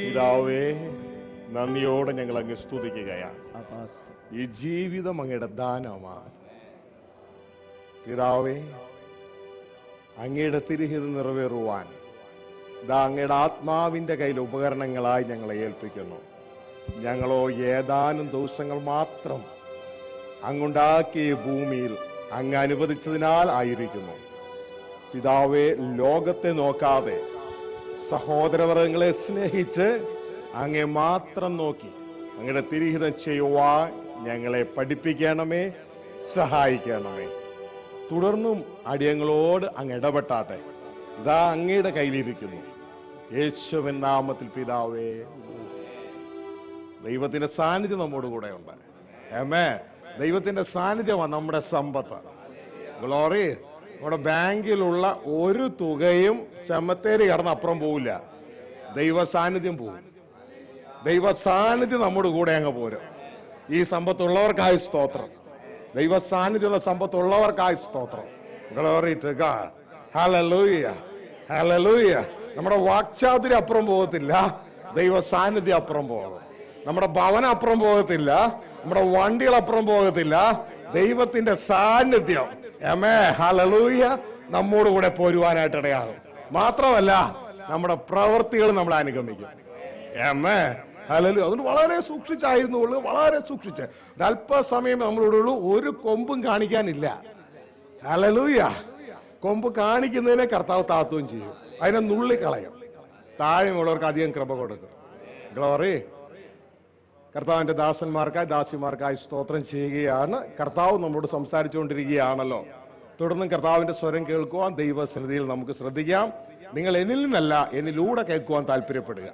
പിതാവേ, നന്ദിയോടെ ഞങ്ങൾ അങ്ങ് സ്തുതിക്കുകയാണ്. ഈ ജീവിതം അങ്ങയുടെ ദാനമാണ്. പിതാവേ, അങ്ങയുടെ തിരുഹിതം നിറവേറുവാൻ ഇതാ അങ്ങയുടെ ആത്മാവിന്റെ കയ്യിൽ ഉപകരണങ്ങളായി ഞങ്ങളെ ഏൽപ്പിക്കുന്നു. ഞങ്ങളോ ഏതാനും ദിവസങ്ങൾ മാത്രം അങ്ങുണ്ടാക്കിയ ഭൂമിയിൽ അങ്ങ് അനുവദിച്ചതിനാൽ ആയിരിക്കുന്നു. പിതാവേ, ലോകത്തെ നോക്കാതെ സഹോദരവർഗങ്ങളെ സ്നേഹിച്ച് അങ്ങേ മാത്രം നോക്കി അങ്ങയുടെ തിരുഹിതം ചെയ്യുവാൻ ഞങ്ങളെ പഠിപ്പിക്കണമേ, സഹായിക്കണമേ. തുടർന്നും അടിയങ്ങളോട് അങ്ങ് ഇടപെട്ടാട്ടെ. ഇതാ അങ്ങയുടെ കയ്യിലിരിക്കുന്നു. യേശുവിൻ നാമത്തിൽ പിതാവേ. ദൈവത്തിന്റെ സാന്നിധ്യം നമ്മോട് കൂടെ ഉണ്ട്. ആമേൻ. ദൈവത്തിന്റെ സാന്നിധ്യമാണ് നമ്മുടെ സമ്പത്ത്. ഗ്ലോറി. നമ്മുടെ ബാങ്കിലുള്ള ഒരു തുകയും സെമത്തേരി കടന്ന് അപ്പുറം പോവില്ല. ദൈവ സാന്നിധ്യം പോകും. ദൈവ സാന്നിധ്യം നമ്മുടെ കൂടെ അങ്ങ് പോരും. ഈ സമ്പത്തുള്ളവർക്കായി സ്തോത്രം. ദൈവ സാന്നിധ്യമുള്ള സമ്പത്തുള്ളവർക്കായി സ്തോത്രം. Glory to God. Hallelujah, hallelujah. നമ്മുടെ വാക്ചാതുര്യം അപ്പുറം പോകത്തില്ല, ദൈവ സാന്നിധ്യം അപ്പുറം പോകും. നമ്മുടെ ഭവനം അപ്പുറം പോകത്തില്ല, നമ്മുടെ വണ്ടികൾ അപ്പുറം പോകത്തില്ല. ദൈവത്തിന്റെ സാന്നിധ്യം ഹല്ലേലൂയ നമ്മോട് കൂടെ പോരുവാനായിട്ട് ഇടയാകും. മാത്രമല്ല നമ്മുടെ പ്രവൃത്തികൾ നമ്മളെ അനുഗമിക്കും. ഹല്ലേലൂയ. അതുകൊണ്ട് വളരെ സൂക്ഷിച്ചായിരുന്നുള്ളൂ, വളരെ സൂക്ഷിച്ച്. ഒരല്പസമയം നമ്മളോടുള്ളൂ, ഒരു കൊമ്പും കാണിക്കാനില്ല. ഹല്ലേലൂയ. കൊമ്പ് കാണിക്കുന്നതിനെ കർത്താവ് താത്തുകയും ചെയ്യും, അതിനെ നുള്ളിക്കളയും. താഴെയുള്ളവർക്ക് അധികം കൃപ കൊടുക്കും. ഗ്ലോറി. കർത്താവിന്റെ ദാസന്മാർക്കായി ദാസിമാർക്കായി സ്തോത്രം ചെയ്യുകയാണ്. കർത്താവ് നമ്മോട് സംസാരിച്ചുകൊണ്ടിരിക്കുകയാണല്ലോ. തുടർന്നും കർത്താവിന്റെ സ്വരം കേൾക്കുവാൻ ദൈവസന്നിധിയിൽ നമുക്ക് ശ്രദ്ധിക്കാം. നിങ്ങൾ എന്നിൽ നിന്നല്ല എന്നിലൂടെ കേൾക്കുവാൻ താല്പര്യപ്പെടുക.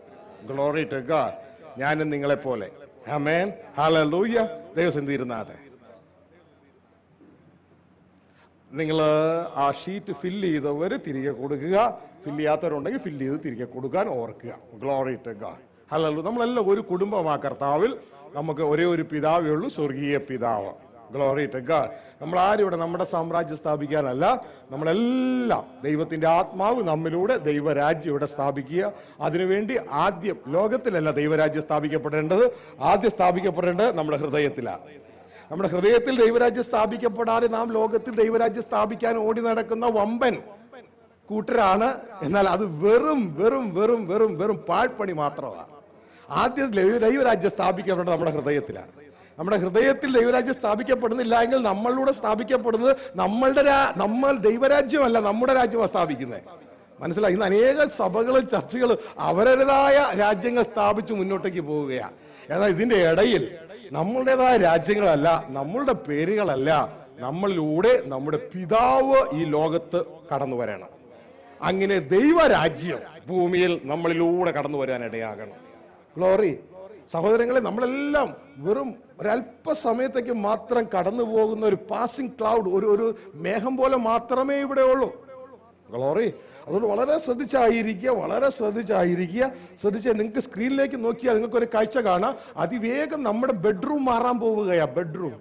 Glory to God. ഞാനും നിങ്ങളെ പോലെ. ആമേൻ. ഹല്ലേലൂയ. ദൈവസന്നിധി ഇരുന്നാട്ടെ. നിങ്ങൾ ആ ഷീറ്റ് ഫില്ല് ചെയ്തവർ തിരികെ കൊടുക്കുക. ഫില്ല് ചെയ്യാത്തവരുണ്ടെങ്കിൽ ഫില്ല് ചെയ്ത് തിരികെ കൊടുക്കാൻ ഓർക്കുക. Glory to God. ഹല്ലേലൂയ. നമ്മളെല്ലാം ഒരു കുടുംബമാ കർത്താവിൽ. നമുക്ക് ഒരേ ഒരു പിതാവേ ഉള്ളൂ, സ്വർഗീയ പിതാവ്. Glory to God. നമ്മൾ ആരും ഇവിടെ നമ്മുടെ സാമ്രാജ്യം സ്ഥാപിക്കാനല്ല, നമ്മളെല്ലാം ദൈവത്തിന്റെ ആത്മാവ് നമ്മിലൂടെ ദൈവരാജ്യം ഇവിടെ സ്ഥാപിക്കുക. അതിനുവേണ്ടി ആദ്യം ലോകത്തിലല്ല ദൈവരാജ്യം സ്ഥാപിക്കപ്പെടേണ്ടത്, ആദ്യം സ്ഥാപിക്കപ്പെടേണ്ടത് നമ്മുടെ ഹൃദയത്തിലാണ്. നമ്മുടെ ഹൃദയത്തിൽ ദൈവരാജ്യം സ്ഥാപിക്കപ്പെടാതെ നാം ലോകത്തിൽ ദൈവരാജ്യം സ്ഥാപിക്കാൻ ഓടി നടക്കുന്ന വമ്പൻ കൂട്ടരാണ്. എന്നാൽ അത് വെറും വെറും വെറും വെറും വെറും പാഴ്പണി മാത്രമാണ്. ആദ്യം ദൈവരാജ്യം സ്ഥാപിക്കപ്പെടുന്നത് നമ്മുടെ ഹൃദയത്തിലാണ്. നമ്മുടെ ഹൃദയത്തിൽ ദൈവരാജ്യം സ്ഥാപിക്കപ്പെടുന്നില്ല എങ്കിൽ നമ്മളിലൂടെ സ്ഥാപിക്കപ്പെടുന്നത് നമ്മൾ ദൈവരാജ്യമല്ല, നമ്മുടെ രാജ്യമാണ് സ്ഥാപിക്കുന്നത്. മനസ്സിലായി? ഇന്ന് അനേക സഭകളും ചർച്ചകളും അവരുടേതായ രാജ്യങ്ങൾ സ്ഥാപിച്ച് മുന്നോട്ടേക്ക് പോവുകയാണ്. എന്നാൽ ഇതിന്റെ ഇടയിൽ നമ്മളുടേതായ രാജ്യങ്ങളല്ല, നമ്മളുടെ പേരുകളല്ല, നമ്മളിലൂടെ നമ്മുടെ പിതാവ് ഈ ലോകത്ത് കടന്നു വരണം. അങ്ങനെ ദൈവരാജ്യം ഭൂമിയിൽ നമ്മളിലൂടെ കടന്നു വരാനിടയാകണം. ഗ്ലോറി. സഹോദരങ്ങളെ, നമ്മളെല്ലാം വെറും ഒരല്പസമയത്തേക്ക് മാത്രം കടന്നു പോകുന്ന ഒരു പാസിംഗ് ക്ലൗഡ്, ഒരു മേഘം പോലെ മാത്രമേ ഇവിടെ ഉള്ളൂ. ഗ്ലോറി. അതുകൊണ്ട് വളരെ ശ്രദ്ധിച്ചായിരിക്കുക, വളരെ ശ്രദ്ധിച്ചായിരിക്കുക. നിങ്ങൾക്ക് സ്ക്രീനിലേക്ക് നോക്കിയാൽ നിങ്ങൾക്ക് ഒരു കാഴ്ച കാണാം. അതിവേഗം നമ്മുടെ ബെഡ്റൂം മാറാൻ പോവുകയാ. ബെഡ്റൂം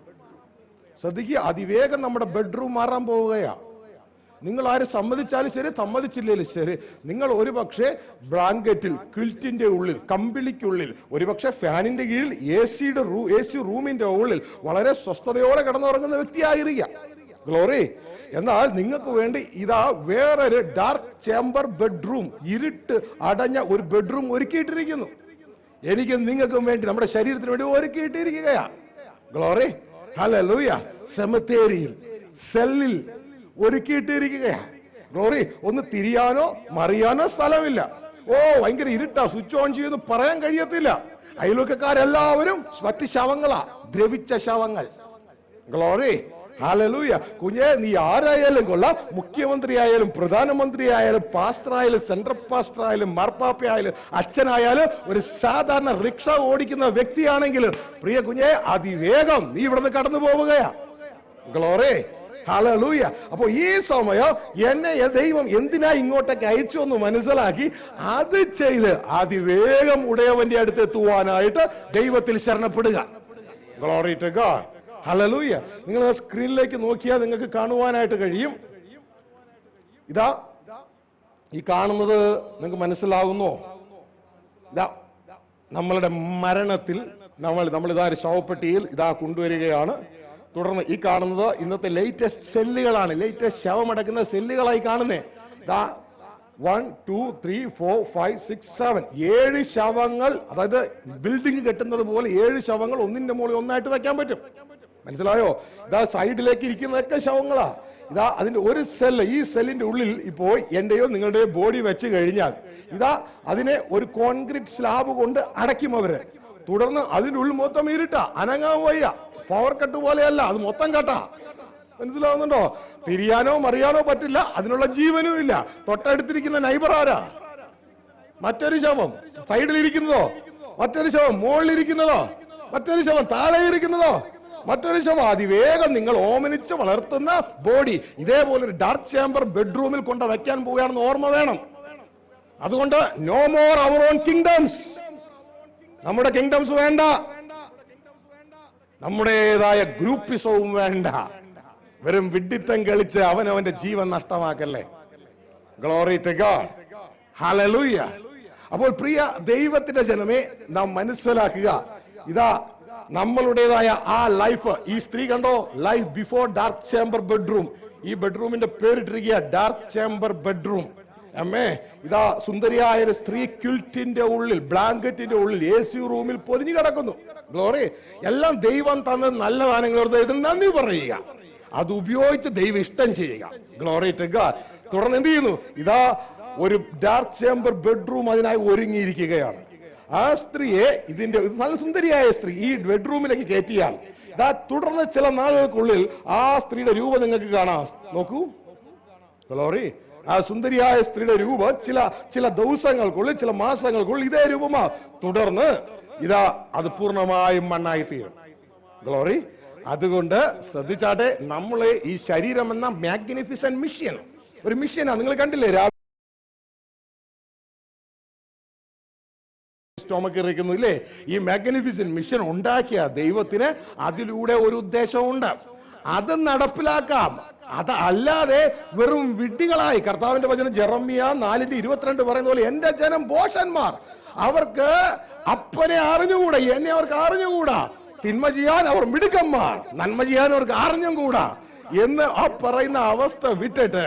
ശ്രദ്ധിക്കുക, അതിവേഗം നമ്മുടെ ബെഡ്റൂം മാറാൻ പോവുകയാ. നിങ്ങൾ ആര് സമ്മതിച്ചാലും ശരി, സമ്മതിച്ചില്ലേലും ശരി, നിങ്ങൾ ഒരുപക്ഷെ ബ്ലാങ്കറ്റിൽ, ക്വിൽറ്റിന്റെ ഉള്ളിൽ, കമ്പിളിക്കുള്ളിൽ, ഒരുപക്ഷെ ഫാനിന്റെ കീഴിൽ, AC റൂമിന്റെ ഉള്ളിൽ വളരെ സ്വസ്ഥതയോടെ കിടന്നുറങ്ങുന്ന വ്യക്തിയായിരിക്കാം. ഗ്ലോറി. എന്നാൽ നിങ്ങൾക്ക് വേണ്ടി ഇതാ വേറൊരു ഡാർക്ക് ചേംബർ ബെഡ്റൂം, ഇരുട്ട് അടഞ്ഞ ഒരു ബെഡ്റൂം ഒരുക്കിയിട്ടിരിക്കുന്നു. എനിക്കും നിങ്ങൾക്കും വേണ്ടി, നമ്മുടെ ശരീരത്തിന് വേണ്ടി ഒരുക്കിയിട്ടിരിക്കുകയാ. ഗ്ലോറി. ഹല്ലേലൂയ. സെമിത്തേരിയിൽ, സെല്ലിൽ ഒരുക്കിയിട്ടിരിക്കുകയാണ്. ഗ്ലോറി. ഒന്ന് തിരിയാനോ മറിയാനോ സ്ഥലമില്ല. ഭയങ്കര ഇരുട്ടാ, സ്വിച്ച് ഓൺ ചെയ്യുന്നു പറയാൻ കഴിയത്തില്ല. അയൽവക്കക്കാരെല്ലാവരും മറ്റ് ശവങ്ങളാ, ദ്രവിച്ച ശവങ്ങൾ. ഗ്ലോറി. ഹല്ലേലൂയ. കുഞ്ഞെ, നീ ആരായാലും കൊള്ളാം, മുഖ്യമന്ത്രി ആയാലും പ്രധാനമന്ത്രി ആയാലും പാസ്റ്റർ ആയാലും സെൻട്രൽ പാസ്റ്റർ ആയാലും മാർപ്പാപ്പയായാലും അച്ഛനായാലും ഒരു സാധാരണ റിക്ഷ ഓടിക്കുന്ന വ്യക്തിയാണെങ്കിലും പ്രിയ കുഞ്ഞെ, അതിവേഗം നീ ഇവിടുന്ന് കടന്നു പോവുകയാ. ഗ്ലോറി. ഹല്ലേലൂയ. അപ്പോ ഈ സമയം എന്നെ ദൈവം എന്തിനാ ഇങ്ങോട്ടേക്ക് അയച്ചു എന്ന് മനസ്സിലാക്കി അത് ചെയ്ത് അതിവേഗം ഉടയവന്റെ അടുത്ത് എത്തുവാനായിട്ട് ദൈവത്തിൽ ശരണപ്പെടുക. Glory to God. ഹല്ലേലൂയ. നിങ്ങൾ സ്ക്രീനിലേക്ക് നോക്കിയാൽ നിങ്ങൾക്ക് കാണുവാനായിട്ട് കഴിയും. ഇതാ ഈ കാണുന്നത് നിങ്ങൾക്ക് മനസ്സിലാകുന്നോ? ഇതാ നമ്മളുടെ മരണത്തിൽ നമ്മളിതാ ഒരു ശവപ്പെട്ടിയിൽ ഇതാ കൊണ്ടുവരികയാണ്. തുടർന്ന് ഈ കാണുന്നത് ഇന്നത്തെ ലേറ്റസ്റ്റ് സെല്ലുകളാണ്, ലേറ്റസ്റ്റ് ശവമടക്കുന്ന സെല്ലുകളായി കാണുന്നേ. ഇതാ 1 2 3 4 5 6 7 7 ശവങ്ങൾ, അതായത് ബിൽഡിംഗ് കെട്ടുന്നത് പോലെ 7 ശവങ്ങൾ ഒന്നിന്റെ മുകളിൽ ഒന്നായിട്ട് വെക്കാൻ പറ്റും. മനസ്സിലായോ? ഇതാ സൈഡിലേക്ക് ഇരിക്കുന്നതൊക്കെ ശവങ്ങളാ. ഇതാ അതിന്റെ ഒരു സെല്ല്, ഈ സെല്ലിന്റെ ഉള്ളിൽ ഇപ്പോൾ എന്റെയോ നിങ്ങളുടെയോ ബോഡി വെച്ച് കഴിഞ്ഞാൽ ഇതാ അതിനെ ഒരു കോൺക്രീറ്റ് സ്ലാബ് കൊണ്ട് അടയ്ക്കും അവര്. തുടർന്ന് അതിന്റെ ഉള്ളിൽ മൊത്തം ഇരുട്ടാ, അനങ്ങാൻ വയ്യ, പവർ കട്ട് പോലെയല്ല, അത് മൊത്തം കട്ടാ. മനസ്സിലാവുന്നുണ്ടോ? തിരിയാനോ മറിയാനോ പറ്റില്ല, അതിനുള്ള ജീവനും ഇല്ല. തൊട്ടടുത്തിരിക്കുന്ന നൈബർ ആരാ? മറ്റൊരു ശവം. സൈഡിലിരിക്കുന്നതോ മറ്റൊരു ശവം, മുകളിലിരിക്കുന്നതോ മറ്റൊരു ശവം, താഴെ ഇരിക്കുന്നതോ മറ്റൊരു ശവം. അതിവേഗം നിങ്ങൾ ഓമനിച്ച് വളർത്തുന്ന ബോഡി ഇതേപോലെ ഒരു ഡാർക്ക് ചേംബർ ബെഡ്റൂമിൽ കൊണ്ട് വെക്കാൻ പോവുകയാണെന്ന് ഓർമ്മ വേണം. അതുകൊണ്ട് no more our own kingdoms. നമ്മുടെ കിങ്ഡംസ് വേണ്ട, നമ്മുടേതായ ഗ്രൂപ്പിസവും വേണ്ട. വെറും വിഡ്ഢിത്തം കളിച്ച് അവനവന്റെ ജീവൻ നഷ്ടമാക്കല്ലേ. Glory to God, hallelujah. അപ്പോൾ പ്രിയ ദൈവത്തിന്റെ ജനമേ, നാം മനസ്സിലാക്കുക, ഇതാ നമ്മളുടേതായ ആ ലൈഫ്. ഈ സ്ത്രീ കണ്ടോ, life before dark chamber bedroom. ഈ ബെഡ്റൂമിന്റെ പേരിട്ടിരിക്കുക ഡാർക്ക് ചേംബർ ബെഡ്റൂം. അമ്മേ, ഇതാ സുന്ദരിയായ ഒരു സ്ത്രീ ക്വിൽറ്റിന്റെ ഉള്ളിൽ, ബ്ലാങ്കറ്റിന്റെ ഉള്ളിൽ, AC റൂമിൽ പൊലിഞ്ഞു കിടക്കുന്നു. ഗ്ലോറി. എല്ലാം ദൈവം തന്ന നല്ല ദാനങ്ങളോട് ഇതിന് നന്ദി പറയുക, അത് ഉപയോഗിച്ച് ദൈവം ഇഷ്ടം ചെയ്യുക. Glory to God. തുടർന്ന് എന്ത് ചെയ്യുന്നു? ഇതാ ഒരു ഡാർക്ക് ചേംബർ ബെഡ്റൂം അതിനായി ഒരുങ്ങിയിരിക്കുകയാണ്. ആ സ്ത്രീയെ, ഇതിന്റെ നല്ല സുന്ദരിയായ സ്ത്രീ ഈ ബെഡ്റൂമിലേക്ക് കയറ്റിയാൽ ഇതാ തുടർന്ന് ചില നാളുകൾക്കുള്ളിൽ ആ സ്ത്രീയുടെ രൂപം നിങ്ങൾക്ക് കാണാം. നോക്കൂ, ഗ്ലോറി. ആ സുന്ദരിയായ സ്ത്രീയുടെ രൂപം ചില ദിവസങ്ങൾക്കുള്ളിൽ, ചില മാസങ്ങൾക്കുള്ളിൽ ഇതേ രൂപമാ. തുടർന്ന് ഇതാ അത് പൂർണ്ണമായും മണ്ണായി തീരും. ഗ്ലോറി. അതുകൊണ്ട് ശ്രദ്ധിച്ചാട്ടെ, നമ്മളെ ഈ ശരീരം എന്ന മാഗ്നിഫിസന്റ് മിഷൻ, ഒരു മിഷനാണ്. നിങ്ങൾ കണ്ടില്ലേ, സ്റ്റോമക്ക് ഇരിക്കുന്നു ഇല്ലേ? ഈ മാഗ്നിഫിസന്റ് മിഷൻ ഉണ്ടാക്കിയ ദൈവത്തിന് അതിലൂടെ ഒരു ഉദ്ദേശമുണ്ട്, അത് നടപ്പിലാക്കാം. അത് അല്ലാതെ വെറും വിഡ്ഢികളായി, കർത്താവിന്റെ വചനം ജെറമ്യ 4:22 പറയുന്ന പോലെ, എന്റെ ജനം ഭോഷന്മാർ, അവർക്ക് അപ്പനെ അറിഞ്ഞുകൂടാ, എന്നെ അവർക്ക് അറിഞ്ഞുകൂടാ, തിന്മ ചെയ്യാൻ അവർ മിടുക്കന്മാർ, നന്മ ചെയ്യാൻ അവർക്ക് അറിഞ്ഞും കൂടാ എന്ന് ആ പറയുന്ന അവസ്ഥ വിട്ടിട്ട്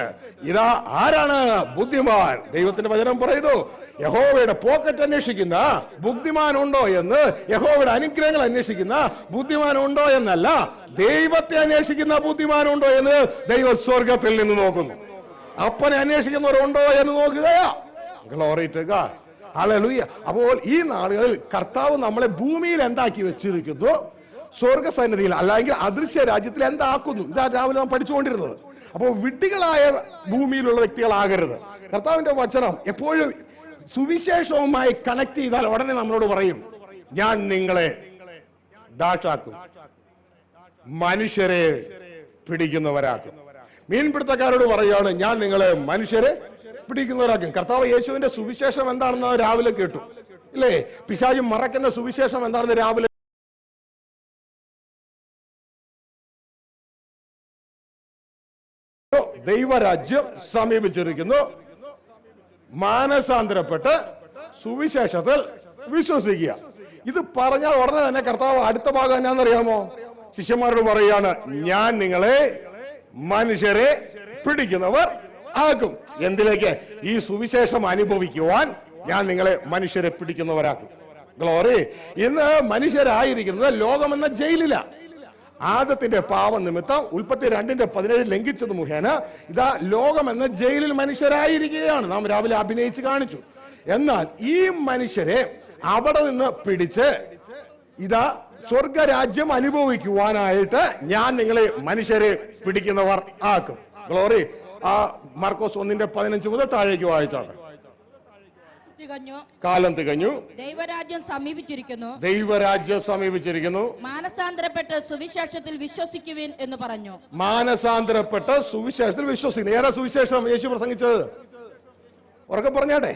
ഇതാ ആരാണ് ബുദ്ധിമാൻ? ദൈവത്തിന്റെ വചനം പറയുന്നു, യഹോവയുടെ പോക്കറ്റ് അന്വേഷിക്കുന്ന ബുദ്ധിമാൻ ഉണ്ടോ എന്ന്, യഹോവയുടെ അനുഗ്രഹങ്ങൾ അന്വേഷിക്കുന്ന ബുദ്ധിമാൻ ഉണ്ടോ എന്നല്ല, ദൈവത്തെ അന്വേഷിക്കുന്ന ബുദ്ധിമാൻ ഉണ്ടോ എന്ന് ദൈവ സ്വർഗത്തിൽ നിന്ന് നോക്കുന്നു. അപ്പനെ അന്വേഷിക്കുന്നവരുണ്ടോ എന്ന് നോക്കുകയാ. Glory to God, hallelujah. അപ്പോൾ ഈ നാളുകളിൽ കർത്താവ് നമ്മളെ ഭൂമിയിൽ എന്താക്കി വെച്ചിരിക്കുന്നു? സ്വർഗസന്നിധിയിൽ, അല്ലെങ്കിൽ അദൃശ്യ രാജ്യത്തിൽ എന്താക്കുന്നു? ഇതാ രാവിലെ നാം പഠിച്ചുകൊണ്ടിരുന്നത്. അപ്പോൾ വിഡ്ഢികളായ ഭൂമിയിലുള്ള വ്യക്തികളാകരുത്. കർത്താവിന്റെ വചനം എപ്പോഴും സുവിശേഷവുമായി കണക്ട് ചെയ്താൽ ഉടനെ നമ്മളോട് പറയും, ഞാൻ നിങ്ങളെ ദാഷാക്കും, മനുഷ്യരെ പിടിക്കുന്നവരാക്കും. മീൻപിടുത്തക്കാരോട് പറയുകയാണ്, ഞാൻ നിങ്ങളെ മനുഷ്യരെ പിടിക്കുന്നവരാക്കും. കർത്താവ് യേശുവിന്റെ സുവിശേഷം എന്താണെന്ന് രാവിലെ കേട്ടു ഇല്ലേ? പിശാച് മറക്കുന്ന സുവിശേഷം എന്താണെന്ന് രാവിലെ ദൈവരാജ്യം സമീപിച്ചിരിക്കുന്നു, മാനസാന്തരപ്പെട്ട് സുവിശേഷത്തിൽ വിശ്വസിക്കുക. ഇത് പറഞ്ഞാൽ ഉടനെ തന്നെ കർത്താവ് അടുത്ത ഭാഗം എന്നാന്നറിയാമോ? ശിഷ്യന്മാരോട് പറയാണ്, ഞാൻ നിങ്ങളെ മനുഷ്യരെ പിടിക്കുന്നവർ ആക്കും. എന്തിലേക്ക്? ഈ സുവിശേഷം അനുഭവിക്കുവാൻ ഞാൻ നിങ്ങളെ മനുഷ്യരെ പിടിക്കുന്നവരാക്കും. ഗ്ലോറി. ഇന്ന് മനുഷ്യരായിരിക്കുന്നത് ലോകമെന്ന ജയിലില. ആദത്തിന്റെ പാപം നിമിത്തം ഉൽപ്പത്തി 2:17 ലംഘിച്ചത് മുഖേന ഇതാ ലോകം എന്ന ജയിലിൽ മനുഷ്യരായിരിക്കുകയാണ്. നാം രാവിലെ അഭിനയിച്ച് കാണിച്ചു. എന്നാൽ ഈ മനുഷ്യരെ അവിടെ നിന്ന് പിടിച്ച് ഇതാ സ്വർഗരാജ്യം അനുഭവിക്കുവാനായിട്ട് ഞാൻ നിങ്ങളെ മനുഷ്യരെ പിടിക്കുന്നവർ ആക്കും. ഗ്ലോറി. മാർക്കോസ് 1:15 മുതൽ താഴേക്ക് വായിച്ചാണ്. കാലം തികഞ്ഞു, ദൈവരാജ്യം സമീപിച്ചിരിക്കുന്നു, ദൈവരാജ്യം സമീപിച്ചിരിക്കുന്നു, മാനസാന്തരപ്പെട്ട് സുവിശേഷത്തിൽ വിശ്വസിക്കുവിൻ എന്ന് പറഞ്ഞു. മാനസാന്തരപ്പെട്ട് സുവിശേഷത്തിൽ വിശ്വസിക്കുന്നു. ഏറെ സുവിശേഷം യേശു പ്രസംഗിച്ചത്? ഉറക്കെ പറഞ്ഞാട്ടെ.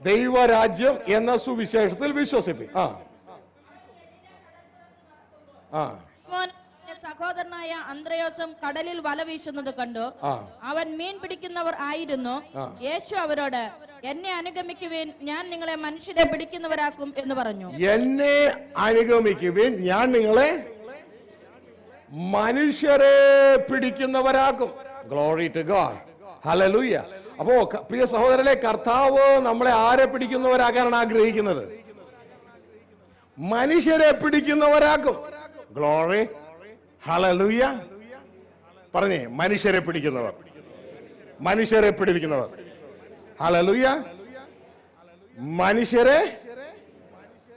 ദൈവരാജ്യം എന്ന സുവിശേഷത്തിൽ വിശ്വസിപ്പി. സഹോദരനായ അന്ത്രയോസും കടലിൽ വല വീശുന്നത് കണ്ടു. അവൻ മീൻ പിടിക്കുന്നവർ ആയിരുന്നു. യേശു അവരോട്, എന്നെ അനുഗമിക്കുവിൻ, ഞാൻ നിങ്ങളെ മനുഷ്യരെ പിടിക്കുന്നവരാക്കും എന്ന് പറഞ്ഞു. എന്നെ അനുഗമിക്കുവിൻ, ഞാൻ നിങ്ങളെ മനുഷ്യരെ പിടിക്കുന്നവരാക്കും. Glory to God, hallelujah. അപ്പോ പ്രിയ സഹോദരനെ, കർത്താവ് നമ്മളെ ആരെ പിടിക്കുന്നവരാക്കാനാണ് ആഗ്രഹിക്കുന്നത്? മനുഷ്യരെ പിടിക്കുന്നവരാക്കും. Glory, hallelujah. പറഞ്ഞേ, മനുഷ്യരെ പിടിക്കുന്നവർ, മനുഷ്യരെ പിടിപ്പിക്കുന്നവർ. ഹല്ലേലൂയ. മനുഷ്യരെ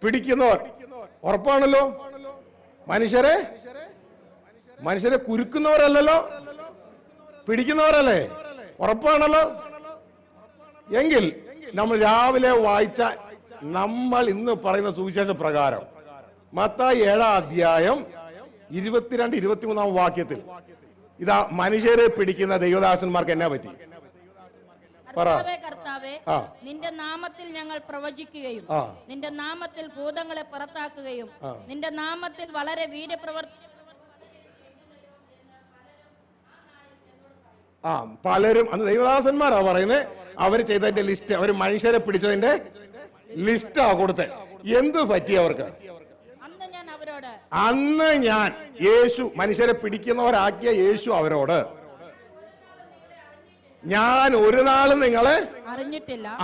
പിടിക്കുന്നവർ. ഉറപ്പാണല്ലോ. മനുഷ്യരെ കുരുക്കുന്നവരല്ലോ, പിടിക്കുന്നവരല്ലേ? ഉറപ്പാണല്ലോ. എങ്കിൽ നമ്മൾ രാവിലെ വായിച്ച നമ്മൾ ഇന്ന് പറയുന്ന സുവിശേഷ പ്രകാരം മത്തായി 7-ാം അധ്യായം 22-23 വാക്യത്തിൽ ഇതാ മനുഷ്യരെ പിടിക്കുന്ന ദൈവദാസന്മാർക്ക് എന്നാ പറ്റി? കർത്താവേ, നിന്റെ നാമത്തിൽ ഞങ്ങൾ പ്രവചിക്കുകയും നിന്റെ നാമത്തിൽ ഭൂതങ്ങളെ പുറത്താക്കുകയും നിന്റെ നാമത്തിൽ വളരെ പലരും അന്ന് ദൈവദാസന്മാരാ പറയുന്നത്. അവർ ചെയ്തതിന്റെ ലിസ്റ്റ്, അവർ മനുഷ്യരെ പിടിച്ചതിന്റെ ലിസ്റ്റാ കൊടുത്തത്. എന്ത് പറ്റി അവർക്ക്? അന്ന് ഞാൻ യേശു മനുഷ്യരെ പിടിക്കുന്നവരാക്കിയ യേശു അവരോട്, ഞാൻ ഒരു നാളും നിങ്ങളെ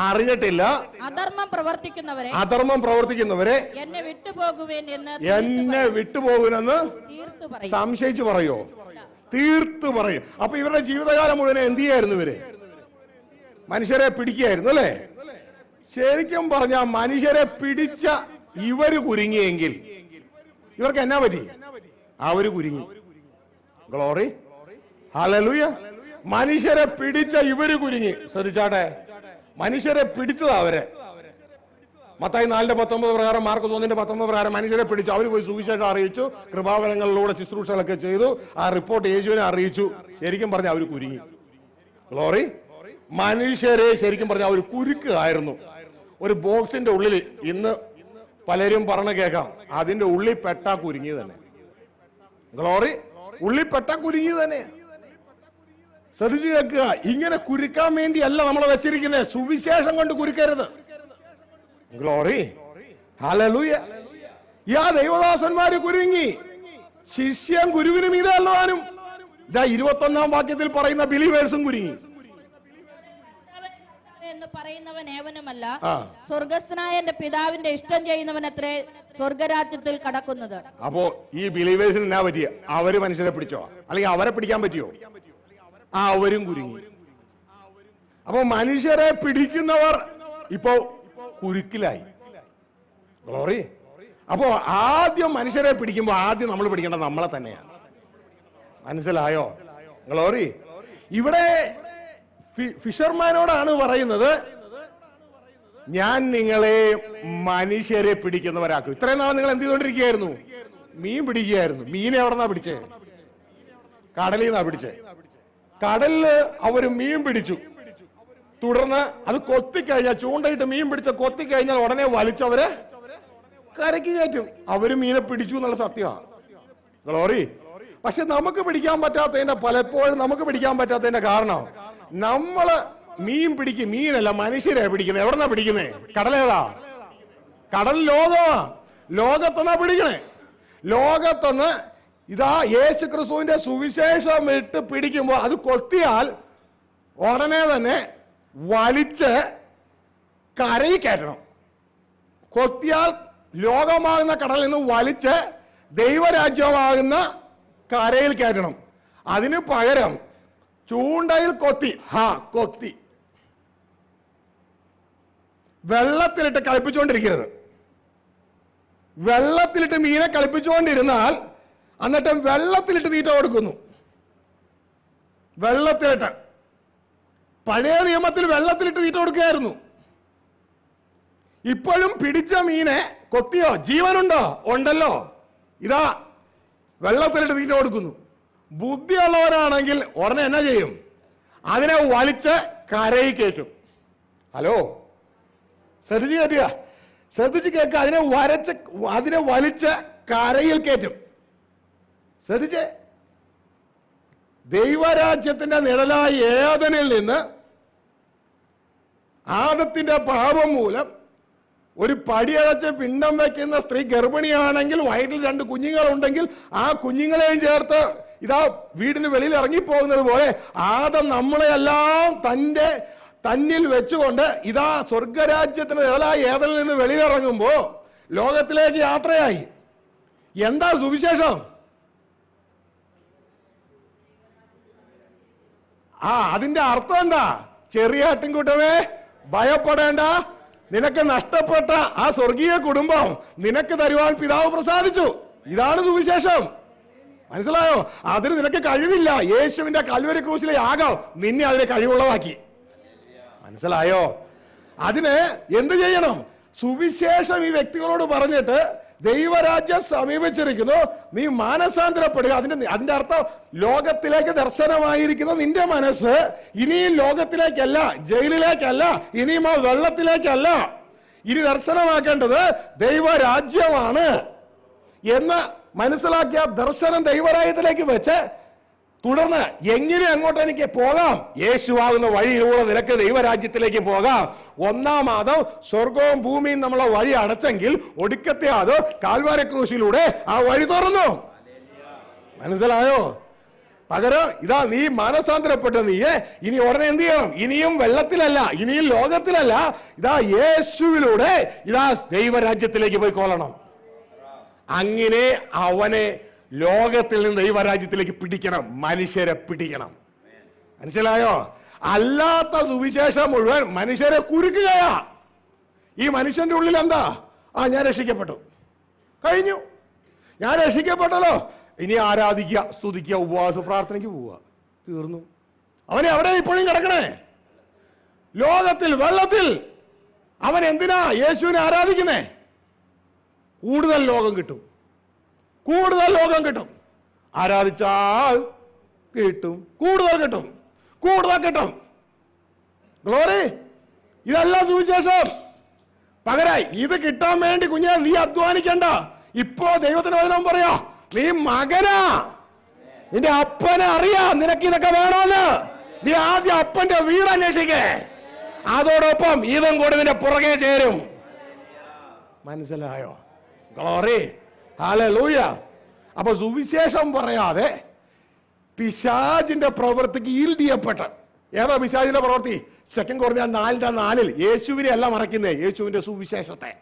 അറിഞ്ഞിട്ടില്ല, അധർമ്മം പ്രവർത്തിക്കുന്നവരെ എന്നെ വിട്ടുപോകുമെന്ന് സംശയിച്ചു പറയോ? തീർത്തു പറയും. അപ്പൊ ഇവരുടെ ജീവിതകാലം മുഴുവൻ എന്ത് ചെയ്യായിരുന്നു? ഇവര് മനുഷ്യരെ പിടിക്കുകയായിരുന്നു അല്ലേ? ശരിക്കും പറഞ്ഞ മനുഷ്യരെ പിടിച്ച ഇവര് കുരുങ്ങിയെങ്കിൽ ഇവർക്ക് എന്നാ പറ്റി? അവര് കുരുങ്ങി. Glory, hallelujah. മനുഷ്യരെ പിടിച്ച ഇവര് കുരുങ്ങി. ശ്രദ്ധിച്ചാട്ടെ, മനുഷ്യരെ പിടിച്ചതാ അവരെ. മത്തായി 4:19 പ്രകാരം, മാർക്കോസ് 1:19 പ്രകാരം മനുഷ്യരെ പിടിച്ചു. അവർ പോയി സുവിശേഷം അറിയിച്ചു, കൃപാവരങ്ങളിലൂടെ ശുശ്രൂഷകളൊക്കെ ചെയ്തു. ആ റിപ്പോർട്ട് യേശുവിനെ അറിയിച്ചു. ശരിക്കും പറഞ്ഞ അവർ കുരുങ്ങി. ഗ്ലോറി. മനുഷ്യരെ ശരിക്കും പറഞ്ഞ അവർ കുരുക്കായിരുന്നു. ഒരു ബോക്സിന്റെ ഉള്ളിൽ ഇന്ന് പലരും പറഞ്ഞ കേൾക്കാം, അതിന്റെ ഉള്ളിൽ പെട്ടാ കുരുങ്ങി തന്നെ. ഗ്ലോറി, ഉള്ളിൽ പെട്ടാ കുരുങ്ങി തന്നെ. ശ്രദ്ധിച്ചു കേൾക്കുക. ഇങ്ങനെ കുരുക്കാൻ വേണ്ടിയല്ല നമ്മളെ വെച്ചിരിക്കുന്നത്. സുവിശേഷം കൊണ്ട് കുരുക്കരുത്. Glory, hallelujah. ദൈവദാസന്മാര് കുരുങ്ങി, ശിഷ്യൻ ഗുരുവിനും ഇതല്ലാനും. ഇതാ 21-ാം വാക്യത്തിൽ പറയുന്ന ബിലീവേഴ്സും കുരുങ്ങി. എന്ന് പറയുന്നവൻ ഏവനുമല്ല, സ്വർഗസ്ഥനായ എന്റെ പിതാവിന്റെ ഇഷ്ടം ചെയ്യുന്നവനത്രേ സ്വർഗരാജ്യത്തിൽ കടക്കുന്നത്. അപ്പോ ഈ ബിലീവേഴ്സിന് എന്നാ പറ്റിയ? അവര് മനുഷ്യരെ പിടിച്ചോ? അല്ലെങ്കിൽ അവരെ പിടിക്കാൻ പറ്റിയോ? അവരും കുരുങ്ങി. അപ്പൊ മനുഷ്യരെ പിടിക്കുന്നവർ ഇപ്പോ കുരുക്കിലായി. ഗ്ലോറി. അപ്പോ ആദ്യം മനുഷ്യരെ പിടിക്കുമ്പോ ആദ്യം നമ്മൾ പിടിക്കേണ്ടത് നമ്മളെ തന്നെയാണ്. മനസ്സിലായോ? ഗ്ലോറി. ഇവിടെ ഫിഷർമാനോടാണ് പറയുന്നത്, ഞാൻ നിങ്ങളെ മനുഷ്യരെ പിടിക്കുന്നവരാക്കും. ഇത്രയും നാൾ നിങ്ങൾ എന്ത് ചെയ്തുകൊണ്ടിരിക്കുകയായിരുന്നു? മീൻ പിടിക്കുകയായിരുന്നു. മീനെ എവിടെന്നാ പിടിച്ചേ? കടലിൽ നിന്നാ പിടിച്ചേ. കടലില് അവര് മീൻ പിടിച്ചു. തുടർന്ന് അത് കൊത്തിക്കഴിഞ്ഞാൽ, ചൂണ്ടയിട്ട് മീൻ പിടിച്ച കൊത്തിക്കഴിഞ്ഞാൽ ഉടനെ വലിച്ചവരെ കരയ്ക്ക് കയറ്റും. അവര് മീനെ പിടിച്ചു എന്നുള്ള സത്യമാണ്. ഗ്ലോറി. പക്ഷെ നമുക്ക് പിടിക്കാൻ പറ്റാത്തതിന്റെ, പലപ്പോഴും നമുക്ക് പിടിക്കാൻ പറ്റാത്തതിന്റെ കാരണം നമ്മള് മീൻ പിടിക്കും. മീനല്ല, മനുഷ്യരെ പിടിക്കുന്നത്. എവിടെന്നാ പിടിക്കുന്നേ? കടലേതാ? കടൽ ലോകമാ. ലോകത്തെന്നാ പിടിക്കണേ. ലോകത്തെന്ന് ഇതാ യേശു ക്രിസ്തുവിന്റെ സുവിശേഷം ഇട്ട് പിടിക്കുമ്പോ അത് കൊത്തിയാൽ ഉടനെ തന്നെ വലിച്ച് കരയിൽ കയറ്റണം. കൊത്തിയാൽ ലോകമാകുന്ന കടലിൽ നിന്ന് വലിച്ച് ദൈവരാജ്യമാകുന്ന കരയിൽ കയറ്റണം. അതിന് പകരം ചൂണ്ടയിൽ കൊത്തി വെള്ളത്തിലിട്ട് കളിപ്പിച്ചുകൊണ്ടിരിക്കരുത്. വെള്ളത്തിലിട്ട് മീനെ കളിപ്പിച്ചുകൊണ്ടിരുന്നാൽ എന്നിട്ട് വെള്ളത്തിലിട്ട് തീറ്റ കൊടുക്കുന്നു. വെള്ളത്തിലിട്ട്, പഴയ നിയമത്തിൽ വെള്ളത്തിലിട്ട് തീറ്റ കൊടുക്കുകയായിരുന്നു. ഇപ്പോഴും പിടിച്ച മീനെ കൊത്തിയോ? ജീവനുണ്ടോ? ഉണ്ടല്ലോ. ഇതാ വെള്ളത്തിലിട്ട് തീറ്റ കൊടുക്കുന്നു. ബുദ്ധിയുള്ളവരാണെങ്കിൽ ഉടനെ എന്നാ ചെയ്യും? അതിനെ വലിച്ച് കരയിൽ കയറ്റും. ഹലോ, ശ്രദ്ധിച്ച് കേൾക്കുക. അതിനെ വലിച്ച് കരയിൽ കയറ്റും. ശ്രദ്ധിച്ച്, ദൈവരാജ്യത്തിന്റെ നിഴലായ ഏദനിൽ നിന്ന് ആദത്തിന്റെ പാപം മൂലം ഒരു പടിയടച്ച് പിണ്ടം വയ്ക്കുന്ന സ്ത്രീ ഗർഭിണിയാണെങ്കിൽ വയറ്റിൽ 2 കുഞ്ഞുങ്ങളുണ്ടെങ്കിൽ ആ കുഞ്ഞുങ്ങളെയും ചേർത്ത് ഇതാ വീടിന് വെളിയിൽ ഇറങ്ങിപ്പോകുന്നത് പോലെ ആദം നമ്മളെല്ലാം തന്നിൽ വെച്ചുകൊണ്ട് ഇതാ സ്വർഗരാജ്യത്തിന് നിഴലായ ഏദനിൽ നിന്ന് വെളിയിലിറങ്ങുമ്പോ ലോകത്തിലേക്ക് യാത്രയായി. എന്താ സുവിശേഷം? അതിന്റെ അർത്ഥം എന്താ? ചെറിയ ആട്ടിൻകൂട്ടമേ ഭയപ്പെടേണ്ട, നിനക്ക് നഷ്ടപ്പെട്ട ആ സ്വർഗീയ കുടുംബം നിനക്ക് തരുവാൻ പിതാവ് പ്രസാദിച്ചു. ഇതാണ് സുവിശേഷം. മനസ്സിലായോ? അതിന് നിനക്ക് കഴിവില്ല. യേശുവിന്റെ കൽവരി ക്രൂശിലെ യാഗം നിന്നെ അതിനെ കഴിവുള്ളതാക്കി. മനസ്സിലായോ? അതിന് എന്ത് ചെയ്യണം? സുവിശേഷം ഈ വ്യക്തികളോട് പറഞ്ഞിട്ട് ദൈവരാജ്യം സമീപിച്ചിരിക്കുന്നു, നീ മാനസാന്തരപ്പെടുക. അതിന്റെ അർത്ഥം ലോകത്തിലേക്ക് ദർശനമായിരിക്കുന്നു നിന്റെ മനസ്സ്. ഇനിയും ലോകത്തിലേക്കല്ല, ജയിലിലേക്കല്ല, ഇനിയും ആ വെള്ളത്തിലേക്കല്ല. ഇനി ദർശനമാക്കേണ്ടത് ദൈവരാജ്യമാണ് എന്ന് മനസ്സിലാക്കിയ ദർശനം ദൈവരാജ്യത്തിലേക്ക് വെച്ച് തുടർന്ന് എങ്ങനെ അങ്ങോട്ട് എനിക്ക് പോകാം? യേശുവാകുന്ന വഴിയിലൂടെ നിനക്ക് ദൈവരാജ്യത്തിലേക്ക് പോകാം. ഒന്നാം ആദം സ്വർഗവും ഭൂമിയും നമ്മളെ വഴി അടച്ചെങ്കിൽ ഒടുക്കത്തെ ആദം കാൽവാരി ക്രൂശിലൂടെ ആ വഴി തുറന്നു. മനസ്സിലായോ? പകരം ഇതാ നീ മാനസാന്തരപ്പെട്ട നീയെ ഇനി ഉടനെ എന്ത് ചെയ്യണം? ഇനിയും വെള്ളത്തിലല്ല, ഇനിയും ലോകത്തിലല്ല, ഇതാ യേശുവിലൂടെ ഇതാ ദൈവരാജ്യത്തിലേക്ക് പോയി കൊള്ളണം. അങ്ങനെ അവനെ ലോകത്തിൽ നിന്ന് ദൈവരാജ്യത്തിലേക്ക് പിടിക്കണം, മനുഷ്യരെ പിടിക്കണം. മനസ്സിലായോ? അല്ലാത്ത സുവിശേഷം മുഴുവൻ മനുഷ്യരെ കുരുക്കുകയാ. ഈ മനുഷ്യന്റെ ഉള്ളിൽ എന്താ? ഞാൻ രക്ഷിക്കപ്പെട്ടു, കഴിഞ്ഞു, ഞാൻ രക്ഷിക്കപ്പെട്ടല്ലോ, ഇനി ആരാധിക്കുക, സ്തുതിക്കുക, ഉപവാസ പ്രാർത്ഥനയ്ക്ക് പോവുക, തീർന്നു. അവനെ അവിടെ ഇപ്പോഴും കിടക്കണേ, ലോകത്തിൽ, വെള്ളത്തിൽ. അവൻ എന്തിനാ യേശുവിനെ ആരാധിക്കുന്നേ? കൂടുതൽ ലോകം കിട്ടും, കൂടുതൽ ലോകം കിട്ടും. ആരാധിച്ചാൽ കിട്ടും, കൂടുതൽ കിട്ടും, കൂടുതൽ കിട്ടും. ഗ്ലോറി. ഇതല്ല സുവിശേഷം. പകരം ഇത് കിട്ടാൻ വേണ്ടി കുഞ്ഞെ നീ അധ്വാനിക്കണ്ട. ഇപ്പോ ദൈവത്തിന് വചനം പറയാ, നീ മകനാ, നിന്റെ അപ്പനെ അറിയാം നിനക്ക് ഇതൊക്കെ വേണമെന്ന്. നീ ആദ്യം അപ്പന്റെ വീട് അന്വേഷിക്കേ, അതോടൊപ്പം ഇതും കൂടി നിന്റെ പുറകെ ചേരും. മനസ്സിലായോ? ഗ്ലോറി. ഹല്ലേലൂയ. അപ്പൊ സുവിശേഷം പറയാതെ പിശാചിന്റെ പ്രവൃത്തിക്ക് ഈൽഡ് ചെയ്യപ്പെട്ട്, ഏതാ പിശാചിന്റെ പ്രവൃത്തി? 2 Corinthians 4:4 യേശുവിനെ അല്ല മറക്കുന്നേ, യേശുവിന്റെ സുവിശേഷത്തെ.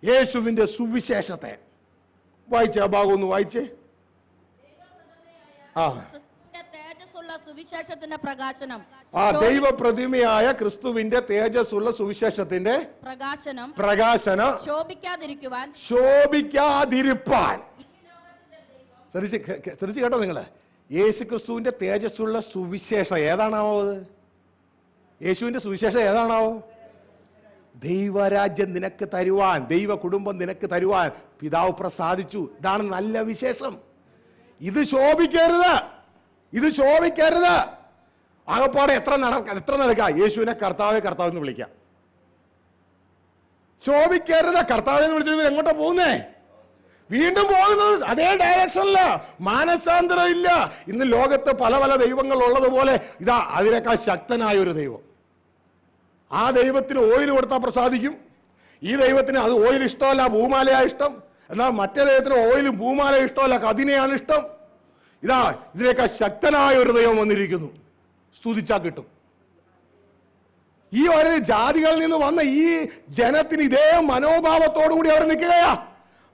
യേശുവിന്റെ സുവിശേഷത്തെ വായിച്ചേ, ആ ഭാഗം ഒന്ന് വായിച്ചേ. സുവിശേഷത്തിന്റെ പ്രകാശനം, ദൈവപ്രതിമയായ ക്രിസ്തുവിന്റെ തേജസ്സുള്ള സുവിശേഷത്തിന്റെ പ്രകാശനം ശോഭിക്കാതിരിക്കുവാൻ ശ്രദ്ധിച്ച് കേട്ടോ നിങ്ങള്. യേശു ക്രിസ്തുവിന്റെ തേജസ്സുള്ള സുവിശേഷം ഏതാണാവോ? അത് യേശുവിന്റെ സുവിശേഷം ഏതാണാവോ? ദൈവരാജ്യം നിനക്ക് തരുവാൻ, ദൈവ കുടുംബം നിനക്ക് തരുവാൻ പിതാവ് പ്രസാദിച്ചു. ഇതാണ് നല്ല വിശേഷം. ഇത് ശോഭിക്കരുത്, ഇത് ശോഭിക്കരുത്. ആകപ്പാടെ എത്ര നടക്കാം? യേശുവിനെ കർത്താവെ കർത്താവ് എന്ന് വിളിക്കാം. ശോഭിക്കരുത്. കർത്താവെ എന്ന് വിളിച്ചത് എങ്ങോട്ടാ പോകുന്നേ? വീണ്ടും പോകുന്നത് അതേ ഡയറക്ഷനില്ല. മാനസാന്തരം ഇല്ല. ഇന്ന് ലോകത്ത് പല പല ദൈവങ്ങൾ ഉള്ളതുപോലെ ഇതാ അതിനേക്കാൾ ശക്തനായ ഒരു ദൈവം. ആ ദൈവത്തിന് ഓയിൽ കൊടുത്താൽ പ്രസാദിക്കും. ഈ ദൈവത്തിന് അത് ഓയിൽ ഇഷ്ടമല്ല, ഭൂമാലയാ ഇഷ്ടം. എന്നാൽ മറ്റേ ദൈവത്തിന് ഓയിലും ഭൂമാല ഇഷ്ടമല്ല, കതിനെയാണ് ഇഷ്ടം. ഇതാ ഇതിനേക്കാൾ ശക്തനായ ഒരു ദൈവം വന്നിരിക്കുന്നു. സ്തുതിച്ചാൽ കിട്ടും. ഈ ഒരു ജാതികളിൽ നിന്ന് വന്ന ഈ ജനത്തിന് ഇതേ മനോഭാവത്തോടു കൂടി അവർ നിൽക്കുകയാ.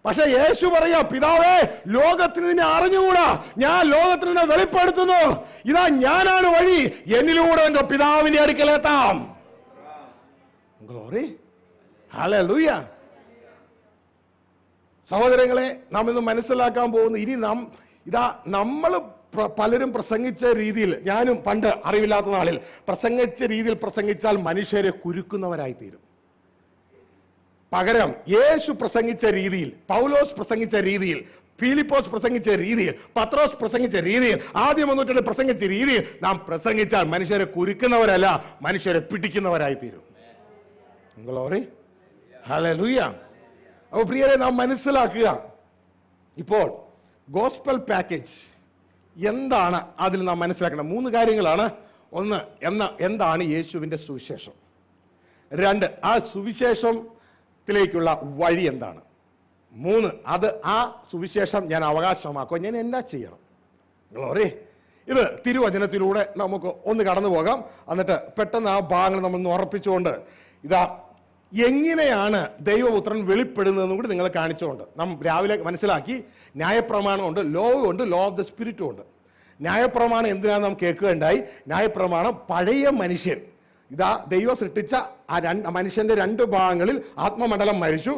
പക്ഷെ യേശു പറയാ, പിതാവേ, ലോകത്തിന് നിന്നെ അറിഞ്ഞുകൂടാ, ഞാൻ ലോകത്തിന് നിന്നെ വെളിപ്പെടുത്തുന്നു. ഇതാ ഞാനാണ് വഴി, എന്നിലൂടെ എന്റെ പിതാവിന്റെ അടുക്കലെത്താം. ഗ്ലോറി. ഹല്ലേലൂയ. സഹോദരങ്ങളെ, നാം ഇന്ന് മനസ്സിലാക്കാൻ പോകുന്നു, ഇനി നമ്മൾ പലരും പ്രസംഗിച്ച രീതിയിൽ, ഞാനും പണ്ട് അറിവില്ലാത്ത നാളിൽ പ്രസംഗിച്ച രീതിയിൽ പ്രസംഗിച്ചാൽ മനുഷ്യരെ കുരുക്കുന്നവരായി തീരും. പകരം യേശു പ്രസംഗിച്ച രീതിയിൽ, പൗലോസ് പ്രസംഗിച്ച രീതിയിൽ, ഫിലിപ്പോസ് പ്രസംഗിച്ച രീതിയിൽ, പത്രോസ് പ്രസംഗിച്ച രീതിയിൽ, ആദ്യം 100 പ്രസംഗിച്ച രീതിയിൽ നാം പ്രസംഗിച്ചാൽ മനുഷ്യരെ കുരുക്കുന്നവരല്ല, മനുഷ്യരെ പിടിക്കുന്നവരായി തീരും. ഗ്ലോറി. ഹല്ലേലൂയ. അപ്പോൾ പ്രിയരെ, നാം മനസ്സിലാക്കുക, ഇപ്പോൾ ഗോസ്പൽ പാക്കേജ് എന്താണ് അതിൽ നാം മനസ്സിലാക്കണം? 3 കാര്യങ്ങളാണ്. ഒന്ന്, എന്താണ് യേശുവിൻ്റെ സുവിശേഷം? 2, ആ സുവിശേഷത്തിലേക്കുള്ള വഴി എന്താണ്? 3, ആ സുവിശേഷം ഞാൻ അവകാശമാക്കുക ഞാൻ എന്നാ ചെയ്യണം? ഗ്ലോറി. ഇത് തിരുവചനത്തിലൂടെ നമുക്ക് ഒന്ന് കടന്നു പോകാം. എന്നിട്ട് പെട്ടെന്ന് ആ ഭാഗങ്ങൾ നമ്മൾ ഉറപ്പിച്ചുകൊണ്ട് ഇതാ എങ്ങനെയാണ് ദൈവപുത്രൻ വെളിപ്പെടുന്നതെന്നും കൂടി നിങ്ങൾ കാണിച്ചുകൊണ്ട് നാം രാവിലെ മനസ്സിലാക്കി. ന്യായപ്രമാണമുണ്ട്, ലോ ഉണ്ട്, ലോ ഓഫ് ദ സ്പിരിറ്റും ഉണ്ട്. ന്യായപ്രമാണം എന്തിനാണ് നാം കേൾക്കുകയുണ്ടായി? ന്യായപ്രമാണം പഴയ മനുഷ്യൻ, ഇതാ ദൈവം സൃഷ്ടിച്ച ആ മനുഷ്യന്റെ 2 ഭാഗങ്ങളിൽ ആത്മമണ്ഡലം മരിച്ചു,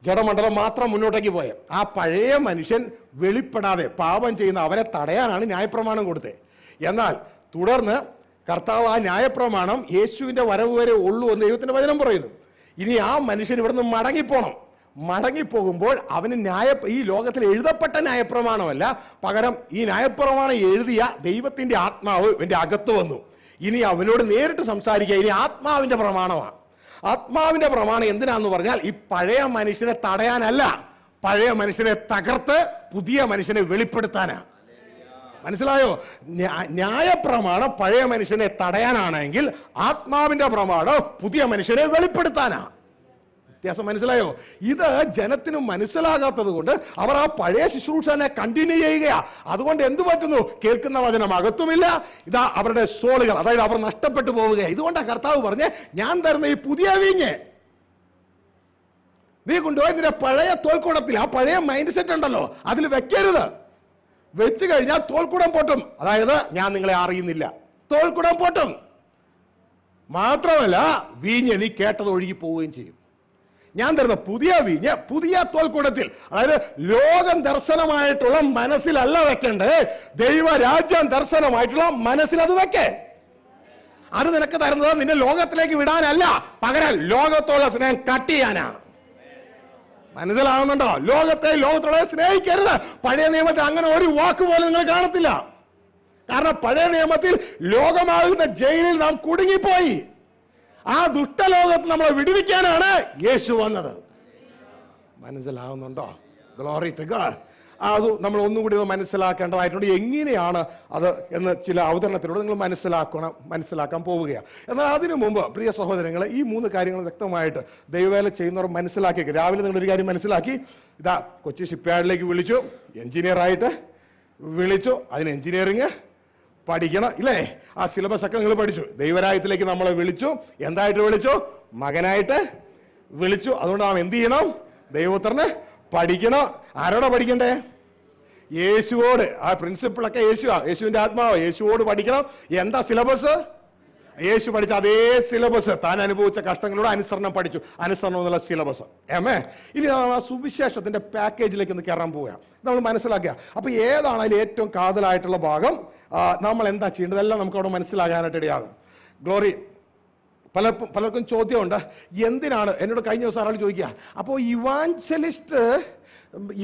ജഡമണ്ഡലം മാത്രം മുന്നോട്ടേക്ക് പോയ ആ പഴയ മനുഷ്യൻ വെളിപ്പെടാതെ പാപം ചെയ്യുന്ന അവരെ തടയാനാണ് ന്യായപ്രമാണം കൊടുത്തത്. എന്നാൽ തുടർന്ന് കർത്താവ് ആ ന്യായപ്രമാണം യേശുവിന്റെ വരവ് വരെ ഉള്ളൂ എന്ന് ദൈവത്തിന്റെ വചനം പറയുന്നു. ഇനി ആ മനുഷ്യൻ ഇവിടുന്ന് മടങ്ങിപ്പോണം. മടങ്ങിപ്പോകുമ്പോൾ അവന് ഈ ലോകത്തിൽ എഴുതപ്പെട്ട ന്യായപ്രമാണമല്ല, പകരം ഈ ന്യായപ്രമാണം എഴുതിയ ദൈവത്തിന്റെ ആത്മാവ് ഇവന്റെ അകത്ത് വന്നു. ഇനി അവനോട് നേരിട്ട് സംസാരിക്കുക ഇനി ആത്മാവിന്റെ പ്രമാണമാണ്. ആത്മാവിന്റെ പ്രമാണം എന്തിനാന്ന് പറഞ്ഞാൽ ഈ പഴയ മനുഷ്യനെ തടയാനല്ല, പഴയ മനുഷ്യനെ തകർത്ത് പുതിയ മനുഷ്യനെ വെളിപ്പെടുത്താനാ. മനസ്സിലായോ? ന്യായപ്രമാണം പഴയ മനുഷ്യനെ തടയാനാണെങ്കിൽ ആത്മാവിന്റെ പ്രമാണം പുതിയ മനുഷ്യനെ വെളിപ്പെടുത്താനാ. വ്യത്യാസം മനസ്സിലായോ? ഇത് ജനത്തിന് മനസ്സിലാകാത്തത് കൊണ്ട് അവർ ആ പഴയ ശുശ്രൂഷനെ കണ്ടിന്യൂ ചെയ്യുകയാ. അതുകൊണ്ട് എന്ത് പറ്റുന്നു? കേൾക്കുന്ന വചനം അകത്തുമില്ല. ഇതാ അവരുടെ സോളുകൾ, അതായത് അവർ നഷ്ടപ്പെട്ടു പോവുകയാണ്. ഇതുകൊണ്ടാണ് കർത്താവ് പറഞ്ഞ് ഞാൻ തരുന്ന ഈ പുതിയ വീഞ്ഞ് നീ കൊണ്ടുപോയി നിന്റെ പഴയ തോൽക്കൂടത്തിൽ, ആ പഴയ മൈൻഡ് സെറ്റ് ഉണ്ടല്ലോ അതിൽ വെക്കരുത്. വെച്ച് കഴിഞ്ഞാൽ തോൽക്കൂടം പൊട്ടും. അതായത് ഞാൻ നിങ്ങളെ അറിയുന്നില്ല, തോൽക്കൂടം പൊട്ടും. മാത്രമല്ല വീഞ്ഞ് നീ കേട്ടത് ഒഴുകി പോവുകയും ചെയ്യും. ഞാൻ തരുന്ന പുതിയ വീഞ്ഞ് പുതിയ തോൽക്കൂടത്തിൽ, അതായത് ലോകം ദർശനമായിട്ടുള്ള മനസ്സിലല്ല വെക്കേണ്ടത്, ദൈവരാജ്യം ദർശനമായിട്ടുള്ള മനസ്സിൽ അത് വെക്കേ. അത് നിനക്ക് തരുന്നത് നിന്നെ ലോകത്തിലേക്ക് വിടാനല്ല, പകരം ലോകത്തോളം സ്നേഹം കട്ട് ചെയ്യാനാ. മനസ്സിലാവുന്നുണ്ടോ? ലോകത്തോടെ സ്നേഹിക്കരുത്. പഴയ നിയമത്തിൽ അങ്ങനെ ഒരു വാക്ക് പോലും നിങ്ങൾ കാണത്തില്ല. കാരണം പഴയ നിയമത്തിൽ ലോകമാകുന്ന ജയിലിൽ നാം കുടുങ്ങിപ്പോയി. ആ ദുഷ്ടലോകത്ത് നമ്മളെ വിടുവിക്കാനാണ് യേശു വന്നത്. മനസ്സിലാവുന്നുണ്ടോ? Glory to God. അത് നമ്മൾ ഒന്നുകൂടി മനസ്സിലാക്കേണ്ടതായിട്ടുണ്ട്. എങ്ങനെയാണ് അത് എന്ന് ചില അവതരണത്തിലൂടെ നിങ്ങൾ മനസ്സിലാക്കാൻ പോവുകയാണ്. എന്നാൽ അതിനു മുമ്പ് പ്രിയ സഹോദരങ്ങളെ, ഈ 3 കാര്യങ്ങൾ വ്യക്തമായിട്ട് ദൈവവേല ചെയ്യുന്നവർ മനസ്സിലാക്കി. രാവിലെ നിങ്ങളൊരു കാര്യം മനസ്സിലാക്കി. ഇതാ കൊച്ചി ഷിപ്പ്യാർഡിലേക്ക് വിളിച്ചു, എഞ്ചിനീയറായിട്ട് വിളിച്ചു. അതിന് എഞ്ചിനീയറിങ് പഠിക്കണം ഇല്ലേ? ആ സിലബസ് ഒക്കെ നിങ്ങൾ പഠിച്ചു. ദൈവരാജ്യത്തിലേക്ക് നമ്മളെ വിളിച്ചു. എന്തായിട്ട് വിളിച്ചു? മകനായിട്ട് വിളിച്ചു. അതുകൊണ്ട് നാം എന്ത് ചെയ്യണം? ദൈവപുത്രന് പഠിക്കണം. ആരോടാ പഠിക്കണ്ടേ? യേശുവോട്. ആ പ്രിൻസിപ്പിളൊക്കെ യേശുവിന്റെ ആത്മാവ്. യേശുവോട് പഠിക്കണം. എന്താ സിലബസ്? യേശു പഠിച്ച അതേ സിലബസ്, താൻ അനുഭവിച്ച കഷ്ടങ്ങളോട് അനുസരണം പഠിച്ചു. അനുസരണം എന്നുള്ള സിലബസ്. ഇനി ആ സുവിശേഷത്തിന്റെ പാക്കേജിലേക്ക് ഒന്ന് കയറാൻ പോവുക. നമ്മൾ മനസ്സിലാക്കുക. അപ്പൊ ഏതാണ് അതിൽ ഏറ്റവും കാതലായിട്ടുള്ള ഭാഗം? നമ്മൾ എന്താ ചെയ്യേണ്ടത്? എല്ലാം നമുക്ക് അവിടെ മനസ്സിലാകാനായിട്ട് ഇടയാകും. ഗ്ലോറി. പലർക്കും ചോദ്യമുണ്ട്, എന്തിനാണ്? എന്നോട് കഴിഞ്ഞ ദിവസം ആൾ ചോദിക്കുക, അപ്പോൾ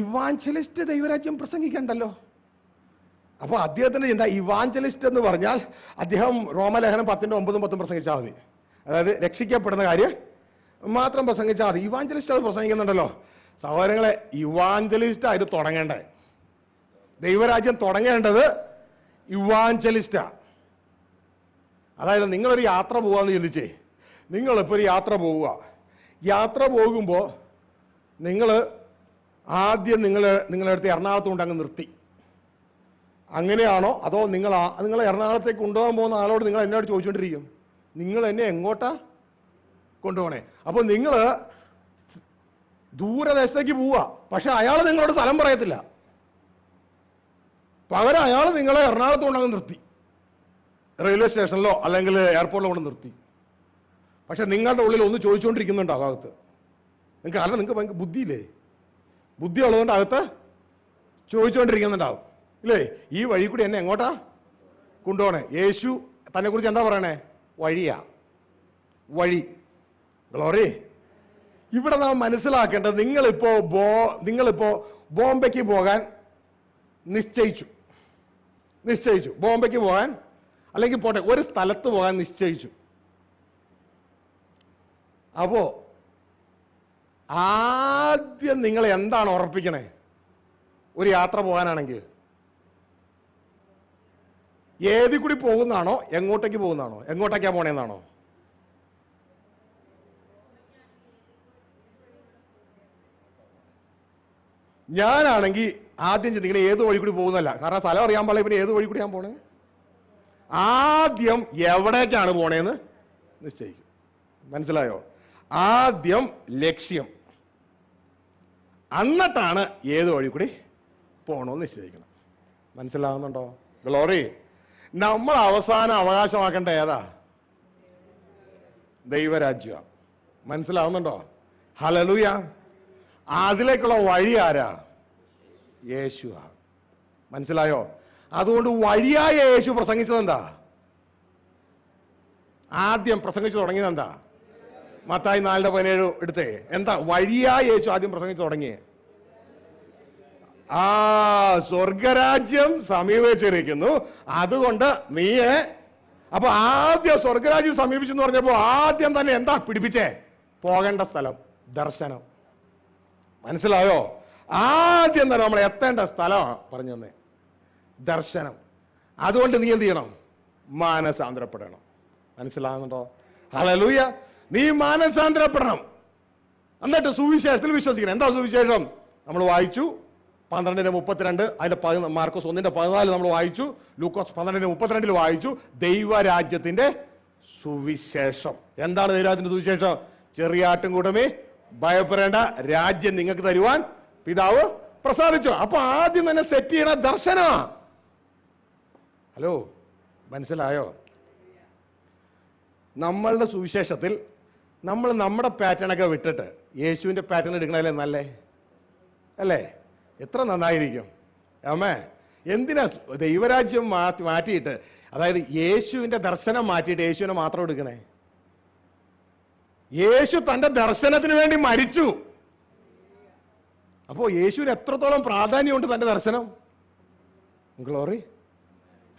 ഇവാഞ്ചലിസ്റ്റ് ദൈവരാജ്യം പ്രസംഗിക്കണ്ടല്ലോ. അപ്പോൾ അദ്ദേഹത്തിന് എന്താ ഇവാഞ്ചലിസ്റ്റ് എന്ന് പറഞ്ഞാൽ അദ്ദേഹം റോമലേഖനം 10:9-10 പ്രസംഗിച്ചാൽ മതി. അതായത് രക്ഷിക്കപ്പെടുന്ന കാര്യം മാത്രം പ്രസംഗിച്ചാൽ മതി. ഇവാഞ്ചലിസ്റ്റ് അത് പ്രസംഗിക്കുന്നുണ്ടല്ലോ. സഹോദരങ്ങളെ, ഇവാഞ്ചലിസ്റ്റ് ആയിട്ട് തുടങ്ങേണ്ടത്, ദൈവരാജ്യം തുടങ്ങേണ്ടത് ഇവാഞ്ചലിസ്റ്റാ. അതായത് നിങ്ങളൊരു യാത്ര പോവാന്ന് ചിന്തിച്ചേ. നിങ്ങളിപ്പോൾ ഒരു യാത്ര പോവുക. യാത്ര പോകുമ്പോൾ നിങ്ങൾ ആദ്യം നിങ്ങളുടെ അടുത്ത് എറണാകുളത്ത് കൊണ്ട് അങ്ങ് നിർത്തി. അങ്ങനെയാണോ? അതോ നിങ്ങൾ എറണാകുളത്തേക്ക് കൊണ്ടുപോകാൻ പോകുന്ന ആളോട് നിങ്ങൾ എന്നോട് ചോദിച്ചുകൊണ്ടിരിക്കും, നിങ്ങൾ എന്നെ എങ്ങോട്ടാ കൊണ്ടുപോകണേ? അപ്പോൾ നിങ്ങൾ ദൂരദേശത്തേക്ക് പോവുക. പക്ഷെ അയാൾ നിങ്ങളോട് സ്ഥലം പറയത്തില്ല. പകരം അയാൾ നിങ്ങളെ എറണാകുളത്ത് കൊണ്ടങ്ങ് നിർത്തി, റെയിൽവേ സ്റ്റേഷനിലോ അല്ലെങ്കിൽ എയർപോർട്ടിലോ കൊണ്ട് നിർത്തി. പക്ഷെ നിങ്ങളുടെ ഉള്ളിൽ ഒന്ന് ചോദിച്ചുകൊണ്ടിരിക്കുന്നുണ്ടോ അകത്ത്? കാരണം നിങ്ങൾക്ക് ഭയങ്കര ബുദ്ധിയില്ലേ? ബുദ്ധി ഉള്ളതുകൊണ്ട് അകത്ത് ചോദിച്ചുകൊണ്ടിരിക്കുന്നുണ്ടാവും ഇല്ലേ? ഈ വഴി കൂടി എന്നെ എങ്ങോട്ടാ കൊണ്ടുപോകണേ? യേശു തന്നെ കുറിച്ച് എന്താ പറയണേ? വഴിയാ, വഴി. ഗ്ലോറി. ഇവിടെ നാം മനസ്സിലാക്കേണ്ടത്, നിങ്ങളിപ്പോ ബോംബെക്ക് പോകാൻ നിശ്ചയിച്ചു. ബോംബെക്ക് പോകാൻ, അല്ലെങ്കിൽ പോട്ടെ ഒരു സ്ഥലത്ത് പോകാൻ നിശ്ചയിച്ചു. അപ്പോ ആദ്യം നിങ്ങൾ എന്താണ് ഉറപ്പിക്കണേ? ഒരു യാത്ര പോകാനാണെങ്കിൽ ഏതിൽ കൂടി പോകുന്നതാണോ എങ്ങോട്ടേക്ക് പോകുന്നതാണോ? എങ്ങോട്ടേക്കാ പോണേന്നാണോ? ഞാനാണെങ്കിൽ ആദ്യം ചിന്തിക്കണേ ഏത് വഴി കൂടി പോകുന്നല്ല. കാരണം സ്ഥലം അറിയാൻ പാടില്ല, പിന്നെ ഏത് വഴി കൂടി ഞാൻ പോണേ? ആദ്യം എവിടേക്കാണ് പോണേന്ന് നിശ്ചയിക്കും. മനസ്സിലായോ? ആദ്യം ലക്ഷ്യം, എന്നിട്ടാണ് ഏത് വഴി കൂടി പോകണമെന്ന് നിശ്ചയിക്കണം. മനസ്സിലാവുന്നുണ്ടോ? ഗ്ലോറി. നമ്മൾ അവസാനം അവകാശമാക്കേണ്ട ഏതാ? ദൈവരാജ്യം. മനസ്സിലാവുന്നുണ്ടോ? ഹല്ലേലൂയ. അതിലേക്കുള്ള വഴി ആരാ? യേശുവാ. മനസ്സിലായോ? അതുകൊണ്ട് വഴിയായ യേശു പ്രസംഗിച്ചത് എന്താ? ആദ്യം പ്രസംഗിച്ചു തുടങ്ങിയത് എന്താ? മത്തായി 4:17 എടുത്തേ. എന്താ വഴിയായ യേശു ആദ്യം പ്രസംഗിച്ചു തുടങ്ങിയേ? സ്വർഗരാജ്യം സമീപിച്ചിരിക്കുന്നു, അതുകൊണ്ട് നീയെ. അപ്പൊ ആദ്യം സ്വർഗരാജ്യം സമീപിച്ചു എന്ന് പറഞ്ഞപ്പോ ആദ്യം തന്നെ എന്താ പിടിപ്പിച്ചേ? പോകേണ്ട സ്ഥലം, ദർശനം. മനസ്സിലായോ? ആദ്യം തന്നെ നമ്മൾ എത്തേണ്ട സ്ഥലം പറഞ്ഞു തന്നെ ദർശനം. അതുകൊണ്ട് നീ എന്ത് ചെയ്യണം? മാനസാന്തരപ്പെടണം. മനസ്സിലാകുന്നുണ്ടോ? ഹല്ലേലൂയ. നീ മാനസാന്തരപ്പെടണം, എന്നിട്ട് സുവിശേഷത്തിൽ വിശ്വസിക്കണം. എന്താ സുവിശേഷം? നമ്മൾ വായിച്ചു 12:32, അതിന്റെ മാർക്കോസ് 1:14 നമ്മൾ വായിച്ചു, ലൂക്കോസ് 12:32 വായിച്ചു. ദൈവരാജ്യത്തിന്റെ സുവിശേഷം. എന്താണ് ദൈവരാജ്യത്തിന്റെ സുവിശേഷം? ചെറിയാട്ടും കൂടമേ ഭയപ്പെടേണ്ട, രാജ്യം നിങ്ങൾക്ക് തരുവാൻ പിതാവ് പ്രസാദിച്ചു. അപ്പൊ ആദ്യം തന്നെ സെറ്റ് ചെയ്യണ ദർശനമാ. ഹലോ, മനസ്സിലായോ? നമ്മളുടെ സുവിശേഷത്തിൽ നമ്മൾ നമ്മുടെ പാറ്റേണൊക്കെ വിട്ടിട്ട് യേശുവിന്റെ പാറ്റേൺ എടുക്കണല്ലേ നല്ലേ? അല്ലേ? എത്ര നന്നായിരിക്കും. ആമേ. എന്തിനാ ദൈവരാജ്യം മാറ്റിയിട്ട്, അതായത് യേശുവിന്റെ ദർശനം മാറ്റിയിട്ട് യേശുവിനെ മാത്രം എടുക്കണേ? യേശു തന്റെ ദർശനത്തിന് വേണ്ടി മരിച്ചു. അപ്പോ യേശുവിന് എത്രത്തോളം പ്രാധാന്യമുണ്ട് തന്റെ ദർശനം. ഗ്ലോറി.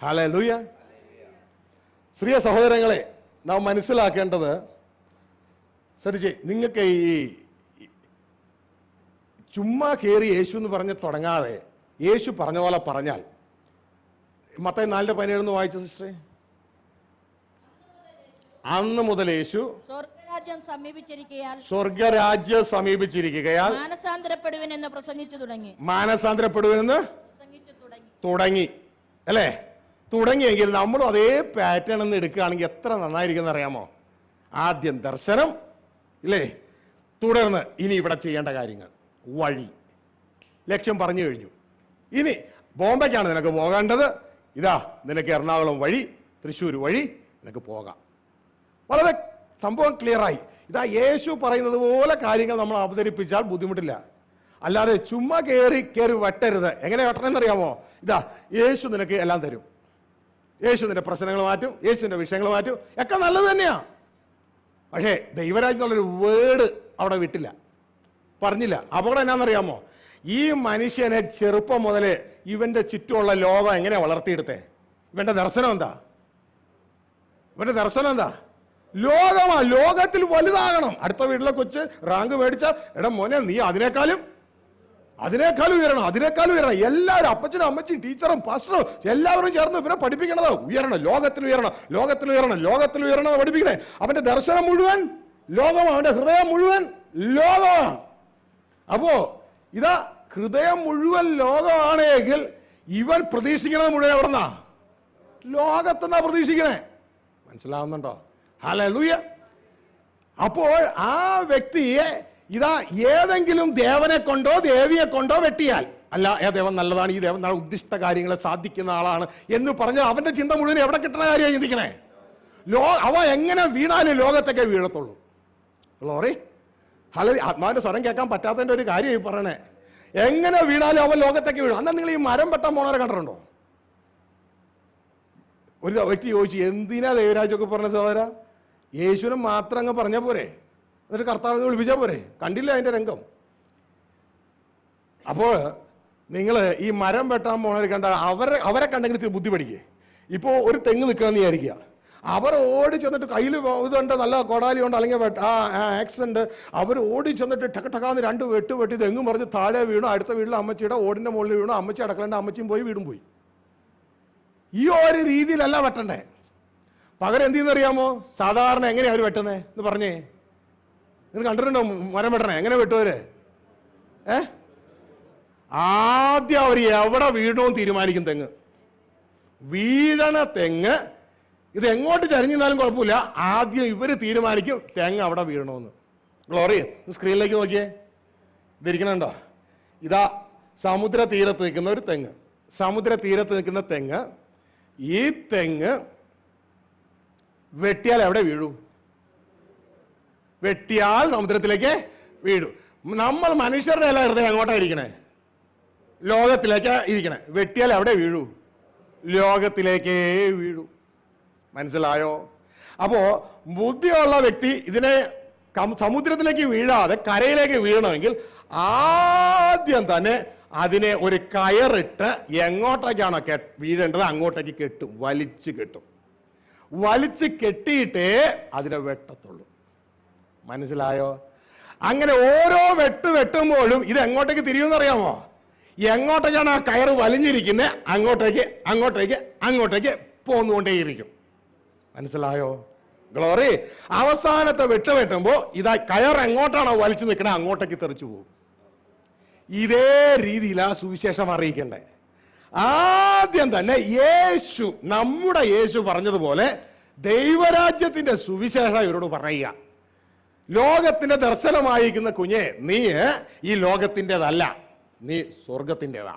ഹല്ലേലൂയ. പ്രിയ സഹോദരങ്ങളെ, നാം മനസ്സിലാക്കേണ്ടത്, ശ്രദ്ധിച്ചേ, നിങ്ങൾക്ക് ഈ ചുമ്മാ കയറി യേശു എന്ന് പറഞ്ഞ് തുടങ്ങാതെ യേശു പറഞ്ഞ പോലെ പറഞ്ഞാൽ, മത്തായി 4:17 വായിച്ച സിസ്റ്ററെ. അന്ന് മുതൽ യേശു സ്വർഗരാജ്യം സമീപിച്ചിരിക്കുകയാൽ മാനസാന്തരപ്പെടുവിനെന്ന് പ്രസംഗിച്ചു തുടങ്ങി. മാനസാന്തരപ്പെടുവിനെന്ന് തുടങ്ങി അല്ലേ? തുടങ്ങിയെങ്കിൽ നമ്മളും അതേ പാറ്റേൺ എന്ന് എടുക്കുകയാണെങ്കിൽ എത്ര നന്നായിരിക്കും അറിയാമോ? ആദ്യം ദർശനം ഇല്ലേ? തുടർന്ന് ഇനി ഇവിടെ ചെയ്യേണ്ട കാര്യങ്ങൾ, വഴി, ലക്ഷ്യം പറഞ്ഞു കഴിഞ്ഞു. ഇനി ബോംബെക്കാണ് നിനക്ക് പോകേണ്ടത്, ഇതാ നിനക്ക് എറണാകുളം വഴി, തൃശ്ശൂർ വഴി നിനക്ക് പോകാം. വളരെ സംഭവം ക്ലിയറായി. ഇതാ യേശു പറയുന്നത് പോലെ കാര്യങ്ങൾ നമ്മൾ അവതരിപ്പിച്ചാൽ ബുദ്ധിമുട്ടില്ല. അല്ലാതെ ചുമ്മാ കയറി വെട്ടരുത്. എങ്ങനെ വെട്ടണമെന്നറിയാമോ? ഇതാ യേശു നിനക്ക് എല്ലാം തരും, യേശു നിന്റെ പ്രശ്നങ്ങൾ മാറ്റും, യേശുവിന്റെ വിഷയങ്ങൾ മാറ്റും, ഒക്കെ നല്ലത് തന്നെയാ. പക്ഷേ ദൈവരാജ്യം എന്നുള്ളൊരു വേർഡ് അവിടെ വിട്ടില്ല, പറഞ്ഞില്ല. അപകടം എന്നാണെന്നറിയാമോ? ഈ മനുഷ്യനെ ചെറുപ്പം മുതലേ ഇവന്റെ ചുറ്റുമുള്ള ലോകം എങ്ങനെയാ വളർത്തിയെടുത്തേ? ഇവന്റെ ദർശനം എന്താ? ഇവന്റെ ദർശനം എന്താ? ലോകമാ. ലോകത്തിൽ വലുതാകണം. അടുത്ത വീട്ടിലെ കൊച്ച് റാങ്ക് മേടിച്ച, എടാ മോനെ നീ അതിനേക്കാളും ഉയരണം, അതിനേക്കാളും ഉയരണം. എല്ലാവരും, അപ്പച്ചനും അമ്മച്ചും ടീച്ചറും പാസ്റ്ററും എല്ലാവരും ചേർന്ന് ഇവരെ പഠിപ്പിക്കണത് ഉയരണം, ലോകത്തിൽ ഉയരണം, ലോകത്തിൽ ഉയരണം, ലോകത്തിൽ ഉയരണം പഠിപ്പിക്കണേ. അവന്റെ ദർശനം മുഴുവൻ ലോകമാണ്, അവന്റെ ഹൃദയം മുഴുവൻ ലോകമാണ്. അപ്പോ ഇതാ ഹൃദയം മുഴുവൻ ലോകമാണെങ്കിൽ ഇവൻ പ്രതീക്ഷിക്കണത് മുഴുവൻ എവിടെന്നാ? ലോകത്തെന്നാ പ്രതീക്ഷിക്കണേ. മനസ്സിലാവുന്നുണ്ടോ? ഹല്ലേലൂയ. അപ്പോൾ ആ വ്യക്തിയെ ഇതാ ഏതെങ്കിലും ദേവനെ കൊണ്ടോ ദേവിയെ കൊണ്ടോ വെട്ടിയാൽ, അല്ല ദേവൻ നല്ലതാണ്, ഈ ദേവൻ ഉദ്ദിഷ്ട കാര്യങ്ങളെ സാധിക്കുന്ന ആളാണ് എന്ന് പറഞ്ഞാൽ അവന്റെ ചിന്ത മുഴുവൻ എവിടെ കിട്ടുന്ന കാര്യമാണ് ചിന്തിക്കണേ? അവ എങ്ങനെ വീണാലും ലോകത്തൊക്കെ വീഴത്തുള്ളൂ. ഗ്ലോറി. ഹല്ലേലൂയ. ആത്മാവിന്റെ സ്വരം കേൾക്കാൻ പറ്റാത്തതിന്റെ ഒരു കാര്യമായി പറയണേ. എങ്ങനെ വീണാലും അവൻ ലോകത്തേക്ക് വീഴും. അന്നാ നിങ്ങൾ ഈ മരം വെട്ടാൻ പോണവരെ കണ്ടിട്ടുണ്ടോ? ഒരു വ്യക്തി ചോദിച്ചു, എന്തിനാ ദൈവരാജ്യമൊക്കെ പറഞ്ഞ സഹോദര? യേശുവിനെ മാത്രം അങ്ങ് പറഞ്ഞ പോരെ, എന്നിട്ട് കർത്താവിനെ വിളിപ്പിച്ചാൽ പോരെ? കണ്ടില്ല അതിന്റെ രംഗം? അപ്പോൾ നിങ്ങൾ ഈ മരം വെട്ടാൻ പോണവർ കണ്ടാൽ അവരെ കണ്ടെങ്കിൽ ഇത്തിരി ബുദ്ധി പഠിക്കേ. ഇപ്പോൾ ഒരു തെങ്ങ് നിൽക്കണമെന്ന് വിചാരിക്കുക, അവർ ഓടി ചെന്നിട്ട് കയ്യിൽ ഇതുണ്ട്, നല്ല കൊടാലി ഉണ്ട്, അല്ലെങ്കിൽ ആക്സ് ഉണ്ട്, അവർ ഓടി ചെന്നിട്ട് ടക്കാന്ന് 2 വെട്ടി തെങ്ങും പറഞ്ഞ് താഴെ വീണു. അടുത്ത വീട്ടിലെ അമ്മച്ചിയുടെ ഓടിന്റെ മുകളിൽ വീണു. അമ്മച്ചി അടക്കളേണ്ട, അമ്മച്ചിയും പോയി, വീടും പോയി. ഈ ഒരു രീതിയിലല്ല വെട്ടണ്ടേ. പകരം എന്ത് ചെയ്യുന്നറിയാമോ? സാധാരണ എങ്ങനെയാ അവർ വെട്ടുന്നത് എന്ന് പറഞ്ഞേ. നിങ്ങൾ കണ്ടിട്ടുണ്ടോ മരം വെട്ടണേ? എങ്ങനെ വെട്ടുവര്? ആദ്യം അവർ എവിടെ വീഴണമെന്ന് തീരുമാനിക്കും. തെങ്ങ് വീഴണ തെങ്ങ് ഇത് എങ്ങോട്ട് ചരിഞ്ഞാലും കുഴപ്പമില്ല, ആദ്യം ഇവര് തീരുമാനിക്കും തെങ്ങ് അവിടെ വീഴണമെന്ന്. ഗ്ലോറി, സ്ക്രീനിലേക്ക് നോക്കിയേ. ഇതിരിക്കണുണ്ടോ? ഇതാ സമുദ്ര തീരത്ത് നിൽക്കുന്ന ഒരു തെങ്ങ്. സമുദ്ര തീരത്ത് നിൽക്കുന്ന തെങ്ങ്, ഈ തെങ്ങ് വെട്ടിയാൽ എവിടെ വീഴൂ? വെട്ടിയാൽ സമുദ്രത്തിലേക്ക് വീഴൂ. നമ്മൾ മനുഷ്യരുടെ അല്ല ഹൃദയം എങ്ങോട്ടായിരിക്കണേ? ലോകത്തിലേക്ക് ഇരിക്കണേ. വെട്ടിയാൽ എവിടെ വീഴൂ? ലോകത്തിലേക്കേ വീഴൂ. മനസ്സിലായോ? അപ്പോ ബുദ്ധിയുള്ള വ്യക്തി ഇതിനെ സമുദ്രത്തിലേക്ക് വീഴാതെ കരയിലേക്ക് വീഴണമെങ്കിൽ ആദ്യം തന്നെ അതിനെ ഒരു കയറിട്ട് എങ്ങോട്ടേക്കാണോ വീഴേണ്ടത് അങ്ങോട്ടേക്ക് കെട്ടും, വലിച്ചു കെട്ടും. വലിച്ചു കെട്ടിയിട്ടേ അതിനെ വെട്ടത്തുള്ളൂ. മനസ്സിലായോ? അങ്ങനെ ഓരോ വെട്ടുമ്പോഴും ഇത് എങ്ങോട്ടേക്ക് തിരിയുമെന്നറിയാമോ? എങ്ങോട്ടേക്കാണ് ആ കയറ് വലിഞ്ഞിരിക്കുന്നത് അങ്ങോട്ടേക്ക് അങ്ങോട്ടേക്ക് അങ്ങോട്ടേക്ക് പോന്നുകൊണ്ടേയിരിക്കും. മനസ്സിലായോ? ഗ്ലോറി, അവസാനത്തെ വെട്ടുമ്പോ ഇതാ കയർ എങ്ങോട്ടാണോ വലിച്ചു നിൽക്കണേ അങ്ങോട്ടേക്ക് തെറിച്ചു പോകും. ഇതേ രീതിയിലാണ് സുവിശേഷം അറിയിക്കണ്ടേ. ആദ്യം തന്നെ യേശു, നമ്മുടെ യേശു പറഞ്ഞതുപോലെ ദൈവരാജ്യത്തിന്റെ സുവിശേഷം ഇവരോട് പറയുക. ലോകത്തിന്റെ ദർശനമായിരിക്കുന്ന കുഞ്ഞെ, നീ ഈ ലോകത്തിൻ്റെതല്ല, നീ സ്വർഗത്തിൻ്റെതാ.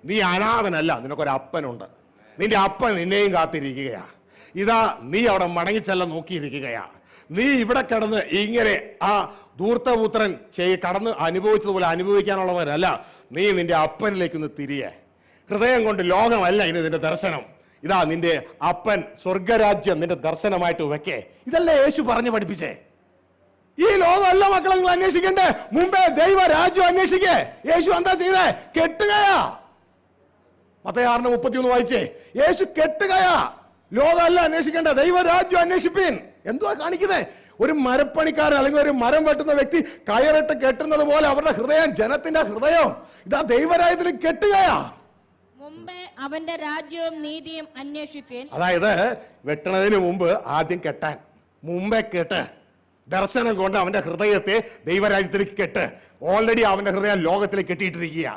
നീ അനാഥനല്ല, നിനക്കൊരപ്പനുണ്ട്. നിന്റെ അപ്പൻ നിന്നെയും കാത്തിരിക്കുകയാ. ഇതാ നീ അവിടെ മടങ്ങിച്ചെല്ലാം നോക്കിയിരിക്കുകയാ. നീ ഇവിടെ കിടന്ന് ഇങ്ങനെ ആ ധൂർത്തപുത്രൻ കടന്ന് അനുഭവിച്ചതുപോലെ അനുഭവിക്കാനുള്ളവരല്ല. നീ നിന്റെ അപ്പനിലേക്കൊന്ന് തിരിയെ. ഹൃദയം കൊണ്ട് ലോകമല്ല ഇനി നിന്റെ ദർശനം. ഇതാ നിന്റെ അപ്പൻ സ്വർഗരാജ്യം നിന്റെ ദർശനമായിട്ട് വെക്കേ. ഇതല്ലേ യേശു പറഞ്ഞു പഠിപ്പിച്ചേ? ഈ ലോകമല്ല മക്കളെ നിങ്ങൾ അന്വേഷിക്കണ്ടേ, മുമ്പേ ദൈവരാജ്യം അന്വേഷിക്കേ. യേശു എന്താ ചെയ്തേ? കെട്ടുകയാ. മത്തായി 6:31 വായിച്ചേ. യേശു കെട്ടുകയാ. ലോകമല്ല അന്വേഷിക്കണ്ട, ദൈവരാജ്യം അന്വേഷിപ്പീൻ. എന്തുവാ കാണിക്കുന്നേ? ഒരു മരപ്പണിക്കാരൻ അല്ലെങ്കിൽ ഒരു മരം വെട്ടുന്ന വ്യക്തി കയറിട്ട് കെട്ടുന്നത് പോലെ അവരുടെ ഹൃദയം, ജനത്തിന്റെ ഹൃദയം ഇതാ ദൈവരാജ്യത്തിൽ കെട്ടുകയാ. മുമ്പേ അവന്റെ രാജ്യവും നീതിയും അന്വേഷിപ്പീൻ. അതായത് വെട്ടണതിന് മുമ്പ് ആദ്യം കെട്ടാൻ, മുമ്പേ കെട്ട്. ദർശനം കൊണ്ട് അവന്റെ ഹൃദയത്തെ ദൈവരാജ്യത്തിലേക്ക് കെട്ട്. ഓൾറെഡി അവന്റെ ഹൃദയം ലോകത്തിലേക്ക് കെട്ടിയിട്ടിരിക്കുക.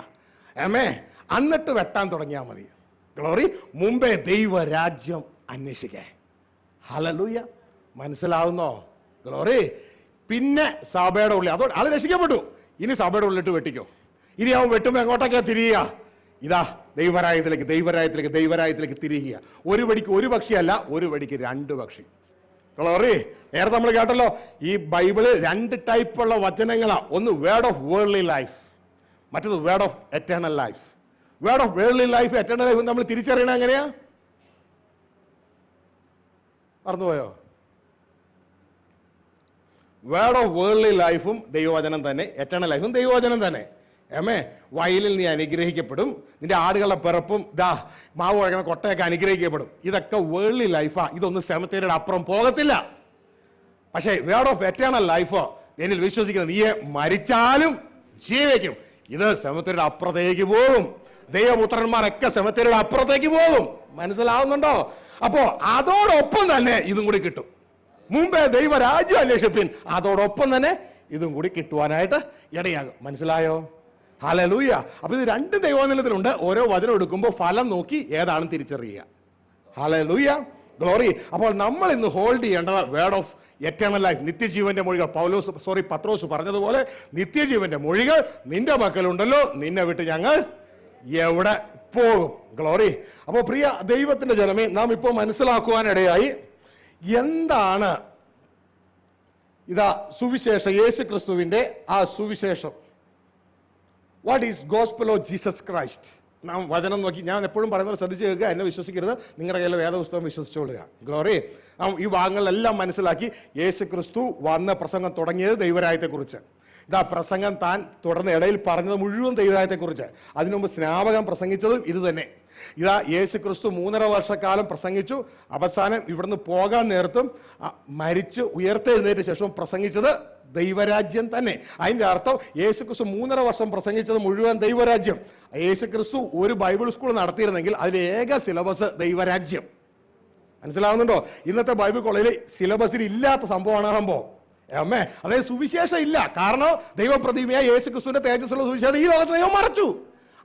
എന്നിട്ട് വെട്ടാൻ തുടങ്ങിയാൽ മതി. ഗ്ലോറി, മുമ്പേ ദൈവരാജ്യം അന്വേഷിക്കേ. ഹല്ലേലൂയ. മനസ്സിലാവുന്നോ? ഗ്ലോറി. പിന്നെ സഭയുടെ ഉള്ളിൽ അത് രക്ഷിക്കപ്പെട്ടു. ഇനി സഭയുടെ ഉള്ളിട്ട് വെട്ടിക്കോ. ഇനി അവൻ വെട്ടുമ്പോൾ എങ്ങോട്ടൊക്കെയാ തിരിയുക? ഇതാ ദൈവരാജ്യത്തിലേക്ക് ദൈവരാജ്യത്തിലേക്ക് ദൈവരാജ്യത്തിലേക്ക് തിരിയുക. ഒരു വടിക്ക് ഒരു പക്ഷിയല്ല, ഒരു വടിക്ക് രണ്ട് പക്ഷി. ഗ്ലോറി. നേരത്തെ നമ്മൾ കേട്ടല്ലോ, ഈ ബൈബിളിൽ 2 ടൈപ്പുള്ള വചനങ്ങളാ. ഒന്ന് വേർഡ് ഓഫ് വേൾഡ്ലി ലൈഫ്, മറ്റത് word of eternal life. Word of worldly life, eternal life നമ്മൾ തിരിച്ചറിയണം എങ്ങനെയാ? മറന്നുപോയോ? വേർഡ് ഓഫ് വേൾഡ്ലി ലൈഫും ദൈവവചനം തന്നെ, എറ്റേണൽ ലൈഫും ദൈവവചനം തന്നെ. വയലിൽ നീ അനുഗ്രഹിക്കപ്പെടും, നിന്റെ ആടുകളുടെ പിറപ്പും ദാ മാവ് കുഴക്കുന്ന കൊട്ടയൊക്കെ അനുഗ്രഹിക്കപ്പെടും. ഇതൊക്കെ വേൾഡ്ലി ലൈഫാ. ഇതൊന്നും സെമിത്തേരിയുടെ അപ്പുറം പോകത്തില്ല. പക്ഷേ വേർഡ് ഓഫ് എറ്റേണൽ ലൈഫോ, എന്നിൽ വിശ്വസിക്കുന്ന നീയെ മരിച്ചാലും ജീവിക്കും. ഇത് സെമിത്തേരിയുടെ അപ്പുറത്തേക്ക് പോകും. ദൈവപുത്രന്മാരൊക്കെ സെമിത്തേരിയുടെ അപ്പുറത്തേക്ക് പോകും. മനസ്സിലാവുന്നുണ്ടോ? അപ്പോ അതോടൊപ്പം തന്നെ ഇതും കൂടി കിട്ടും. മുമ്പേ ദൈവരാജ്യം അന്വേഷിപ്പിൻ, അതോടൊപ്പം തന്നെ ഇതും കൂടി കിട്ടുവാനായിട്ട് ഇടയാകും. മനസ്സിലായോ? ഹല്ലേലൂയ. അപ്പൊ ഇത് 2 ദൈവവചനത്തിലുണ്ട്. ഓരോ വചനം എടുക്കുമ്പോൾ ഫലം നോക്കി ഏതാണെന്ന് തിരിച്ചറിയുക. ഹല്ലേലൂയ. ഗ്ലോറി. അപ്പോൾ നമ്മൾ ഇന്ന് ഹോൾഡ് ചെയ്യേണ്ടത് വേർഡ് ഓഫ് എറ്റേണൽ ലൈഫ്, നിത്യജീവന്റെ മൊഴികൾ. പത്രോസ് പറഞ്ഞതുപോലെ നിത്യജീവന്റെ മൊഴികൾ നിന്റെ പക്കലുണ്ടല്ലോ, നിന്നെ വിട്ട് ഞങ്ങൾ എവിടെ പോകും? ഗ്ലോറി. അപ്പോൾ പ്രിയ ദൈവത്തിന്റെ ജനമേ, നാം ഇപ്പോൾ മനസ്സിലാക്കുവാനിടയായി എന്താണ് ഇതാ സുവിശേഷം, യേശു ക്രിസ്തുവിന്റെ ആ സുവിശേഷം. What is gospel of Jesus Christ? നാം വചനം നോക്കി, ഞാൻ എപ്പോഴും പറയുന്നത് ശ്രദ്ധിച്ച് കേൾക്കുക, എന്നെ വിശ്വസിക്കരുത്, നിങ്ങളുടെ കയ്യിലെ വേദപുസ്തകം വിശ്വസിച്ചുകൊള്ളുക. ഗ്ലോറി. ഈ ഭാഗങ്ങളിലെല്ലാം മനസ്സിലാക്കി യേശു ക്രിസ്തു വന്ന പ്രസംഗം തുടങ്ങിയത് ദൈവരാജ്യത്തെക്കുറിച്ച്. ഇതാ പ്രസംഗം താൻ തുടർന്ന് ഇടയിൽ പറഞ്ഞത് മുഴുവൻ ദൈവരാജ്യത്തെക്കുറിച്ച്. അതിനു മുമ്പ് സ്നാപകൻ പ്രസംഗിച്ചതും ഇത് തന്നെ. ഇതാ യേശു ക്രിസ്തു 3.5 വർഷക്കാലം പ്രസംഗിച്ചു. അവസാനം ഇവിടുന്ന് പോകാൻ നേരത്തും മരിച്ച് ഉയർത്തെഴുന്നേറ്റ ശേഷം പ്രസംഗിച്ചത് ദൈവരാജ്യം തന്നെ. അതിന്റെ അർത്ഥം യേശു ക്രിസ്തു 3.5 വർഷം പ്രസംഗിച്ചത് മുഴുവൻ ദൈവരാജ്യം. യേശു ക്രിസ്തു ഒരു ബൈബിൾ സ്കൂൾ നടത്തിയിരുന്നെങ്കിൽ അതിലെ ഏക സിലബസ് ദൈവരാജ്യം. മനസ്സിലാവുന്നുണ്ടോ? ഇന്നത്തെ ബൈബിൾ കോളേജിൽ സിലബസിൽ ഇല്ലാത്ത സംഭവമാണ് സംഭവം. അമ്മേ, അതായത് സുവിശേഷം ഇല്ല. കാരണം ദൈവപ്രതിമയായ യേശു ക്രിസ്തുവിന്റെ തേജസ്സുള്ള സുവിശേഷം ഈ ലോകത്ത് ദൈവം മറച്ചു.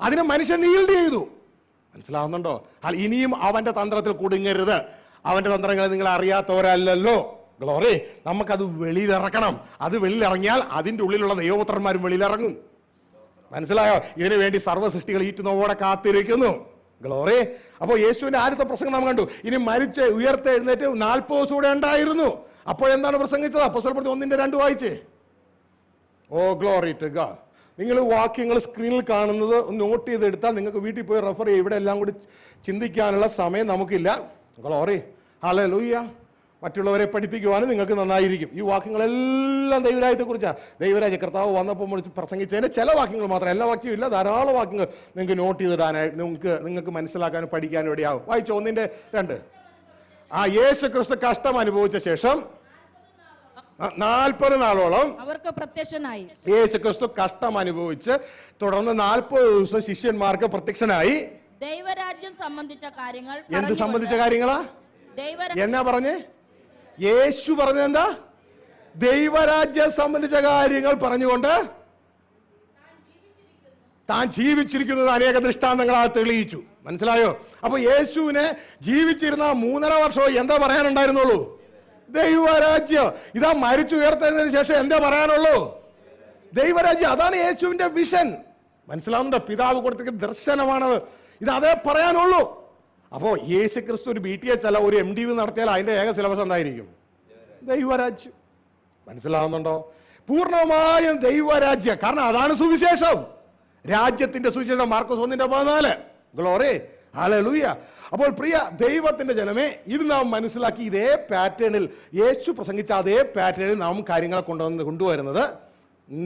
അതിനെ മനുഷ്യൻ ഈൽഡ് ചെയ്തു. മനസ്സിലാവുന്നുണ്ടോ? ഇനിയും അവന്റെ തന്ത്രത്തിൽ കുടുങ്ങരുത്. അവന്റെ തന്ത്രങ്ങൾ നിങ്ങൾ അറിയാത്തവരല്ലല്ലോ. ഗ്ലോറി, നമുക്കത് വെളിയിലിറക്കണം. അത് വെളിയിലിറങ്ങിയാൽ അതിന്റെ ഉള്ളിലുള്ള ദൈവപുത്രന്മാരും വെളിയിലിറങ്ങും. മനസ്സിലായോ? ഇതിനു വേണ്ടി സർവ്വ സൃഷ്ടികൾ ഈറ്റുന്നവോടെ കാത്തിരിക്കുന്നു. ഗ്ലോറി. അപ്പോൾ യേശുവിന്റെ ആദ്യത്തെ പ്രസംഗം നാം കണ്ടു. ഇനി മരിച്ച് ഉയർത്തെഴുന്നേറ്റ് 40 ദിവസം കൂടെ ഉണ്ടായിരുന്നു. അപ്പോഴെന്താണ് പ്രസംഗിച്ചത്? അപ്പോസ്തലപ്രവൃത്തി 1:2 വായിച്ചേ. Oh glory to God. നിങ്ങൾ വാക്യങ്ങൾ സ്ക്രീനിൽ കാണുന്നത് നോട്ട് ചെയ്തെടുത്താൽ നിങ്ങൾക്ക് വീട്ടിൽ പോയി റെഫർ ചെയ്യുക. ഇവിടെ എല്ലാം കൂടി ചിന്തിക്കാനുള്ള സമയം നമുക്കില്ല. ഗ്ലോറി. ഹല്ലേലൂയ. മറ്റുള്ളവരെ പഠിപ്പിക്കുവാനും നിങ്ങൾക്ക് നന്നായിരിക്കും. ഈ വാക്യങ്ങളെല്ലാം ദൈവരാജ്യത്തെക്കുറിച്ചാണ്. ദൈവരാജ്യ കർത്താവ് വന്നപ്പോൾ പ്രസംഗിച്ചതിന് ചില വാക്യങ്ങൾ മാത്രം, എല്ലാ വാക്യവും ഇല്ല, ധാരാളം വാക്യങ്ങൾ നിങ്ങൾക്ക് നോട്ട് ചെയ്തിടാനായിട്ട് നിങ്ങൾക്ക് മനസ്സിലാക്കാനും പഠിക്കാനും ഇടയാവും. വായിച്ചോ 1:2. യേശു ക്രിസ്തു കഷ്ടം അനുഭവിച്ച ശേഷം 40 നാളോളം അവർക്ക് പ്രത്യക്ഷനായി. യേശു ക്രിസ്തു കഷ്ടം അനുഭവിച്ച് തുടർന്ന് 40 ദിവസം ശിഷ്യന്മാർക്ക് പ്രത്യക്ഷനായി. ദൈവരാജ്യം സംബന്ധിച്ച കാര്യങ്ങൾ. എന്ത് സംബന്ധിച്ച കാര്യങ്ങളാ? എന്നാ പറഞ്ഞേ? യേശു പറഞ്ഞത് എന്താ? ദൈവരാജ്യം സംബന്ധിച്ച കാര്യങ്ങൾ പറഞ്ഞുകൊണ്ട് താൻ ജീവിച്ചിരിക്കുന്നത് അനേക ദൃഷ്ടാന്തങ്ങളാൽ തെളിയിച്ചു. മനസ്സിലായോ? അപ്പൊ യേശുവിനെ ജീവിച്ചിരുന്ന 3.5 വർഷവും എന്താ പറയാനുണ്ടായിരുന്നുള്ളൂ? ദൈവരാജ്യം. ഇതാ മരിച്ചുയർത്തതിന് ശേഷം എന്താ പറയാനുള്ളൂ? ദൈവരാജ്യം. അതാണ് യേശുവിന്റെ വിഷൻ. മനസ്സിലാവുന്നുണ്ടോ? പിതാവ് കൊടുത്തിരിക്കുന്ന ദർശനമാണത്. ഇത് അതേ പറയാനുള്ളൂ. അപ്പോ യേശു ക്രിസ്തു ഒരു BTH അല്ല, ഒരു MDV നടത്തിയാൽ അതിന്റെ ഏക സിലബസ് എന്തായിരിക്കും? ദൈവരാജ്യം. മനസ്സിലാവുന്നുണ്ടോ? പൂർണ്ണമായും ദൈവരാജ്യം. കാരണം അതാണ് സുവിശേഷം. രാജ്യത്തിന്റെ സുവിശേഷം. മാർക്കോസ് 1:14. ഗ്ലോറി. ഹല്ലേലൂയ. അപ്പോൾ പ്രിയ ദൈവത്തിന്റെ ജനമേ, ഇത് നാം മനസ്സിലാക്കി ഇതേ പാറ്റേണിൽ യേശു പ്രസംഗിച്ച അതേ പാറ്റേണിൽ നാം കാര്യങ്ങളെ കൊണ്ടുവരുന്നത്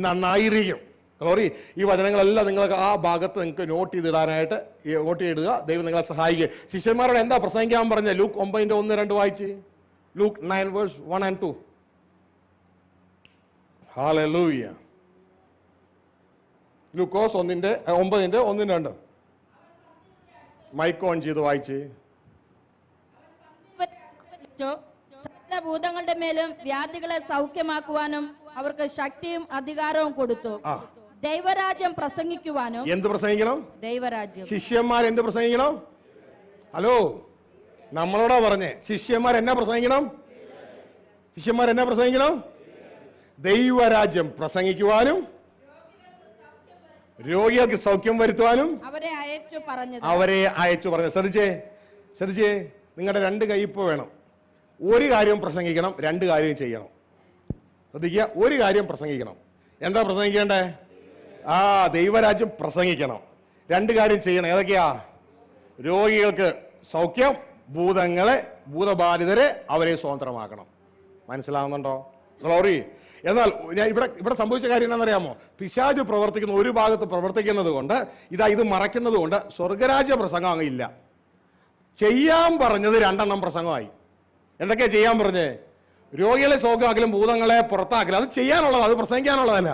നന്നായിരിക്കും. ഗ്ലോറി. ഈ വചനങ്ങളെല്ലാം നിങ്ങൾക്ക് ആ ഭാഗത്ത് നിങ്ങൾക്ക് നോട്ട് ചെയ്തിടാനായിട്ട് നോട്ട് ചെയ്തിടുക. ദൈവം നിങ്ങളെ സഹായിക്കുക. ശിഷ്യന്മാരോട് എന്താ പ്രസംഗിക്കാൻ പറഞ്ഞ? ലൂക്ക് 9:1-2 വായിച്ച്. ലൂക്ക് 9:1-2. ഹല്ലേലൂയ. ലൂക്കോസ് 9:1-2. മൈക്ക് ഓൺ ചെയ്ത് വായിച്ച്. സകല ഭൂതങ്ങളുടെ മേലും വ്യാധികളെ സൗഖ്യമാക്കുവാനും അവർക്ക് ശക്തിയും അധികാരവും കൊടുത്തു. ദൈവരാജ്യം പ്രസംഗിക്കുവാനും. എന്ത് പ്രസംഗിക്കണം? ദൈവരാജ്യം. ശിഷ്യന്മാർ എന്ത് പ്രസംഗിക്കണം? ഹലോ, നമ്മളോടാ പറഞ്ഞേ. ശിഷ്യന്മാർ എന്നാ പ്രസംഗിക്കണം? ശിഷ്യന്മാർ എന്നാ പ്രസംഗിക്കണം? ദൈവരാജ്യം പ്രസംഗിക്കുവാനും രോഗികൾക്ക് സൗഖ്യം വരുത്തുവാനും അവരെ അയച്ചു പറഞ്ഞത്. ശ്രദ്ധിച്ചേ. നിങ്ങളുടെ 2 കൈ ഇപ്പൊ വേണം. ഒരു കാര്യം പ്രസംഗിക്കണം, 2 കാര്യം ചെയ്യണം. ശ്രദ്ധിക്കുക. ഒരു കാര്യം പ്രസംഗിക്കണം. എന്താ പ്രസംഗിക്കേണ്ടേ? ദൈവരാജ്യം പ്രസംഗിക്കണം. 2 കാര്യം ചെയ്യണം. ഏതൊക്കെയാ? രോഗികൾക്ക് സൗഖ്യം, ഭൂതബാധിതരെ അവരെ സ്വതന്ത്രമാക്കണം. മനസ്സിലാവുന്നുണ്ടോ? ഗ്ലോറി. എന്നാൽ ഇവിടെ സംഭവിച്ച കാര്യം എന്താണെന്നറിയാമോ? പിശാച് പ്രവർത്തിക്കുന്ന ഒരു ഭാഗത്ത് പ്രവർത്തിക്കുന്നത് കൊണ്ട് ഇത് മറയ്ക്കുന്നത് കൊണ്ട് സ്വർഗരാജ്യ പ്രസംഗം അങ്ങ് ഇല്ല. ചെയ്യാൻ പറഞ്ഞത് 2 പ്രസംഗമായി. എന്തൊക്കെയാ ചെയ്യാൻ പറഞ്ഞേ? രോഗികളെ സൗഖ്യമാക്കലും ഭൂതങ്ങളെ പുറത്താക്കലും. അത് ചെയ്യാനുള്ളതാ, അത് പ്രസംഗിക്കാനുള്ളതല്ല.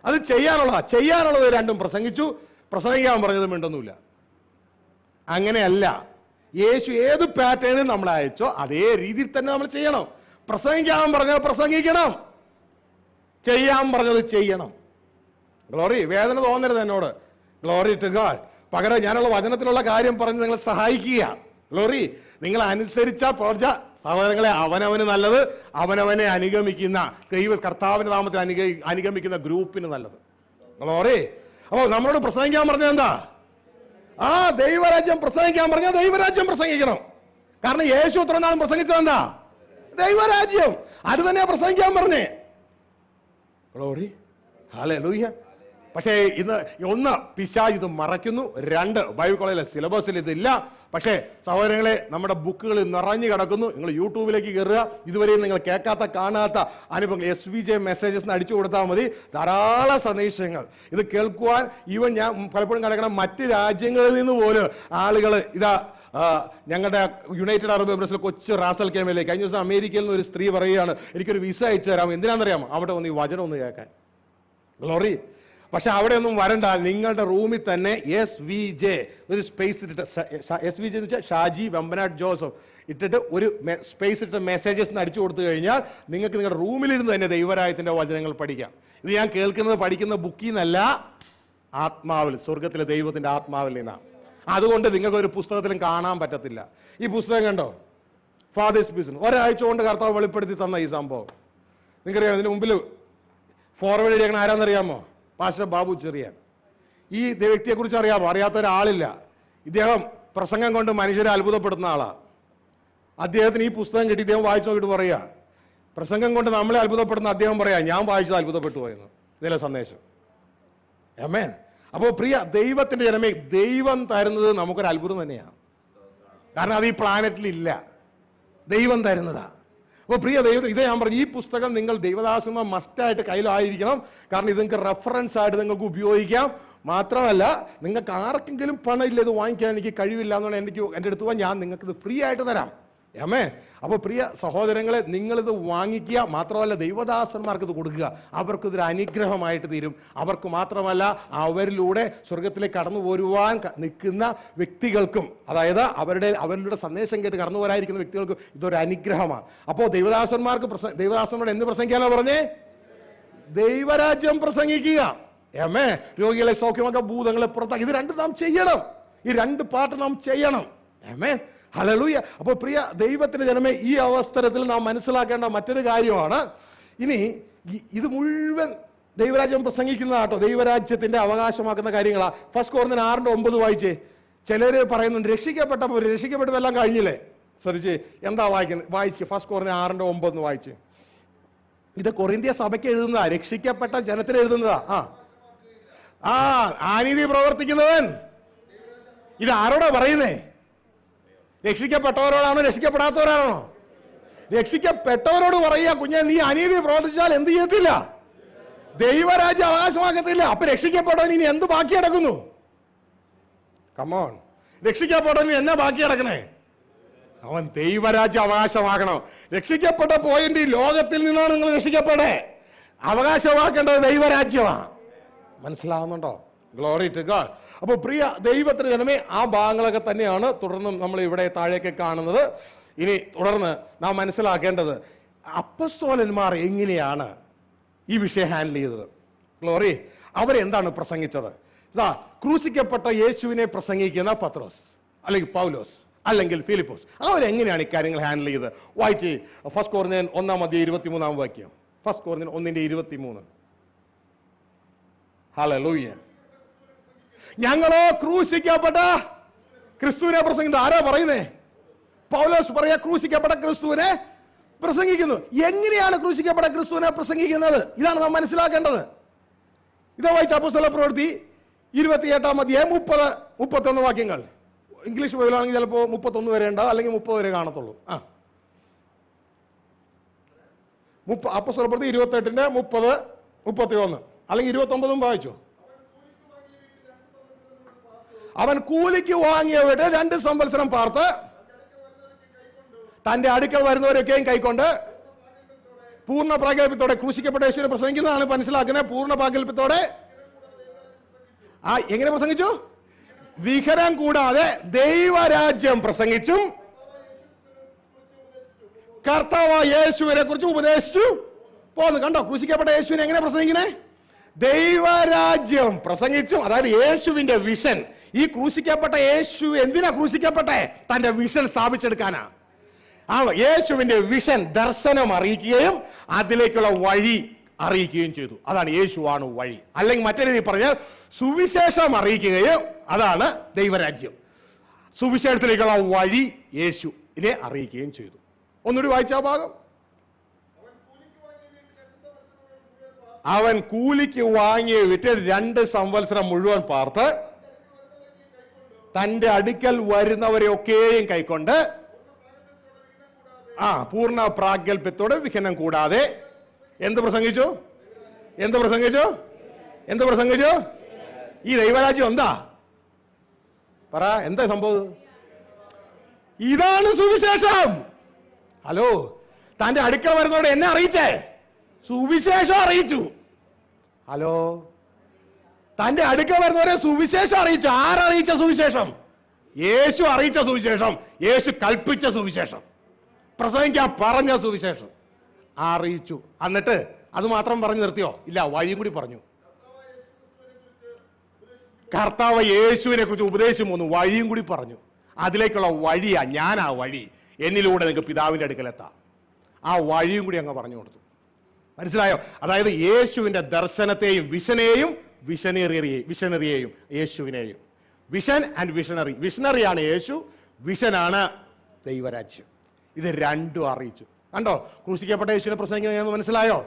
അത് ചെയ്യാനുള്ളത് 2 പ്രസംഗിച്ചു. പ്രസംഗിക്കാൻ പറഞ്ഞത് മിണ്ടൊന്നുമില്ല. അങ്ങനെയല്ല. യേശു ഏത് പാറ്റേണിൽ നമ്മൾ അയച്ചോ അതേ രീതിയിൽ തന്നെ നമ്മൾ ചെയ്യണം. പ്രസംഗിക്കാൻ പറഞ്ഞത് പ്രസംഗിക്കണം, ചെയ്യാൻ പറഞ്ഞത് ചെയ്യണം. ഗ്ലോറി. വേദന തോന്നരുത് എന്നോട്. Glory to God. പകരം ഞാനുള്ള വചനത്തിലുള്ള കാര്യം പറഞ്ഞ് നിങ്ങളെ സഹായിക്കുക. ഗ്ലോറി. നിങ്ങൾ അനുസരിച്ച പ്രവർത്തിച്ച സഹോദരങ്ങളെ, അവനവന് നല്ലത്, അവനവനെ അനുഗമിക്കുന്ന കർത്താവിന്റെ നാമത്തിൽ അനുഗമിക്കുന്ന ഗ്രൂപ്പിന് നല്ലത്. ഗ്ലോറി. അപ്പോൾ നമ്മളോട് പ്രസംഗിക്കാൻ പറഞ്ഞത് എന്താ? ദൈവരാജ്യം പ്രസംഗിക്കാൻ പറഞ്ഞാൽ ദൈവരാജ്യം പ്രസംഗിക്കണം. കാരണം യേശു ഇത്ര നാളും പ്രസംഗിച്ചത് എന്താ? ദൈവരാജ്യം. അത് തന്നെയാ പ്രസംഗിക്കാൻ പറഞ്ഞേ. ഗ്ലോറി. ഹല്ലേലൂയ. പക്ഷേ ഇന്ന് ഒന്ന്, പിശാച് ഇത് മറയ്ക്കുന്നു. രണ്ട്, ബൈബിൾ കോളേജിലെ സിലബസിൽ ഇതില്ല. പക്ഷേ സഹോദരങ്ങളെ, നമ്മുടെ ബുക്കുകളിൽ നിറഞ്ഞു കിടക്കുന്നു. നിങ്ങൾ യൂട്യൂബിലേക്ക് കയറുക, ഇതുവരെയും നിങ്ങൾ കേൾക്കാത്ത കാണാത്ത അനുഭവങ്ങൾ SVJ മെസ്സേജസ് അടിച്ചു കൊടുത്താൽ മതി. ധാരാളം സന്ദേശങ്ങൾ ഇത് കേൾക്കുവാൻ ഈവൻ ഞാൻ പലപ്പോഴും കിടക്കണം മറ്റ് രാജ്യങ്ങളിൽ നിന്ന് പോലും ആളുകൾ ഇതാ ഞങ്ങളുടെ യുണൈറ്റഡ് അറബ് എമിറേറ്റ്സിൽ കൊച്ചു റാസൽ കേമയിലെ കഴിഞ്ഞ ദിവസം അമേരിക്കയിൽ നിന്ന് ഒരു സ്ത്രീ പറയുകയാണ്, എനിക്കൊരു വിസ അയച്ചു തരാം. എന്തിനാണെന്നറിയാമോ? അവിടെ ഒന്ന് ഈ വചനം ഒന്ന് കേൾക്കാൻ. ഗ്ലോറി. പക്ഷെ അവിടെ ഒന്നും വരണ്ട, നിങ്ങളുടെ റൂമിൽ തന്നെ SVJ ഒരു സ്പേസ് ഇട്ടിട്ട്, SVJ എന്ന് വെച്ചാൽ ഷാജി വെമ്പനാട് ജോസഫ് ഇട്ടിട്ട് ഒരു സ്പേസ് ഇട്ട് മെസ്സേജസ് അടിച്ചു കൊടുത്തു കഴിഞ്ഞാൽ നിങ്ങൾക്ക് നിങ്ങളുടെ റൂമിലിരുന്ന് തന്നെ ദൈവരാജ്യത്തിന്റെ വചനങ്ങൾ പഠിക്കാം. ഇത് ഞാൻ കേൾക്കുന്നത് പഠിക്കുന്ന ബുക്കിൽ നിന്നല്ല, ആത്മാവിൽ, സ്വർഗത്തിലെ ദൈവത്തിന്റെ ആത്മാവിൽ നിന്നാണ്. അതുകൊണ്ട് നിങ്ങൾക്ക് ഒരു പുസ്തകത്തിലും കാണാൻ പറ്റത്തില്ല. ഈ പുസ്തകം കണ്ടോ, ഫാദേഴ്സ് ബിസിനസ്, ഒരാഴ്ച കൊണ്ട് കർത്താവ് വെളിപ്പെടുത്തി തന്ന ഈ സംഭവം നിങ്ങൾക്കറിയാം. ഇതിന് മുമ്പിൽ ഫോർവേഡ് ചെയ്യണം ആരാന്നറിയാമോ? പാസ്റ്റർ ബാബു ചെറിയാൻ. ഈ വ്യക്തിയെക്കുറിച്ച് അറിയാമോ? അറിയാത്ത ഒരാളില്ല. ഇദ്ദേഹം പ്രസംഗം കൊണ്ട് മനുഷ്യരെ അത്ഭുതപ്പെടുത്തുന്ന ആളാണ്. അദ്ദേഹത്തിന് ഈ പുസ്തകം കിട്ടി, ഇദ്ദേഹം വായിച്ചു നോക്കിയിട്ട് പറയുക, പ്രസംഗം കൊണ്ട് നമ്മളെ അത്ഭുതപ്പെടുന്ന അദ്ദേഹം പറയാ, ഞാൻ വായിച്ചത് അത്ഭുതപ്പെട്ടു പോയെന്ന്. ഇതിലെ സന്ദേശം. ആമേൻ. അപ്പോൾ പ്രിയ ദൈവത്തിന്റെ ജനമേ, ദൈവം തരുന്നത് നമുക്കൊരു അത്ഭുതം തന്നെയാണ്. കാരണം അത് ഈ പ്ലാനറ്റിൽ ഇല്ല, ദൈവം തരുന്നതാ. അപ്പോൾ പ്രിയ ദൈവം, ഇതേ ഞാൻ പറഞ്ഞു, ഈ പുസ്തകം നിങ്ങൾ ദൈവദാസന്മാർ മസ്റ്റായിട്ട് കയ്യിലായിരിക്കണം. കാരണം ഇത് നിങ്ങൾക്ക് റെഫറൻസ് ആയിട്ട് നിങ്ങൾക്ക് ഉപയോഗിക്കാം. മാത്രമല്ല, നിങ്ങൾക്ക് ആർക്കെങ്കിലും പണം ഇല്ല, ഇത് വാങ്ങിക്കാൻ എനിക്ക് കഴിവില്ല എന്നാണ് എൻ്റെ അടുത്ത് പോകാൻ, ഞാൻ നിങ്ങൾക്ക് ഇത് ഫ്രീ ആയിട്ട് തരാം. ഏമേ. അപ്പോൾ പ്രിയ സഹോദരങ്ങളെ, നിങ്ങളിത് വാങ്ങിക്കുക. മാത്രമല്ല, ദൈവദാസന്മാർക്ക് ഇത് കൊടുക്കുക. അവർക്കിതൊരു അനുഗ്രഹമായിട്ട് തീരും. അവർക്ക് മാത്രമല്ല, അവരിലൂടെ സ്വർഗത്തിലേക്ക് കടന്നു പോരുവാൻ നിൽക്കുന്ന വ്യക്തികൾക്കും, അതായത് അവരുടെ സന്ദേശം കേട്ട് കടന്നു പോരായിരിക്കുന്ന വ്യക്തികൾക്കും ഇതൊരു അനുഗ്രഹമാണ്. അപ്പോൾ ദൈവദാസന്മാരോട് എന്ത് പ്രസംഗിക്കാനോ പറഞ്ഞേ? ദൈവരാജ്യം പ്രസംഗിക്കുക. ഏമേ. രോഗികളെ സൗഖ്യമാക്കുക, ഭൂതങ്ങളെ പുറത്താക്കി. ഇത് രണ്ടും നാം ചെയ്യണം. ഈ രണ്ട് പാർട്ട് നാം ചെയ്യണം. ഏമേ. ഹല്ലേലൂയ. അപ്പോൾ പ്രിയ ദൈവത്തിന്റെ ജനമേ, ഈ അവസരത്തിൽ നാം മനസ്സിലാക്കേണ്ട മറ്റൊരു കാര്യമാണ്, ഇനി ഇത് മുഴുവൻ ദൈവരാജ്യം പ്രസംഗിക്കുന്നതാട്ടോ, ദൈവരാജ്യത്തിന്റെ അവകാശമാക്കുന്ന കാര്യങ്ങളാ. 1 Corinthians 6:9 വായിച്ചേ. ചിലര് പറയുന്നുണ്ട് രക്ഷിക്കപ്പെട്ടപ്പോൾ എല്ലാം കഴിഞ്ഞില്ലേ? ശ്രദ്ധിച്ചേ, എന്താ വായിക്കുന്നത്? വായിക്കുക. 1 Corinthians 6:9 വായിച്ചേ. ഇത് കൊറിന്ത്യ സഭയ്ക്ക് എഴുതുന്നതാ, രക്ഷിക്കപ്പെട്ട ജനത്തിന് എഴുതുന്നതാ. അനീതി പ്രവർത്തിക്കുന്നവൻ. ഇത് ആരോടാ പറയുന്നേ? രക്ഷിക്കപ്പെട്ടവരോടാണോ രക്ഷിക്കപ്പെടാത്തവരാണോ? രക്ഷിക്കപ്പെട്ടവരോട് പറയുക, കുഞ്ഞെ നീ അനീതി പ്രവർത്തിച്ചാൽ എന്ത് ചെയ്യത്തില്ല? ദൈവരാജ്യം അവകാശമാക്കത്തില്ല. അപ്പൊ രക്ഷിക്കപ്പെട്ടവൻ ഇനി എന്ത് ബാക്കി കിടക്കുന്നു? കമോൺ, രക്ഷിക്കപ്പെട്ടവന് എന്നാ ബാക്കി കിടക്കണേ? അവൻ ദൈവരാജ്യം അവകാശമാക്കണം. രക്ഷിക്കപ്പെട്ട പോയിന്റ് ഈ ലോകത്തിൽ നിന്നാണ് നിങ്ങൾ രക്ഷിക്കപ്പെടേ. അവകാശമാക്കേണ്ടത് ദൈവരാജ്യമാണ്. മനസ്സിലാവുന്നുണ്ടോ? Glory to God. അപ്പോൾ പ്രിയ ദൈവത്തിന്റെ ജനമേ, ആ ഭാഗങ്ങളൊക്കെ തന്നെയാണ് തുടർന്നും നമ്മൾ ഇവിടെ താഴേക്ക് കാണുന്നത്. ഇനി തുടർന്ന് നാം മനസ്സിലാക്കേണ്ടത് അപ്പസ്തോലന്മാർ എങ്ങനെയാണ് ഈ വിഷയം ഹാൻഡിൽ ചെയ്തത്. ഗ്ലോറി. അവരെന്താണ് പ്രസംഗിച്ചത്? ക്രൂശിക്കപ്പെട്ട യേശുവിനെ പ്രസംഗിക്കുന്ന പത്രോസ് അല്ലെങ്കിൽ പൗലോസ് അല്ലെങ്കിൽ ഫിലിപ്പോസ്, അവരെങ്ങനെയാണ് ഇക്കാര്യങ്ങൾ ഹാൻഡിൽ ചെയ്തത്? വായിച്ച് 1 Corinthians 1:23 വാക്യം. 1 Corinthians 1:23. ഹല്ലേലൂയ. ഞങ്ങളോ ക്രൂശിക്കപ്പെട്ട ക്രിസ്തുവിനെ പ്രസംഗിക്കുന്നത്. ആരാ പറയുന്നേ? പൗലോസ് പറയാ, ക്രൂശിക്കപ്പെട്ട ക്രിസ്തുവിനെ പ്രസംഗിക്കുന്നു. എങ്ങനെയാണ് ക്രൂശിക്കപ്പെട്ട ക്രിസ്തുവിനെ പ്രസംഗിക്കുന്നത്? ഇതാണ് നാം മനസ്സിലാക്കേണ്ടത്. ഇതാ വായിച്ച അപ്പോസ്തല പ്രവൃത്തി 28:30-31 വാക്യങ്ങൾ. ഇംഗ്ലീഷ് ബൈബിളാണെങ്കിൽ ചിലപ്പോൾ 31 വരെ ഉണ്ടാവും, അല്ലെങ്കിൽ 30 വരെ കാണത്തുള്ളൂ. അപ്പോസ്തല പ്രവൃത്തി 28:30-31 അല്ലെങ്കിൽ 29 വായിച്ചോ. അവൻ കൂലിക്ക് വാങ്ങിയ വീട് 2 സംവത്സരം പാർത്ത് തന്റെ അടുക്കൽ വരുന്നവരൊക്കെയും കൈക്കൊണ്ട് പൂർണ്ണ പ്രാഗൽഭ്യത്തോടെ ക്രൂശിക്കപ്പെട്ട യേശുവിനെ പ്രസംഗിക്കുന്നതാണ് മനസ്സിലാക്കുന്നത്. പൂർണ്ണ പ്രാഗൽഭ്യത്തോടെ എങ്ങനെ പ്രസംഗിച്ചു? വിഹരം കൂടാതെ ദൈവരാജ്യം പ്രസംഗിച്ചും കർത്താവായ യേശുവിനെ കുറിച്ച് ഉപദേശിച്ചു പോന്നു. കണ്ടോ, ക്രൂശിക്കപ്പെട്ട യേശുവിനെ എങ്ങനെ പ്രസംഗിക്കണേ? ദൈവരാജ്യം പ്രസംഗിച്ചു. അതായത് യേശുവിന്റെ വിഷൻ. ഈ ക്രൂശിക്കപ്പെട്ട യേശു എന്തിനാ ക്രൂശിക്കപ്പെട്ടെ? തന്റെ വിഷൻ സ്ഥാപിച്ചെടുക്കാനാ. യേശുവിന്റെ വിഷൻ ദർശനം അറിയിക്കുകയും അതിലേക്കുള്ള വഴി അറിയിക്കുകയും ചെയ്തു. അതാണ് യേശുവാണ് വഴി. അല്ലെങ്കിൽ മറ്റൊരു രീതി പറഞ്ഞാൽ സുവിശേഷം അറിയിക്കുകയും അതാണ് ദൈവരാജ്യം. സുവിശേഷത്തിലേക്കുള്ള വഴി യേശുവിനെ അറിയിക്കുകയും ചെയ്തു. ഒന്നുകൂടി വായിച്ച ഭാഗം. അവൻ കൂലിക്ക് വാങ്ങിയ വിറ്റ് 2 സംവത്സരം മുഴുവൻ പാർത്ത് തന്റെ അടുക്കൽ വരുന്നവരെയൊക്കെയും കൈക്കൊണ്ട് പൂർണ്ണ പ്രാഗൽഭ്യത്തോടെ വിഖനം കൂടാതെ എന്ത് പ്രസംഗിച്ചു? ഈ ദൈവരാജ്യം എന്താ പറ? എന്താ സംഭവം? ഇതാണ് സുവിശേഷം. ഹലോ, തന്റെ അടുക്കൽ വരുന്നവരോട് എന്നെ അറിയിച്ചേ? സുവിശേഷം അറിയിച്ചു. ഹലോ, തന്റെ അടുക്കൽ വരുന്നവരെ സുവിശേഷം അറിയിച്ചു. ആരറിയിച്ച സുവിശേഷം? യേശു അറിയിച്ച സുവിശേഷം, യേശു കൽപ്പിച്ച സുവിശേഷം, പ്രസംഗിക്കാൻ പറഞ്ഞ സുവിശേഷം അറിയിച്ചു. എന്നിട്ട് അത് മാത്രം പറഞ്ഞു നിർത്തിയോ? ഇല്ല, വഴിയും കൂടി പറഞ്ഞു. കർത്താവ് യേശുവിനെ കുറിച്ച് ഉപദേശം വന്നു, വഴിയും കൂടി പറഞ്ഞു. അതിലേക്കുള്ള വഴിയാ ഞാൻ. ആ വഴി എന്നിലൂടെ നിങ്ങൾക്ക് പിതാവിന്റെ അടുക്കലെത്താം. ആ വഴിയും കൂടി അങ്ങ് പറഞ്ഞു കൊടുത്തു. മനസ്സിലായോ? അതായത് യേശുവിന്റെ ദർശനത്തെയും വിഷനറിയെയും യേശുവിനെയും. Vision and visionary. വിഷനറിയാണ് യേശു, വിഷനാണ് ദൈവരാജ്യം. ഇത് രണ്ടും അറിയിച്ചു. കണ്ടോ, ക്രൂശിക്കപ്പെട്ട യേശുവിനെ പ്രസംഗിക്കുന്നത് മനസ്സിലായോ?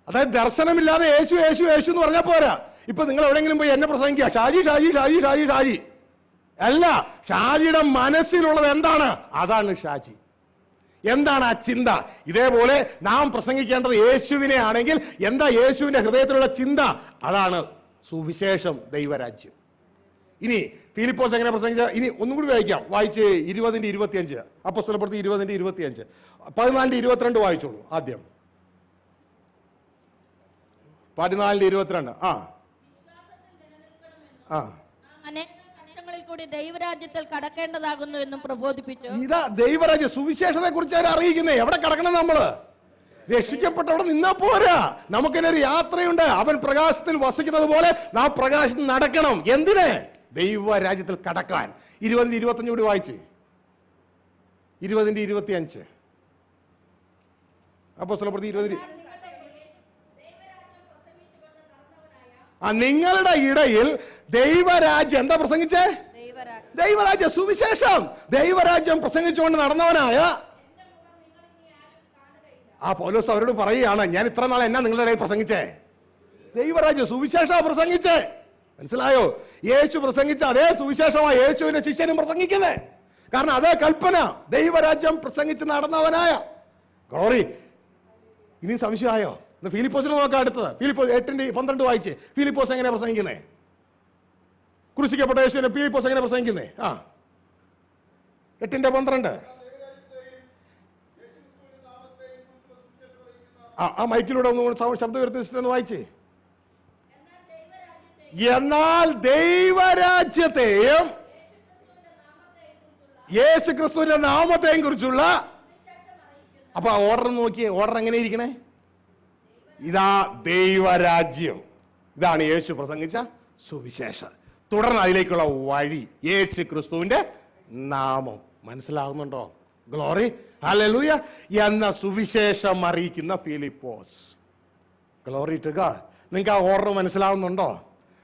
അതായത് ദർശനമില്ലാതെ യേശു യേശു യേശു എന്ന് പറഞ്ഞാൽ പോരാ. ഇപ്പൊ നിങ്ങൾ എവിടെയെങ്കിലും പോയി എന്നെ പ്രസംഗിക്കുക, ഷാജി ഷാജി ഷാജി ഷാജി ഷാജി അല്ല. ഷാജിയുടെ മനസ്സിലുള്ളത് എന്താണ്? അതാണ് ഷാജി. എന്താണ് ആ ചിന്ത? ഇതേപോലെ നാം പ്രസംഗിക്കേണ്ടത് യേശുവിനെ ആണെങ്കിൽ എന്താ യേശുവിന്റെ ഹൃദയത്തിലുള്ള ചിന്ത? അതാണ് സുവിശേഷം, ദൈവരാജ്യം. ഇനി ഫിലിപ്പോസ് എങ്ങനെ പ്രസംഗിച്ച? ഇനി ഒന്നും കൂടി വായിക്കാം. വായിച്ച് 20:25 അപ്പോസ്തലപ്രവൃത്തി 20:25 14:22 വായിച്ചോളൂ. ആദ്യം 14:22. ദൈവരാജ്യത്തിൽ കടക്കേണ്ടതാകുന്നു എന്നും പ്രബോധിപ്പിച്ചു. ഇതാ ദൈവരാജ്യ സുവിശേഷത്തെ കുറിച്ച് അവർ അറിയിക്കുന്നേ. എവിടെ കടക്കണം? നമ്മള് രക്ഷിക്കപ്പെട്ടവിടെ നിന്നാ പോരാ. നമുക്കിനൊരു യാത്രയുണ്ട്. അവൻ പ്രകാശത്തിൽ വസിക്കുന്നത് പോലെ നാം പ്രകാശത്തിൽ നടക്കണം. എന്തിന്? ദൈവരാജ്യത്തിൽ കടക്കാൻ. 20:25 കൂടി വായിച്ച്. 20:25 അപ്പോസ്തലപ്രവൃത്തി 20. നിങ്ങളുടെ ഇടയിൽ ദൈവരാജ്യം എന്താ പ്രസംഗിച്ചേ? ദൈവരാജ്യം, സുവിശേഷം. ദൈവരാജ്യം പ്രസംഗിച്ചുകൊണ്ട് നടന്നവനായ പൗലോസ് അവരോട് പറയുകയാണ്, ഞാൻ ഇത്ര നാൾ എന്നാ നിങ്ങളുടെ ഇടയിൽ പ്രസംഗിച്ചേ? ദൈവരാജ്യം, സുവിശേഷ പ്രസംഗിച്ചേ. മനസ്സിലായോ? യേശു പ്രസംഗിച്ച അതേ സുവിശേഷമാണ് യേശുവിന്റെ ശിഷ്യനും പ്രസംഗിക്കുന്നത്. കാരണം അതേ കൽപ്പന. ദൈവരാജ്യം പ്രസംഗിച്ച് നടന്നവനായ. ഗ്ലോറി. ഇനി സംശയമായോ? ഫിലിപ്പോസിന് നോക്കാം. അടുത്തത് ഫിലിപ്പോസ് 8:12 വായിച്ച്. ഫിലിപ്പോസ് എങ്ങനെ പ്രസംഗിക്കുന്നേ? ക്രൂശിക്കപ്പെട്ട യേശുവിനെ ഫിലിപ്പോസ് എങ്ങനെ പ്രസംഗിക്കുന്നേ? 8:12. മൈക്കിലൂടെ ഒന്ന് ശബ്ദം ഉയർത്തിച്ചിട്ടൊന്ന് വായിച്ചേ. എന്നാൽ ദൈവരാജ്യത്തെയും യേശു ക്രിസ്തുവിന്റെ നാമത്തെയും കുറിച്ചുള്ള അപ്പൊ ഓർഡർ നോക്കിയേ. ഓർഡർ എങ്ങനെ ഇരിക്കണേ? ഇതാ ദൈവരാജ്യം. ഇതാണ് യേശു പ്രസംഗിച്ച സുവിശേഷം. തുടർന്ന് അതിലേക്കുള്ള വഴി യേശു ക്രിസ്തുവിന്റെ നാമം. മനസ്സിലാകുന്നുണ്ടോ? ഗ്ലോറി, ഹല്ലേലൂയ എന്ന സുവിശേഷം അറിയിക്കുന്ന ഫിലിപ്പോസ്. Glory to God. നിങ്ങൾക്ക് ആ ഓർഡർ മനസ്സിലാവുന്നുണ്ടോ?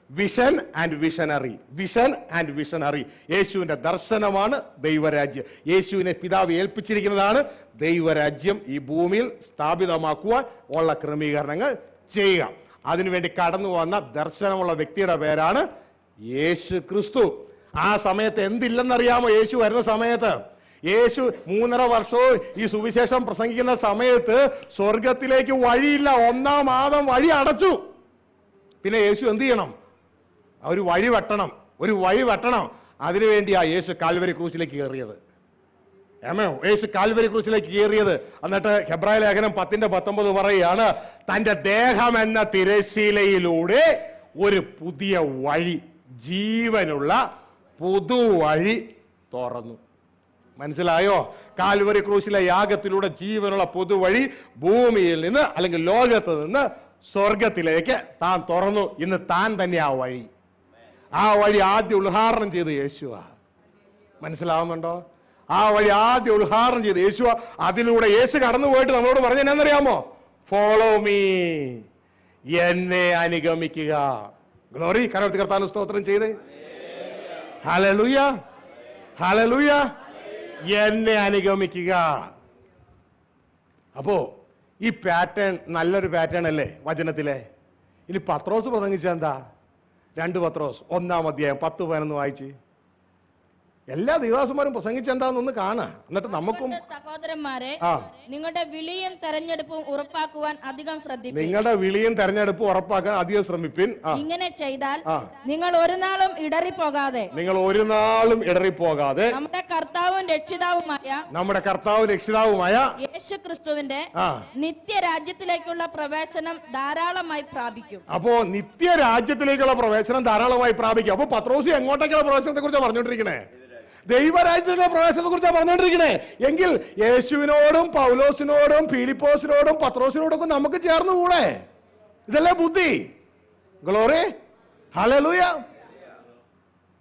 Vision and visionary. Vision and visionary. യേശുവിന്റെ ദർശനമാണ് ദൈവരാജ്യം. യേശുവിനെ പിതാവ് ഏൽപ്പിച്ചിരിക്കുന്നതാണ് ദൈവരാജ്യം ഈ ഭൂമിയിൽ സ്ഥാപിതമാക്കുവാൻ ഉള്ള ക്രമീകരണങ്ങൾ ചെയ്യുക. അതിനുവേണ്ടി കടന്നു വന്ന ദർശനമുള്ള വ്യക്തിയുടെ പേരാണ് യേശു ക്രിസ്തു. ആ സമയത്ത് എന്തില്ലെന്നറിയാമോ? യേശു വരുന്ന സമയത്ത്, യേശു 3.5 വർഷവും ഈ സുവിശേഷം പ്രസംഗിക്കുന്ന സമയത്ത് സ്വർഗത്തിലേക്ക് വഴിയില്ല. 1-ാം ആദം വഴി അടച്ചു. പിന്നെ യേശു എന്ത് ചെയ്യണം? ഒരു വഴി വെട്ടണം. അതിനുവേണ്ടിയാ യേശു കാൽവരി ക്രൂശിലേക്ക് കയറിയത്. യേശു കാൽവരി ക്രൂശിലേക്ക് കയറിയത്. എന്നിട്ട് ഹെബ്രായ ലേഖനം 10:19 പറയുകയാണ്, തന്റെ ദേഹം എന്ന തിരശീലയിലൂടെ ഒരു പുതിയ വഴി, ജീവനുള്ള പുതുവഴി തുറന്നു. മനസ്സിലായോ? കാൽവരി ക്രൂശിലെ യാഗത്തിലൂടെ ജീവനുള്ള പുതുവഴി ഭൂമിയിൽ നിന്ന് അല്ലെങ്കിൽ ലോകത്ത് നിന്ന് സ്വർഗത്തിലേക്ക് താൻ തുറന്നു. ഇന്ന് താൻ തന്നെ ആ വഴി. ആ വഴി ആദ്യം ഉദ്ഘാടനം ചെയ്ത് യേശുവാ. മനസ്സിലാവുന്നുണ്ടോ? ആ വഴി ആദ്യം ഉദ്ഘാടനം ചെയ്ത് യേശുവാ. അതിലൂടെ യേശു കടന്നു പോയിട്ട് നമ്മളോട് പറഞ്ഞ എന്നറിയാമോ? ഫോളോ മീ, എന്നെ അനുഗമിക്കുക. ഗ്ലോറി. കരവത്തി കർത്താവിന് സ്തോത്രം ചെയ്തേ. Hallelujah, hallelujah. എന്നെ അനുഗമിക്കുക. അപ്പോ ഈ പാറ്റേൺ നല്ലൊരു പാറ്റേൺ അല്ലേ വചനത്തിലെ? ഇനി പത്രോസ് പ്രസംഗിച്ച എന്താ? 2 പത്രോസ് 1-ാം അധ്യായം 10-11 വായിച്ച്. എല്ലാ ദൈവദാസന്മാരും പ്രസംഗിച്ചെന്താന്നൊന്ന് കാണാ. എന്നിട്ട് നമുക്കും സഹോദരന്മാരെ, നിങ്ങളുടെ വിളിയും തെരഞ്ഞെടുപ്പും ഉറപ്പാക്കുവാൻ അധികം ശ്രദ്ധിപ്പിൻ. നിങ്ങളുടെ വിളിയും തെരഞ്ഞെടുപ്പും ഉറപ്പാക്കാൻ അധികം ശ്രമിപ്പിൻ. ഇങ്ങനെ ചെയ്താൽ നിങ്ങൾ ഒരു നാളും ഇടറിപ്പോകാതെ നമ്മുടെ കർത്താവും രക്ഷിതാവുമായ യേശു ക്രിസ്തുവിന്റെ നിത്യരാജ്യത്തിലേക്കുള്ള പ്രവേശനം ധാരാളമായി പ്രാപിക്കും. അപ്പോ നിത്യരാജ്യത്തിലേക്കുള്ള പ്രവേശനം ധാരാളമായി പ്രാപിക്കും. അപ്പൊ പത്രോസ് എങ്ങോട്ടേക്കുള്ള പ്രവേശനത്തെ കുറിച്ചാണ് പറഞ്ഞുകൊണ്ടിരിക്കണേ? ദൈവരാജ്യത്തിലെ പ്രവേശനത്തെ കുറിച്ചാണ് പറഞ്ഞുകൊണ്ടിരിക്കണേ. എങ്കിൽ യേശുവിനോടും പൗലോസിനോടും ഫിലിപ്പോസിനോടും പത്രോസിനോടും ഒക്കെ നമുക്ക് ചേർന്ന് കൂടെ? ഇതല്ലേ ബുദ്ധി? Glory, hallelujah.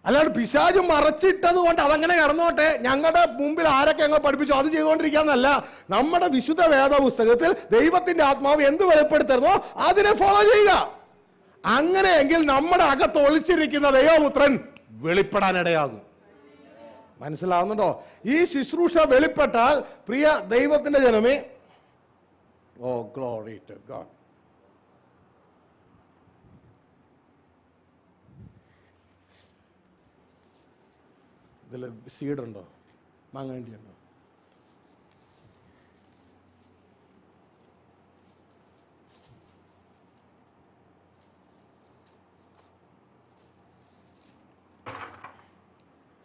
അല്ലാണ്ട് പിശാച് മറച്ചിട്ടത് കൊണ്ട് അതങ്ങനെ കടന്നോട്ടെ, ഞങ്ങളുടെ മുമ്പിൽ ആരൊക്കെ അങ്ങ് പഠിപ്പിച്ചു അത് ചെയ്തുകൊണ്ടിരിക്കാന്നല്ല. നമ്മുടെ വിശുദ്ധ വേദപുസ്തകത്തിൽ ദൈവത്തിന്റെ ആത്മാവ് എന്ത് വെളിപ്പെടുത്തരുന്നോ അതിനെ ഫോളോ ചെയ്യുക. അങ്ങനെയെങ്കിൽ നമ്മുടെ അകത്ത് ഒളിച്ചിരിക്കുന്ന ദൈവപുത്രൻ വെളിപ്പെടാനിടയാകും. മനസ്സിലാവുന്നുണ്ടോ? ഈ ശുശ്രൂഷ വെളിപ്പെട്ടാൽ പ്രിയ ദൈവത്തിന്റെ ജനമേ, ഓ ഗ്ലോറി ടു ഗോഡ്. ഇതിൽ സീഡുണ്ടോ? മാങ്ങണ്ടിയുണ്ടോ?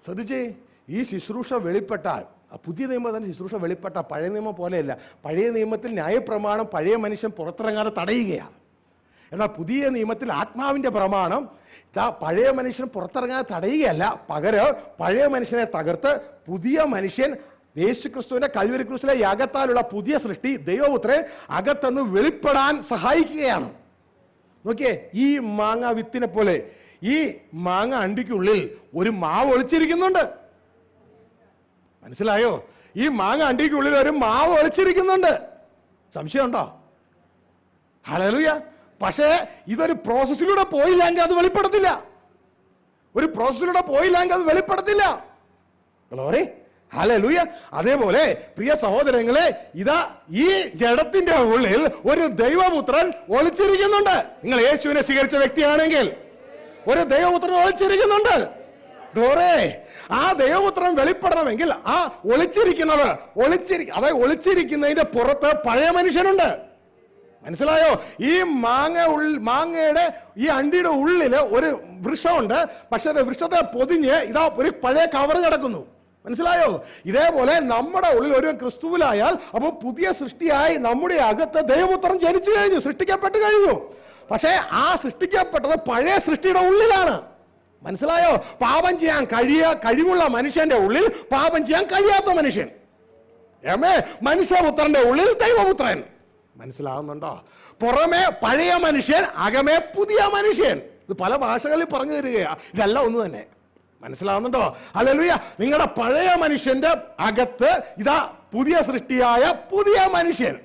ശ്രദ്ധിച്ചേ, ഈ ശുശ്രൂഷ വെളിപ്പെട്ടാൽ, പുതിയ നിയമത്തിന്റെ ശുശ്രൂഷ വെളിപ്പെട്ട പഴയ നിയമം പോലെയല്ല. പഴയ നിയമത്തിൽ ന്യായപ്രമാണം പഴയ മനുഷ്യൻ പുറത്തിറങ്ങാതെ തടയുകയാണ്. എന്നാൽ പുതിയ നിയമത്തിൽ ആത്മാവിന്റെ പ്രമാണം പഴയ മനുഷ്യൻ പുറത്തിറങ്ങാതെ തടയുകയല്ല, പകരം പഴയ മനുഷ്യനെ തകർത്ത് പുതിയ മനുഷ്യൻ യേശുക്രിസ്തുവിന്റെ കൽവരി ക്രൂശിലെ യാഗത്താലുള്ള പുതിയ സൃഷ്ടി ദൈവപുത്രൻ അകത്തുനിന്ന് വെളിപ്പെടാൻ സഹായിക്കുകയാണ്. നോക്കിയേ, ഈ മാങ്ങ വിത്തിനെ പോലെ ഈ മാങ്ങ അണ്ടിക്കുള്ളിൽ ഒരു മാവ് ഒളിച്ചിരിക്കുന്നുണ്ട്. മനസ്സിലായോ? ഈ മാങ്ങ അണ്ടിക്കുള്ളിൽ ഒരു മാവ് ഒളിച്ചിരിക്കുന്നുണ്ട്. സംശയമുണ്ടോ? ഹല്ലേലൂയ. പക്ഷേ ഇതൊരു പ്രോസസ്സിലൂടെ പോയില്ലെങ്കിൽ അത് വെളിപ്പെടുത്തില്ല. ഒരു പ്രോസസ്സിലൂടെ പോയില്ലെങ്കിൽ അത് വെളിപ്പെടുത്തില്ല. Glory, hallelujah. അതേപോലെ പ്രിയ സഹോദരങ്ങളെ, ഇതാ ഈ ജഡത്തിന്റെ ഉള്ളിൽ ഒരു ദൈവപുത്രൻ ഒളിച്ചിരിക്കുന്നുണ്ട്. നിങ്ങൾ യേശുവിനെ സ്വീകരിച്ച വ്യക്തിയാണെങ്കിൽ ഒരു ദൈവപുത്രൻ ഒളിച്ചിരിക്കുന്നുണ്ട്. ഗ്ലോറി. ആ ദൈവപുത്രൻ വെളിപ്പെടണമെങ്കിൽ ആ അതായത് ഒളിച്ചിരിക്കുന്നതിന്റെ പുറത്ത് പഴയ മനുഷ്യനുണ്ട്. മനസ്സിലായോ? ഈ മാങ്ങയുടെ ഈ അണ്ടിയുടെ ഉള്ളില് ഒരു വൃക്ഷമുണ്ട്. പക്ഷെ അത് വൃക്ഷത്തെ പൊതിഞ്ഞ് ഇതാ ഒരു പഴയ കവർ കിടക്കുന്നു. മനസ്സിലായോ? ഇതേപോലെ നമ്മുടെ ഉള്ളിൽ ഒരു ക്രിസ്തുവിലായാൽ അപ്പോൾ പുതിയ സൃഷ്ടിയായി നമ്മുടെ അകത്ത് ദൈവപുത്രൻ ജനിച്ചു കഴിഞ്ഞു, സൃഷ്ടിക്കപ്പെട്ട് കഴിഞ്ഞു. പക്ഷേ ആ സൃഷ്ടിക്കപ്പെട്ടത് പഴയ സൃഷ്ടിയുടെ ഉള്ളിലാണ്. മനസ്സിലായോ? പാപം ചെയ്യാൻ കഴിവുള്ള മനുഷ്യന്റെ ഉള്ളിൽ പാപം ചെയ്യാൻ കഴിയാത്ത മനുഷ്യൻ. മനുഷ്യപുത്രന്റെ ഉള്ളിൽ ദൈവപുത്രൻ. മനസ്സിലാവുന്നുണ്ടോ? പുറമെ പഴയ മനുഷ്യൻ, അകമേ പുതിയ മനുഷ്യൻ. ഇത് പല ഭാഷകളിൽ പറഞ്ഞു തരികയാ, ഇതെല്ലാം ഒന്ന് തന്നെ. മനസ്സിലാവുന്നുണ്ടോ? ഹല്ലേലൂയ. നിങ്ങളുടെ പഴയ മനുഷ്യന്റെ അകത്ത് ഇതാ പുതിയ സൃഷ്ടിയായ പുതിയ മനുഷ്യൻ.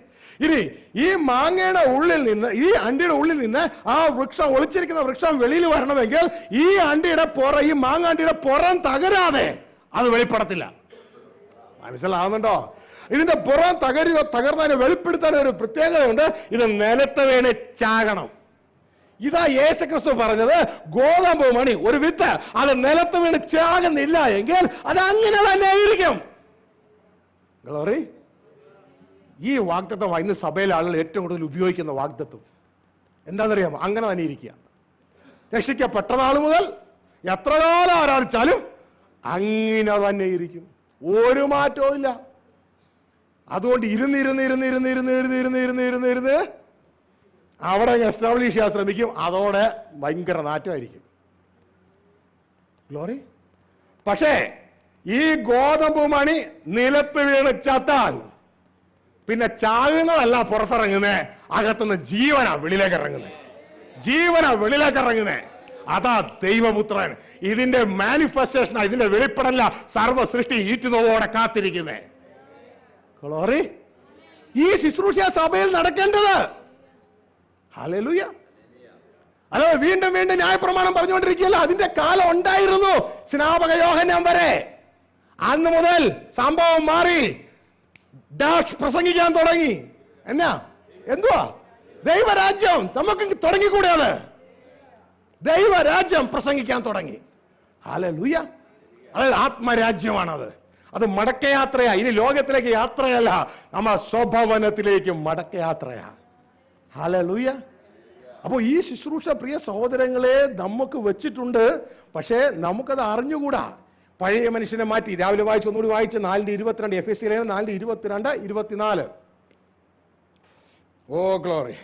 ഇനി ഈ മാങ്ങയുടെ ഉള്ളിൽ നിന്ന്, ഈ അണ്ടിയുടെ ഉള്ളിൽ നിന്ന് ആ വൃക്ഷം, ഒളിച്ചിരിക്കുന്ന വൃക്ഷം വെളിയിൽ വരണമെങ്കിൽ ഈ മാങ്ങ അണ്ടിയുടെ പുറം തകരാതെ അത് വെളിപ്പെടത്തില്ല. മനസ്സിലാവുന്നുണ്ടോ? ഇതിന്റെ പുറം തകർന്നതിനെ വെളിപ്പെടുത്താൻ ഒരു പ്രത്യേകതയുണ്ട്. ഇത് നിലത്ത് വീണ് ചാകണം. ഇതാ യേശുക്രിസ്തു പറഞ്ഞത്, ഗോതമ്പ് മണി ഒരു വിത്ത് അത് നിലത്ത് വീണ് ചാകുന്നില്ല എങ്കിൽ അത് അങ്ങനെ തന്നെ ആയിരിക്കും. ഗ്ലോറി. ഈ വാഗ്ദത്തം ഇന്ന് സഭയിലെ ആളുകൾ ഏറ്റവും കൂടുതൽ ഉപയോഗിക്കുന്ന വാഗ്ദത്തം എന്താണെന്നറിയാമോ? അങ്ങനെ തന്നെ ഇരിക്കുക. രക്ഷിക്കപ്പെട്ട നാൾ മുതൽ എത്ര കാലം ആരാധിച്ചാലും അങ്ങനെ തന്നെ ഇരിക്കും, ഒരു മാറ്റവും ഇല്ല. അതുകൊണ്ട് ഇരുന്ന് അവിടെ എസ്റ്റാബ്ലിഷ് ചെയ്യാൻ ശ്രമിക്കും. അതോടെ ഭയങ്കര നാറ്റമായിരിക്കും. ഗ്ലോറി. പക്ഷേ ഈ ഗോതമ്പ് മണി നിലത്ത് വീണ് ചത്താൽ പിന്നെ ചാകുന്നതല്ല പുറത്തിറങ്ങുന്നേ, അകത്തുനിന്ന് ജീവനാ വെളിയിലേക്ക് ഇറങ്ങുന്നേ. അതാ ദൈവപുത്രൻ. ഇതിന്റെ മാനിഫെസ്റ്റേഷൻ, ഇതിന്റെ വെളിപ്പെടല്ല സർവ്വ സൃഷ്ടി ഈറ്റുനോവോടെ കാത്തിരിക്കുന്നേ. ഗ്ലോറി. ഈ ശുശ്രൂഷ സഭയിൽ നടക്കേണ്ടത്. ഹല്ലേലൂയ. അല്ലോ വീണ്ടും ന്യായപ്രമാണം പറഞ്ഞുകൊണ്ടിരിക്കുകയല്ല. അതിന്റെ കാലം ഉണ്ടായിരുന്നു സ്നാപക യോഹന്നാൻ വരെ. അന്ന് മുതൽ സംഭവം മാറി. ഡാഷ് പ്രസംഗിക്കാൻ തുടങ്ങി. എന്തുവാ? ദൈവരാജ്യം നമുക്ക് തുടങ്ങിക്കൂടെയാണ്. ദൈവരാജ്യം പ്രസംഗിക്കാൻ തുടങ്ങി. ഹല്ലേലൂയ. അതായത് ആത്മരാജ്യമാണത്. അത് മടക്കയാത്രയാ. ഇനി ലോകത്തിലേക്ക് യാത്രയല്ല, നമ്മ സ്വഭവനത്തിലേക്ക് മടക്കയാത്രയാ. ഹല്ലേലൂയ. അപ്പോൾ ഈ ശുശ്രൂഷ പ്രിയ സഹോദരങ്ങളെ നമുക്ക് വെച്ചിട്ടുണ്ട്. പക്ഷേ നമുക്കത് അറിഞ്ഞുകൂടാ. പഴയ മനുഷ്യനെ മാറ്റി രാവിലെ വായിച്ചു, ഒന്നുകൂടി വായിച്ച് 4:22 എഫെസ്യ ലേഖനം 4:22, 24. ഓ ഗ്ലോറി.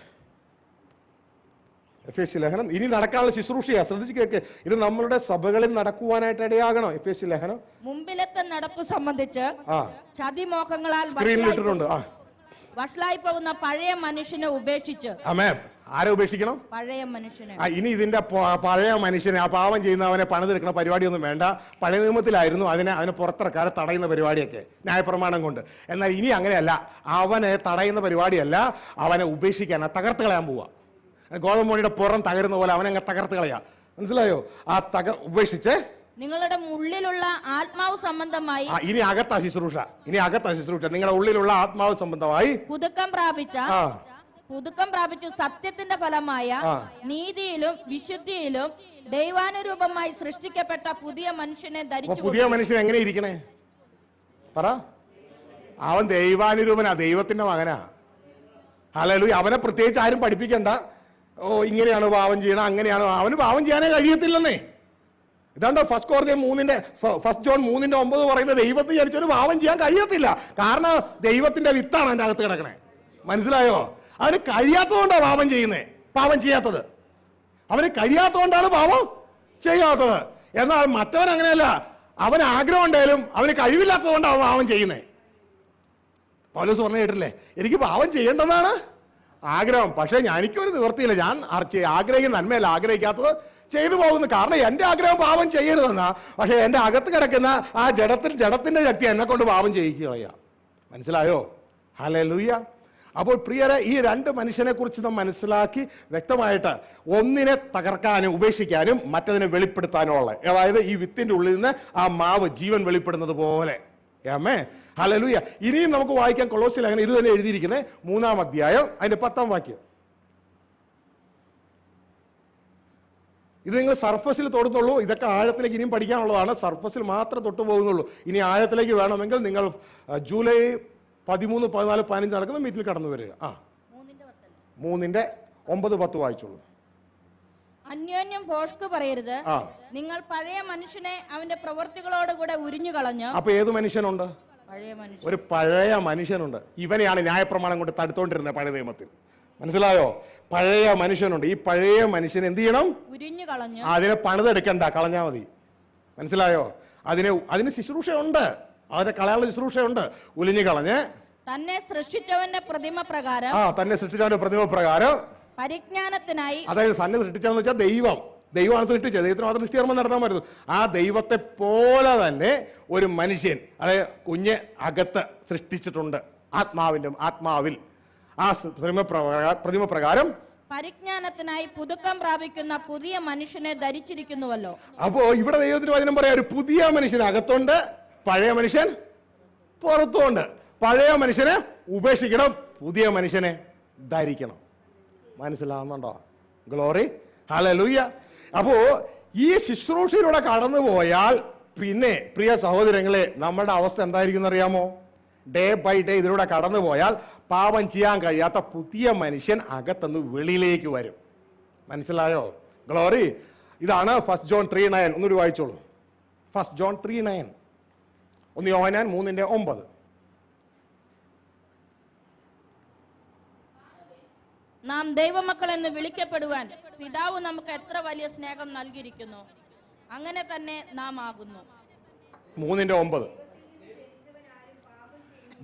എഫെസ്യ ലേഖനം ഇനി നടക്കാനുള്ള ശുശ്രൂഷയാ. ശ്രദ്ധിച്ച് കേൾക്ക്. ഇത് നമ്മളുടെ സഭകളിൽ നടക്കുവാനായിട്ട് ഇടയാകണം. എഫെസ്യ ലേഖനം മുമ്പിലത്തെ നടപ്പ് സംബന്ധിച്ച് ചതിമോഹങ്ങളാൽ സ്ക്രീനിലിട്ടിട്ടുണ്ട്. വഷളായി പോകുന്ന പഴയ മനുഷ്യനെ ഉപേക്ഷിച്ച്. ആമേൻ. ആരെ ഉപേക്ഷിക്കണം? പഴയ മനുഷ്യനെ. ഇനി ഇതിന്റെ പഴയ മനുഷ്യനെ, ആ പാവം ചെയ്യുന്നവനെ പണിതെടുക്കുന്ന പരിപാടിയൊന്നും വേണ്ട. പഴയ നിയമത്തിലായിരുന്നു അതിനെ പുറത്തിറക്കാതെ തടയുന്ന പരിപാടിയൊക്കെ ന്യായപ്രമാണം കൊണ്ട്. എന്നാൽ ഇനി അങ്ങനെയല്ല. അവനെ തടയുന്ന പരിപാടിയല്ല, അവനെ ഉപേക്ഷിക്കാൻ, തകർത്ത് കളയാൻ പോവാ. ഗോതമ്പൊടിയുടെ പുറം തകരുന്ന പോലെ അവനങ്ങ് തകർത്ത് കളയാ. മനസ്സിലായോ? ആ ഉപേക്ഷിച്ച് നിങ്ങളുടെ ഉള്ളിലുള്ള ആത്മാവ് സംബന്ധമായി. ഇനി അകത്താ ശുശ്രൂഷ. നിങ്ങളുടെ ഉള്ളിലുള്ള ആത്മാവ് സംബന്ധമായി പുതുക്കം പ്രാപിച്ചു സത്യത്തിന്റെ ഫലമായ നീതിയിലും വിശുദ്ധിയിലും ദൈവാനുരൂപമായി സൃഷ്ടിക്കപ്പെട്ട പുതിയ മനുഷ്യനെ ധരിച്ചു. പുതിയ മനുഷ്യൻ എങ്ങനെ ഇരിക്കണേ പറ? അവൻ ദൈവാനുരൂപനാ, ദൈവത്തിന്റെ മകനാ. ഹല്ലേലൂയ. അവനെ പ്രത്യേകിച്ച് ആരും പഠിപ്പിക്കണ്ട. ഓ ഇങ്ങനെയാണ് പാവം ചെയ്യണം, അങ്ങനെയാണ്. അവന് പാവം ചെയ്യാനേ കഴിയത്തില്ലെന്നേ. ഇതാണ്ടോ ഫസ്റ്റ് ജോൺ 3:9 പറയുന്നത് ദൈവത്തെ വിചാരിച്ചൊരു പാവം ചെയ്യാൻ കഴിയത്തില്ല. കാരണം ദൈവത്തിന്റെ വിത്താണ് അതിന്റെ അകത്ത് കിടക്കണേ. മനസ്സിലായോ? അവന് കഴിയാത്തതുകൊണ്ടാണ് പാപം ചെയ്യുന്നേ, പാപം ചെയ്യാത്തത്. അവന് കഴിയാത്തതുകൊണ്ടാണ് പാപം ചെയ്യാത്തത്. എന്നാൽ മറ്റവൻ അങ്ങനെയല്ല. അവന് ആഗ്രഹം ഉണ്ടായാലും അവന് കഴിവില്ലാത്തതുകൊണ്ടാണ് അവൻ പാപം ചെയ്യുന്നേ. പൗലോസ് പറഞ്ഞു കേട്ടില്ലേ, എനിക്ക് പാപം ചെയ്യേണ്ടതാണ് ആഗ്രഹം, പക്ഷെ എനിക്കൊരു നിവൃത്തിയില്ല. ഞാൻ ആഗ്രഹിക്കുന്ന നന്മയല്ല ആഗ്രഹിക്കാത്തത് ചെയ്തു പോകുന്നു. കാരണം എന്റെ ആഗ്രഹം പാപം ചെയ്യരുതെന്നാ. പക്ഷെ എന്റെ അകത്ത് കിടക്കുന്ന ആ ജഡത്തിന്റെ ശക്തി എന്നെ കൊണ്ട് പാപം ചെയ്യിക്കുകയാ. മനസ്സിലായോ? ഹല്ലേലൂയ. അപ്പോൾ പ്രിയരെ, ഈ രണ്ട് മനുഷ്യനെ കുറിച്ച് നാം മനസ്സിലാക്കി വ്യക്തമായിട്ട് ഒന്നിനെ തകർക്കാനും ഉപേക്ഷിക്കാനും മറ്റതിനെ വെളിപ്പെടുത്താനുമുള്ള, അതായത് ഈ വിത്തിന്റെ ഉള്ളിൽ നിന്ന് ആ മാവ് ജീവൻ വെളിപ്പെടുന്നത് പോലെ. ആമേ. ഹല്ലേലൂയ. ഇനിയും നമുക്ക് വായിക്കാൻ കൊളോസ്യ ലേഖനം ഇത് തന്നെ എഴുതിയിരിക്കുന്നത് 3-ാം അധ്യായം അതിന്റെ 10-ാം വാക്യം. ഇത് നിങ്ങൾ സർഫസിൽ തൊടുന്നുള്ളൂ. ഇതൊക്കെ ആഴത്തിലേക്ക് ഇനിയും പഠിക്കാനുള്ളതാണ്. സർഫസിൽ മാത്രം തൊട്ടു പോകുന്നുള്ളൂ. ഇനി ആഴത്തിലേക്ക് വേണമെങ്കിൽ നിങ്ങൾ ജൂലൈ 13, 14, 15 നടക്കുന്ന മീറ്റിൽ കടന്നു വരിക. 3:9-10 വായിച്ചോളൂ. അന്യോന്യം ഭോഷ്ക് പറയരുത്. നിങ്ങൾ പഴയ മനുഷ്യനെ അവന്റെ പ്രവൃത്തികളോടുകൂടെ ഉരിഞ്ഞു കളഞ്ഞു. അപ്പൊ ഏത് മനുഷ്യനുണ്ട്? ഒരു പഴയ മനുഷ്യനുണ്ട്. ഇവനെയാണ് ന്യായപ്രമാണം കൊണ്ട് തടുത്തോണ്ടിരുന്നത് പഴയ നിയമത്തിൽ. മനസ്സിലായോ? പഴയ മനുഷ്യനുണ്ട്. ഈ പഴയ മനുഷ്യൻ എന്ത് ചെയ്യണം? ഉരിഞ്ഞു കളഞ്ഞു. അതിനെ പണിതെടുക്കണ്ട, കളഞ്ഞാ മതി. മനസ്സിലായോ? അതിന് ശുശ്രൂഷയുണ്ട്, അതിനെ കളയാനുള്ള ശുശ്രൂഷയുണ്ട്. ഉലിഞ്ഞു കളഞ്ഞ് തന്നെ സൃഷ്ടിച്ചവന്റെ പ്രതിമ പ്രകാരം പരിജ്ഞാനത്തിനായി, അതായത് തന്നെ സൃഷ്ടിച്ചതെന്ന് വെച്ചാൽ ദൈവമാണ് സൃഷ്ടിച്ചത്. ദൈവത്തിന് മാത്രം സൃഷ്ടികർമ്മം നടത്താൻ പറ്റുന്നു. ആ ദൈവത്തെ പോലെ തന്നെ ഒരു മനുഷ്യൻ, അതായത് കുഞ്ഞ് അകത്ത് സൃഷ്ടിച്ചിട്ടുണ്ട്. ആത്മാവിൽ ആ പ്രതിമ പ്രകാരം പരിജ്ഞാനത്തിനായി പുതുക്കം പ്രാപിക്കുന്ന പുതിയ മനുഷ്യനെ ധരിച്ചിരിക്കുന്നുവല്ലോ. അപ്പോ ഇവിടെ ദൈവത്തിന് വചനം പറയാം, ഒരു പുതിയ മനുഷ്യൻ അകത്തുണ്ട്, പഴയ മനുഷ്യൻ പുറത്തുണ്ട്. പഴയ മനുഷ്യനെ ഉപേക്ഷിക്കണം, പുതിയ മനുഷ്യനെ ധരിക്കണം. മനസ്സിലാവുന്നുണ്ടോ? ഗ്ലോറി. ഹല്ലേലൂയ. അപ്പോ ഈ ശുശ്രൂഷയിലൂടെ കടന്നുപോയാൽ പിന്നെ പ്രിയ സഹോദരങ്ങളെ, നമ്മുടെ അവസ്ഥ എന്തായിരിക്കും അറിയാമോ? ഡേ ബൈ ഡേ ഇതിലൂടെ കടന്നുപോയാൽ പാപം ചെയ്യാൻ കഴിയാത്ത പുതിയ മനുഷ്യൻ അകത്തുനിന്ന് വെളിയിലേക്ക് വരും. മനസ്സിലായോ? ഗ്ലോറി. ഇതാണ് 1 ജോൺ 3:9. ഒന്നുകൂടി വായിച്ചോളൂ. 1 ജോൺ 3:9. 1 യോഹന്നാൻ 3:9. നാം ദൈവമക്കൾ എന്ന് വിളിക്കപ്പെടുവാൻ പിതാവ് നമുക്ക് എത്ര വലിയ സ്നേഹം നൽകിയിരിക്കുന്നു, അങ്ങനെ തന്നെ നാം ആകുന്നു. 3:9.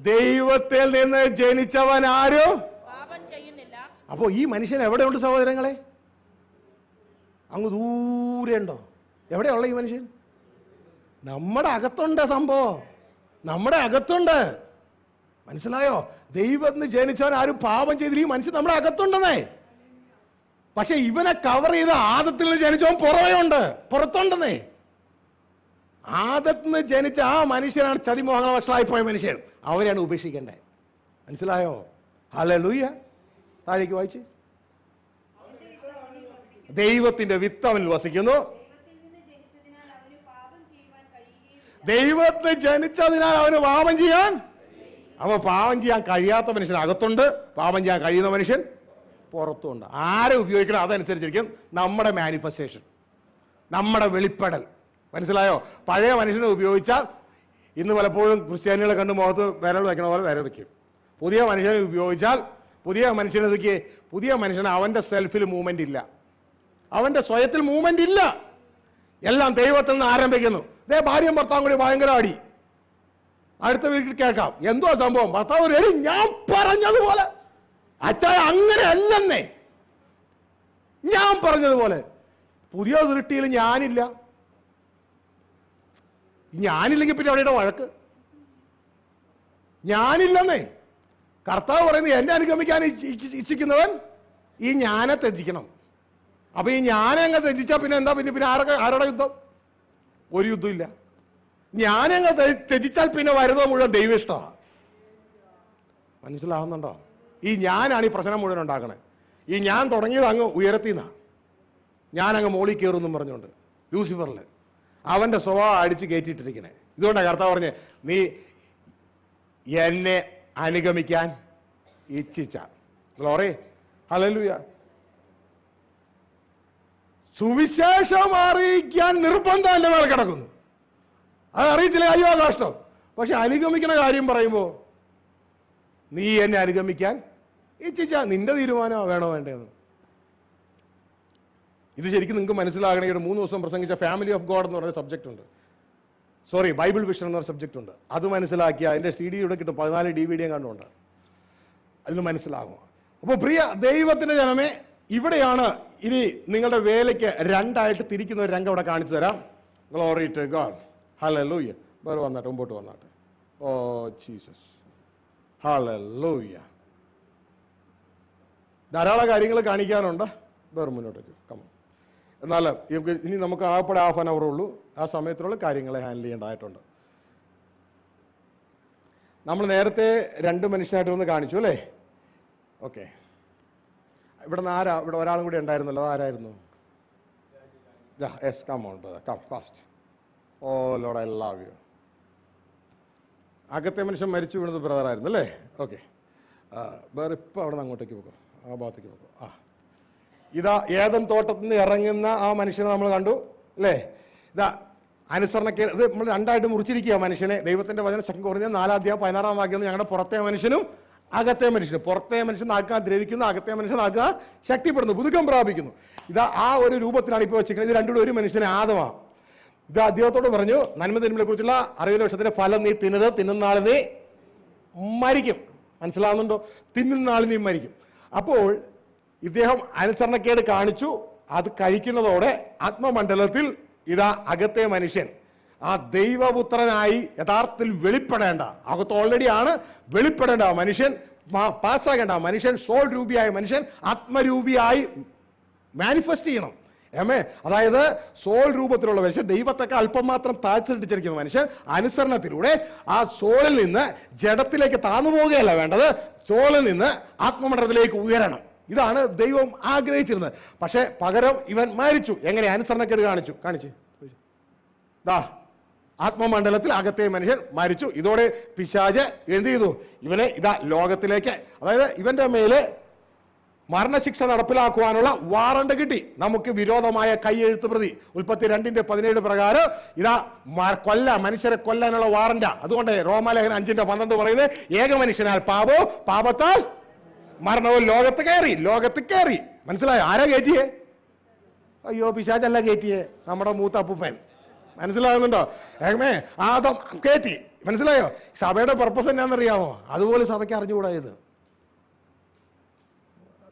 ദൈവത്തിൽ നിന്ന് ജനിച്ചവൻ ആരും പാപം ചെയ്യുന്നില്ല. അപ്പോ ഈ മനുഷ്യൻ എവിടെയുണ്ട് സഹോദരങ്ങളെ? അങ്ങ് ദൂരെ ഉണ്ടോ? എവിടെയുള്ള ഈ മനുഷ്യൻ? നമ്മുടെ അകത്തുണ്ട് സംഭവം, നമ്മുടെ അകത്തുണ്ട്. മനസ്സിലായോ? ദൈവത്തിന് ജനിച്ചവൻ ആരും പാപം ചെയ്തില്ല. ഈ മനുഷ്യൻ നമ്മുടെ അകത്തുണ്ടെന്നേ. പക്ഷെ ഇവനെ കവർ ചെയ്ത ആദത്തിൽ നിന്ന് ജനിച്ചവൻ പുറത്തുണ്ടെന്നേ. ആദത്തിൽ നിന്ന് ജനിച്ച ആ മനുഷ്യനാണ് ചതിമോഹങ്ങള വഷളായിപ്പോയ മനുഷ്യൻ. അവരെയാണ് ഉപേക്ഷിക്കേണ്ടത്. മനസ്സിലായോ? ഹല്ലേലൂയ. താഴേക്ക് വായിച്ച് ദൈവത്തിന്റെ വിത്ത് അവനിൽ വസിക്കുന്നു. ദൈവത്തെ ജനിച്ചതിനാൽ അവന് പാപം ചെയ്യാൻ, അവൻ പാപം ചെയ്യാൻ കഴിയാത്ത മനുഷ്യൻ അകത്തുണ്ട്, പാപം ചെയ്യാൻ കഴിയുന്ന മനുഷ്യൻ പുറത്തുണ്ട്. ആരെ ഉപയോഗിക്കണം അതനുസരിച്ചിരിക്കും നമ്മുടെ മാനിഫെസ്റ്റേഷൻ, നമ്മുടെ വെളിപ്പെടൽ. മനസ്സിലായോ? പഴയ മനുഷ്യനെ ഉപയോഗിച്ചാൽ ഇന്ന് പലപ്പോഴും ക്രിസ്ത്യാനികളെ കണ്ട് മുഖത്ത് വിരൽ വയ്ക്കണ പോലെ വിരൽ വയ്ക്കും. പുതിയ മനുഷ്യനെ ഉപയോഗിച്ചാൽ പുതിയ മനുഷ്യന് അവന്റെ സെൽഫിൽ മൂവ്മെന്റ് ഇല്ല, അവന്റെ സ്വയത്തിൽ മൂവ്മെന്റ് ഇല്ല. എല്ലാം ദൈവത്തിൽ നിന്ന് ആരംഭിക്കുന്നു. ദേ ഭാര്യയും ഭർത്താവും കൂടി ഭയങ്കര അടി. അടുത്ത വീട്ടിൽ കേൾക്കാം എന്തോ സംഭവം, ഭർത്താവ് റെഡി, ഞാൻ പറഞ്ഞതുപോലെ. അച്ചായ അങ്ങനെ അല്ലെന്നേ, ഞാൻ പറഞ്ഞതുപോലെ. പുതിയ സൃഷ്ടിയിൽ ഞാനില്ലെങ്കിൽ പിന്നെ അവിടെ വഴക്ക്. ഞാനില്ലെന്നേ. കർത്താവ് പറയുന്നത് എന്നെ അനുഗമിക്കാൻ ഇച്ഛിക്കുന്നവൻ ഈ ജ്ഞാനെ ത്യജിക്കണം. അപ്പൊ ഈ ജ്ഞാനെ അങ്ങ് ത്യജിച്ചാൽ പിന്നെ എന്താ? പിന്നെ ആരുടെ യുദ്ധം? ഒരു യുദ്ധമില്ല. ജ്ഞാനങ്ങ് ത്യജിച്ചാൽ പിന്നെ വരുന്നത് മുഴുവൻ ദൈവിഷ്ടമാണ്. മനസ്സിലാവുന്നുണ്ടോ? ഈ ഞാനാണ് ഈ പ്രശ്നം മുഴുവൻ ഉണ്ടാക്കണേ. ഈ ഞാൻ തുടങ്ങിയത് അങ്ങ് ഉയരത്തിന്നാ. ഞാൻ അങ്ങ് മോളിൽ കയറുമെന്നും പറഞ്ഞുകൊണ്ട് ലൂസിഫറിൽ അവന്റെ സ്വഭാവം അടിച്ച് കയറ്റിയിട്ടിരിക്കണേ. ഇതുകൊണ്ടാണ് കർത്താവ് പറഞ്ഞേ, നീ എന്നെ അനുഗമിക്കാൻ ഇച്ഛിച്ച. Glory, hallelujah. സുവിശേഷം അറിയിക്കാൻ നിർബന്ധം എന്റെ മേൽ കിടക്കുന്നു. അത് അറിയിച്ചില്ല, അയ്യോ കഷ്ടം. പക്ഷെ അനുഗമിക്കണ കാര്യം പറയുമ്പോ നീ എന്നെ അനുഗമിക്കാൻ ഇച്ഛിച്ച, നിന്റെ തീരുമാനം വേണോ വേണ്ടതെന്ന്. ഇത് ശരിക്കും നിങ്ങൾക്ക് മനസ്സിലാകണമെങ്കിൽ 3 ദിവസം പ്രസംഗിച്ച ഫാമിലി ഓഫ് ഗോഡ് എന്ന് പറയുന്ന സബ്ജക്റ്റ് ഉണ്ട്. ബൈബിൾ വിഷൻ എന്ന് പറഞ്ഞ സബ്ജക്റ്റ് ഉണ്ട്. അത് മനസ്സിലാക്കിയ അതിന്റെ CD ഇവിടെ കിട്ടും, 14 DVD കണ്ടുണ്ട്. അതിന് മനസ്സിലാകും. അപ്പോൾ പ്രിയ ദൈവത്തിന്റെ ജനമേ, ഇവിടെയാണ് ഇനി നിങ്ങളുടെ വേലയ്ക്ക് രണ്ടായിട്ട് തിരിക്കുന്ന ഒരു രംഗം ഇവിടെ കാണിച്ചു തരാം. Glory to God, hallelujah. വേറെ വന്നാട്ടെ, മുമ്പോട്ട് വന്നാട്ടെ. Oh Jesus, hallelujah. ധാരാളം കാര്യങ്ങൾ കാണിക്കാനുണ്ട്. വേറെ മുന്നോട്ടേക്ക് കമോ. എന്നാൽ ഇനി നമുക്ക് ആകപ്പെടെ ½ an hour ഉള്ളൂ. ആ സമയത്തിനുള്ള കാര്യങ്ങളെ ഹാൻഡിൽ ചെയ്യേണ്ടതായിട്ടുണ്ട്. നമ്മൾ നേരത്തെ 2 മനുഷ്യനായിട്ടൊന്ന് കാണിച്ചു അല്ലേ? ഓക്കെ. ഇവിടെ ഒരാളും കൂടി ഉണ്ടായിരുന്നല്ലോ. അതാരായിരുന്നു? Yes, come on brother, come fast. Oh Lord, I love you. അകത്തെ മനുഷ്യൻ മരിച്ചു വീണത് ബ്രദറായിരുന്നു അല്ലേ? ഓക്കെ. വേറെ ഇപ്പം അവിടെ നിന്ന് അങ്ങോട്ടേക്ക് പോകും, ആ ഭാഗത്തേക്ക് പോകും. ഇതാ ഏദൻ തോട്ടത്തിൽ നിന്ന് ഇറങ്ങുന്ന ആ മനുഷ്യനെ നമ്മൾ കണ്ടു അല്ലേ? ഇതാ അനുസരണക്കേട്. ഇത് നമ്മൾ രണ്ടായിട്ട് മുറിച്ചിരിക്കുക മനുഷ്യനെ. ദൈവത്തിന്റെ വചന ശക്തി കുറഞ്ഞ 4-ാം അധ്യായം 16-ാം വാക്യം, ഞങ്ങളുടെ പുറത്തെ മനുഷ്യനും അകത്തെ മനുഷ്യനും. പുറത്തെ മനുഷ്യൻ നാക്കാൻ ദ്രവിക്കുന്നു, അകത്തെ മനുഷ്യൻ നാക്കാൻ ശക്തിപ്പെടുന്നു, പുതുക്കം പ്രാപിക്കുന്നു. ഇതാ ആ ഒരു രൂപത്തിലാണ് ഇപ്പോൾ വെച്ചിരിക്കുന്നത്. ഇത് രണ്ടുകൂടെ ഒരു മനുഷ്യനെ ആദമാണ്. ഇത് അദ്ദേഹത്തോട് പറഞ്ഞു, നന്മ തിന്മയെ കുറിച്ചുള്ള അറിവിന്റെ വൃക്ഷത്തിന്റെ ഫലം നീ തിന്നുന്നാൾ നീ മരിക്കും. മനസ്സിലാവുന്നുണ്ടോ? തിന്നുന്നാൾ നീ മരിക്കും. അപ്പോൾ ഇദ്ദേഹം അനുസരണക്കേട് കാണിച്ചു. അത് കഴിക്കുന്നതോടെ ആത്മമണ്ഡലത്തിൽ ഇതാ അകത്തെ മനുഷ്യൻ ആ ദൈവപുത്രനായി യഥാർത്ഥത്തിൽ വെളിപ്പെടേണ്ട, അകത്ത് ഓൾറെഡി ആണ് വെളിപ്പെടേണ്ട മനുഷ്യൻ, പാസ്സാകേണ്ട മനുഷ്യൻ, സോൾ രൂപിയായ മനുഷ്യൻ ആത്മരൂപിയായി മാനിഫെസ്റ്റ് ചെയ്യണം. അതായത് സോൾ രൂപത്തിലുള്ള മനുഷ്യൻ, ദൈവത്തൊക്കെ അല്പം മാത്രം താഴ്ചിട്ടിച്ചിരിക്കുന്ന മനുഷ്യൻ അനുസരണത്തിലൂടെ ആ സോളിൽ നിന്ന് ജഡത്തിലേക്ക് താന്നു പോവുകയല്ല വേണ്ടത്, സോളിൽ നിന്ന് ആത്മമണ്ഡലത്തിലേക്ക് ഉയരണം. ഇതാണ് ദൈവം ആഗ്രഹിച്ചിരുന്നത്. പക്ഷെ പകരം ഇവൻ മരിച്ചു. എങ്ങനെ? അനുസരണക്കേട് കാണിച്ചു. ദാ ആത്മമണ്ഡലത്തിൽ അകത്തെ മനുഷ്യൻ മരിച്ചു. ഇതോടെ പിശാച് എന്ത് ചെയ്തു? ഇവനെ ഇതാ ലോകത്തിലേക്ക്, അതായത് ഇവന്റെ മേലെ മരണശിക്ഷ നടപ്പിലാക്കുവാനുള്ള വാറണ്ട് കിട്ടി. നമുക്ക് വിരോധമായ കൈയെഴുത്ത് പ്രതി ഉൽപ്പത്തി 2:17 പ്രകാരം ഇതാ മനുഷ്യരെ കൊല്ലാനുള്ള വാറന്റാ. അതുകൊണ്ട് റോമാലേഖനം 5:12 പറയുന്നത്, ഏക മനുഷ്യനാൽ പാപവും പാപത്താൽ മരണവും ലോകത്ത് കയറി. മനസ്സിലായോ? ആരാ കയറ്റിയേ? അയ്യോ, പിശാചല്ല കയറ്റിയേ, നമ്മുടെ മൂത്ത അപ്പൂപ്പൻ. മനസ്സിലാകുന്നുണ്ടോ? ആദം കയറ്റി. മനസ്സിലായോ? സഭയുടെ പർപ്പസ് എന്നാണെന്നറിയാമോ? അതുപോലെ സഭയ്ക്ക് അറിഞ്ഞുകൂടായത്.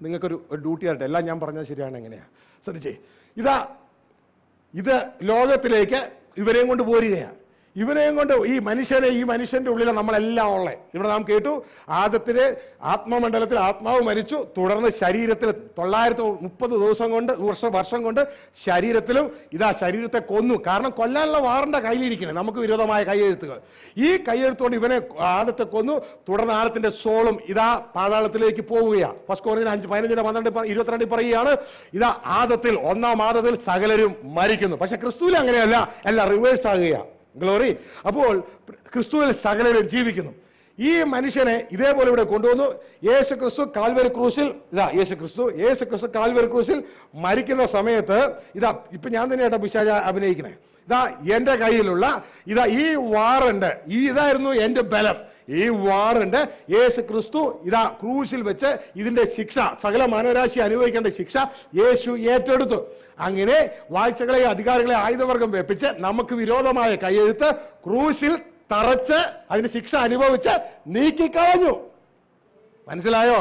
നിങ്ങൾക്കൊരു ഡ്യൂട്ടി ആയിട്ട് എല്ലാം ഞാൻ പറഞ്ഞത് ശരിയാണ്. എങ്ങനെയാ ശ്രദ്ധിച്ചേ. ഇത് ലോകത്തിലേക്ക് ഇവരെയും കൊണ്ട് പോരുകയാണ്. ഇവനെയും കൊണ്ട് ഈ മനുഷ്യന്റെ ഉള്ളിലാണ് നമ്മളെല്ലാം ഉള്ളത്. ഇവിടെ നാം കേട്ടു, ആദത്തിന്റെ ആത്മമണ്ഡലത്തിൽ ആത്മാവ് മരിച്ചു, തുടർന്ന് ശരീരത്തിൽ 930 ദിവസം കൊണ്ട് വർഷം കൊണ്ട് ശരീരത്തിലും ശരീരത്തെ കൊന്നു. കാരണം കൊല്ലാനുള്ള വാറണ്ട കയ്യിലിരിക്കണേ, നമുക്ക് വിരോധമായ കൈയെഴുത്തുകൾ. ഈ കൈയെഴുത്തുകൊണ്ട് ഇവനെ ആദത്തെ കൊന്നു. തുടർന്ന് ആദത്തിന്റെ സോളും പാതാളത്തിലേക്ക് പോവുകയാണ്. ഫസ്റ്റ് കൊരിന്ത്യർ 5:15-22 പറയുകയാണ്, ആദത്തിൽ, ഒന്നാം ആദത്തിൽ സകലരും മരിക്കുന്നു. പക്ഷെ ക്രിസ്തുവിൽ അങ്ങനെയല്ല, എല്ലാം റിവേഴ്സ് ആകുകയാണ്. ഗ്ലോറി. അപ്പോൾ ക്രിസ്തുവിൽ സകലരും ജീവിക്കുന്നു. ഈ മനുഷ്യനെ ഇതേപോലെ ഇവിടെ കൊണ്ടുവന്നു. യേശു ക്രിസ്തു കാൽവരി ക്രൂശിൽ യേശു ക്രിസ്തു കാൽവരി ക്രൂശിൽ മരിക്കുന്ന സമയത്ത് ഇപ്പൊ ഞാൻ തന്നെയാട്ടോ പിശാച അഭിനയിക്കണേ. എന്റെ കയ്യിലുള്ള ഈ വാറണ്ട്, ഇതായിരുന്നു എന്റെ ബലം. ഈ വാറണ്ട് യേശു ക്രിസ്തു ക്രൂശിൽ വെച്ച് ഇതിന്റെ ശിക്ഷ, സകല മാനവരാശി അനുഭവിക്കേണ്ട ശിക്ഷ യേശു ഏറ്റെടുത്തു. അങ്ങനെ വാഴ്ചകളെ അധികാരികളെ ആയുധവർഗം വെപ്പിച്ച് നമുക്ക് വിരോധമായ കൈയെഴുത്ത് ക്രൂശിൽ തറച്ച് അതിന് ശിക്ഷ അനുഭവിച്ച് നീക്കിക്കളഞ്ഞു. മനസ്സിലായോ?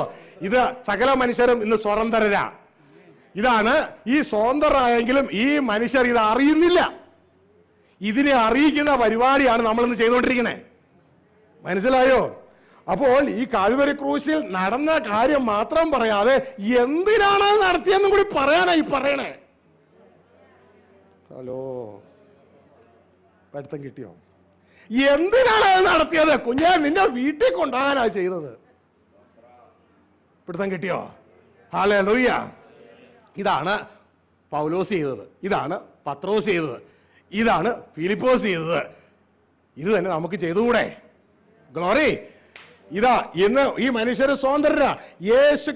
ഇത് സകല മനുഷ്യരും ഇന്ന് സ്വതന്ത്രരാ. ഇതാണ് ഈ സ്വതന്ത്രരായെങ്കിലും ഈ മനുഷ്യർ ഇത് അറിയുന്നില്ല. ഇതിനെ അറിയിക്കുന്ന പരിപാടിയാണ് നമ്മളിന്ന് ചെയ്തുകൊണ്ടിരിക്കുന്നത്. മനസ്സിലായോ? അപ്പോൾ ഈ കാൽവരി ക്രൂശിൽ നടന്ന കാര്യം മാത്രം പറയാതെ എന്തിനാണ് നടത്തിയെന്നും കൂടി പറയാനായി പറയണേ. ഹലോ, പഠിത്തം കിട്ടിയോ? എന്തിനാണ് അത് നടത്തിയത്? കുഞ്ഞെ, നിന്നെ വീട്ടിൽ കൊണ്ടുപോകാനാ ചെയ്തത്. പിടുത്തം കിട്ടിയോ? ഹല്ലേലൂയ. ഇതാണ് പൗലോസ് ചെയ്തത്, ഇതാണ് പത്രോസ് ചെയ്തത്, ഇതാണ് ഫിലിപ്പോസ് ചെയ്തത്. ഇത് തന്നെ നമുക്ക് ചെയ്തുകൂടെ? ഗ്ലോറി. ഇന്ന് ഈ മനുഷ്യര് സ്വതന്ത്രരാ. യേശു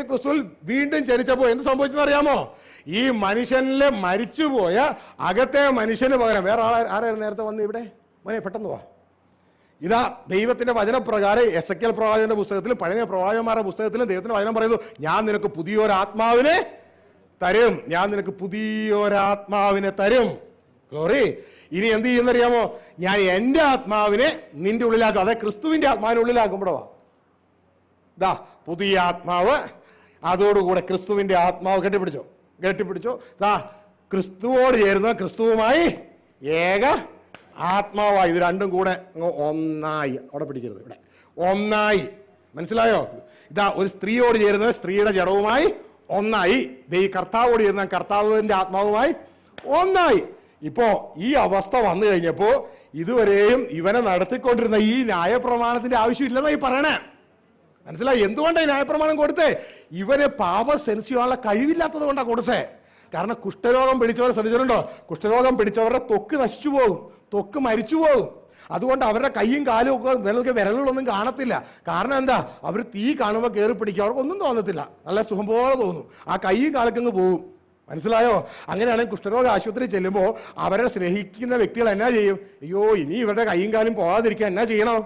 ക്രിസ്തുവിൽ വീണ്ടും ജനിച്ചപ്പോ എന്ത് സംഭവിച്ചെന്ന് അറിയാമോ? ഈ മനുഷ്യനിലെ മരിച്ചുപോയ അകത്തെ മനുഷ്യന് പകരം വേറെ ആരായിരുന്നു നേരത്തെ വന്ന് ഇവിടെ? മോനെ പെട്ടെന്ന് വാ. ദൈവത്തിന്റെ വചനപ്രകാരം എസെക്കിയേൽ പ്രവാചകന്റെ പുസ്തകത്തിലും പഴയ പ്രവാചകന്മാരുടെ പുസ്തകത്തിലും ദൈവത്തിന്റെ വചനം പറയുന്നു, ഞാൻ നിനക്ക് പുതിയൊരാത്മാവിനെ തരും, ഞാൻ നിനക്ക് പുതിയൊരാത്മാവിനെ തരും. ഗ്ലോറി. ഇനി എന്ത് ചെയ്യുന്നറിയാമോ? ഞാൻ എൻ്റെ ആത്മാവിനെ നിന്റെ ഉള്ളിലാക്കും. അതായത് ക്രിസ്തുവിന്റെ ആത്മാവിന്റെ ഉള്ളിലാക്കുമ്പോഴോ പുതിയ ആത്മാവ്, അതോടുകൂടെ ക്രിസ്തുവിന്റെ ആത്മാവ് കെട്ടിപ്പിടിച്ചോ. ക്രിസ്തുവോട് ചേരുന്ന ക്രിസ്തുവുമായി ഏക ആത്മാവായി. ഇത് രണ്ടും കൂടെ ഒന്നായി. അവിടെ പിടിക്കരുത്, ഇവിടെ ഒന്നായി. മനസ്സിലായോ? ഒരു സ്ത്രീയോട് ചേരുന്നത് സ്ത്രീയുടെ ജഡവുമായി ഒന്നായി. ഈ കർത്താവോട് ചേരുന്ന കർത്താവിന്റെ ആത്മാവുമായി ഒന്നായി. ഇപ്പോ ഈ അവസ്ഥ വന്നു കഴിഞ്ഞപ്പോ ഇതുവരെയും ഇവനെ നടത്തിക്കൊണ്ടിരുന്ന ഈ ന്യായപ്രമാണത്തിന്റെ ആവശ്യമില്ലെന്നാ ഈ പറയണേ. മനസ്സിലായി? എന്തുകൊണ്ടാണ് ഈ ന്യായപ്രമാണം കൊടുത്തേ? ഇവന് പാപ സെൻസ് ചെയ്യാനുള്ള കഴിവില്ലാത്തത് കൊണ്ടാണ് കൊടുത്തേ. കാരണം കുഷ്ഠരോഗം പിടിച്ചവരെ ശ്രദ്ധിച്ചിട്ടുണ്ടോ? കുഷ്ഠരോഗം പിടിച്ചവരുടെ ത്വക്ക് നശിച്ചു പോകും, ത്വക്ക് മരിച്ചു പോകും. അതുകൊണ്ട് അവരുടെ കൈയും കാലും ഒക്കെ വിരലുകളൊന്നും കാണത്തില്ല. കാരണം എന്താ? അവർ തീ കാണുമ്പോൾ കയറി പിടിക്കുക, അവർക്കൊന്നും തോന്നത്തില്ല, നല്ല സുഖം പോലെ തോന്നും. ആ കൈയും കാലക്കങ്ങ് പോകും. മനസ്സിലായോ? അങ്ങനെയാണെങ്കിൽ കുഷ്ഠരോഗ ആശുപത്രി ചെല്ലുമ്പോൾ അവരെ സ്നേഹിക്കുന്ന വ്യക്തികൾ എന്നാ ചെയ്യും? അയ്യോ, ഇനി ഇവരുടെ കൈയും കാലും പോകാതിരിക്കാൻ എന്നാ ചെയ്യണം?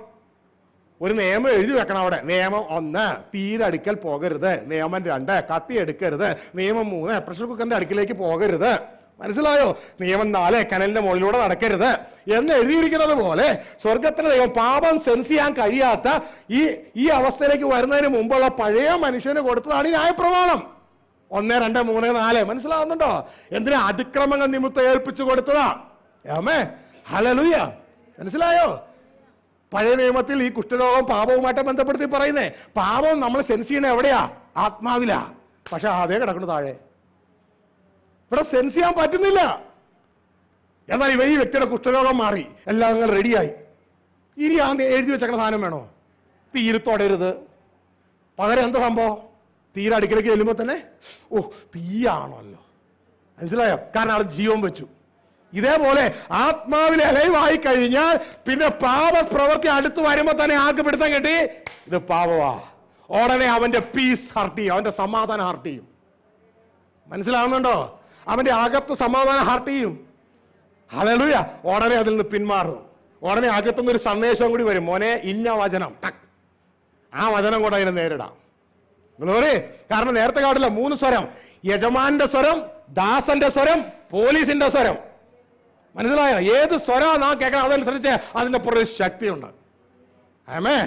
ഒരു നിയമം എഴുതി വെക്കണം അവിടെ. നിയമം 1, തീരടുക്കൽ പോകരുത്. നിയമം 2, കത്തി എടുക്കരുത്. നിയമം 3, പ്രഷർ കുക്കറിന്റെ അടുക്കിലേക്ക് പോകരുത്. മനസ്സിലായോ? നിയമം 4, കനലിന്റെ മുകളിലൂടെ നടക്കരുത് എന്ന് എഴുതിയിരിക്കുന്നത് പോലെ സ്വർഗത്തിലെ ദൈവം പാപം സെൻസ് ചെയ്യാൻ കഴിയാത്ത ഈ അവസ്ഥയിലേക്ക് വരുന്നതിന് മുമ്പുള്ള പഴയ മനുഷ്യന് കൊടുത്തതാണ് ഈ ന്യായപ്രമാണം. 1, 2, 3, 4. മനസ്സിലാവുന്നുണ്ടോ? എന്തിനാ? അതിക്രമങ്ങൾ നിമിത്തം ഏൽപ്പിച്ചു കൊടുത്തതാ. ആമേ, ഹല്ലേലൂയ. മനസ്സിലായോ? പഴയ നിയമത്തിൽ ഈ കുഷ്ഠരോഗം പാപവുമായിട്ട് ബന്ധപ്പെടുത്തി പറയുന്നേ. പാപം നമ്മൾ സെൻസ് ചെയ്യണ എവിടെയാ? ആത്മാവിലാ. പക്ഷെ അതേ കിടക്കുന്നു താഴെ. ഇവിടെ സെൻസ് ചെയ്യാൻ പറ്റുന്നില്ല. എന്നാൽ ഈ വ്യക്തിയുടെ കുഷ്ഠരോഗം മാറി, എല്ലാം നിങ്ങൾ റെഡിയായി. ഇനി ആ എഴുതി വെച്ചേക്കണ സാധനം വേണോ? തീരത്തോടരുത്. പകരം എന്താ സംഭവം? തീരടുക്കിലേക്ക് ചെല്ലുമ്പോൾ തന്നെ തീയാണല്ലോ. മനസ്സിലായോ? കാരണം അവിടെ ജീവൻ വെച്ചു. ഇതേപോലെ ആത്മാവിലെ അലൈവായി കഴിഞ്ഞാൽ പിന്നെ പാപപ്രവൃത്തി അടുത്ത് വരുമ്പോ തന്നെ ആൾക്ക് പിടുത്തം കെട്ടി ഇത് പാപവാ. ഉടനെ അവന്റെ പീസ് ഹർട്ട് ചെയ്യും, അവന്റെ സമാധാനം ഹർട്ട് ചെയ്യും. മനസ്സിലാവുന്നുണ്ടോ? അവന്റെ അകത്ത് സമാധാനം ഹർട്ട് ചെയ്യും. ഹല്ലേലൂയ. ഉടനെ അതിൽ നിന്ന് പിന്മാറും. ഉടനെ അകത്തുനിന്ന് ഒരു സന്ദേശം കൂടി വരും, മോനെ ഇന്ന വചനം, ആ വചനം കൂടെ അതിനെ നേരിടാം. കാരണം നേരത്തെ കാട്ടില്ല 3 സ്വരം: യജമാന്റെ സ്വരം, ദാസന്റെ സ്വരം, പോലീസിന്റെ സ്വരം. മനസ്സിലായോ? ഏത് സ്വരം നാം കേൾക്കണം അതനുസരിച്ച് അതിന്റെ പുറകെ ശക്തിയുണ്ട്. ആമേ,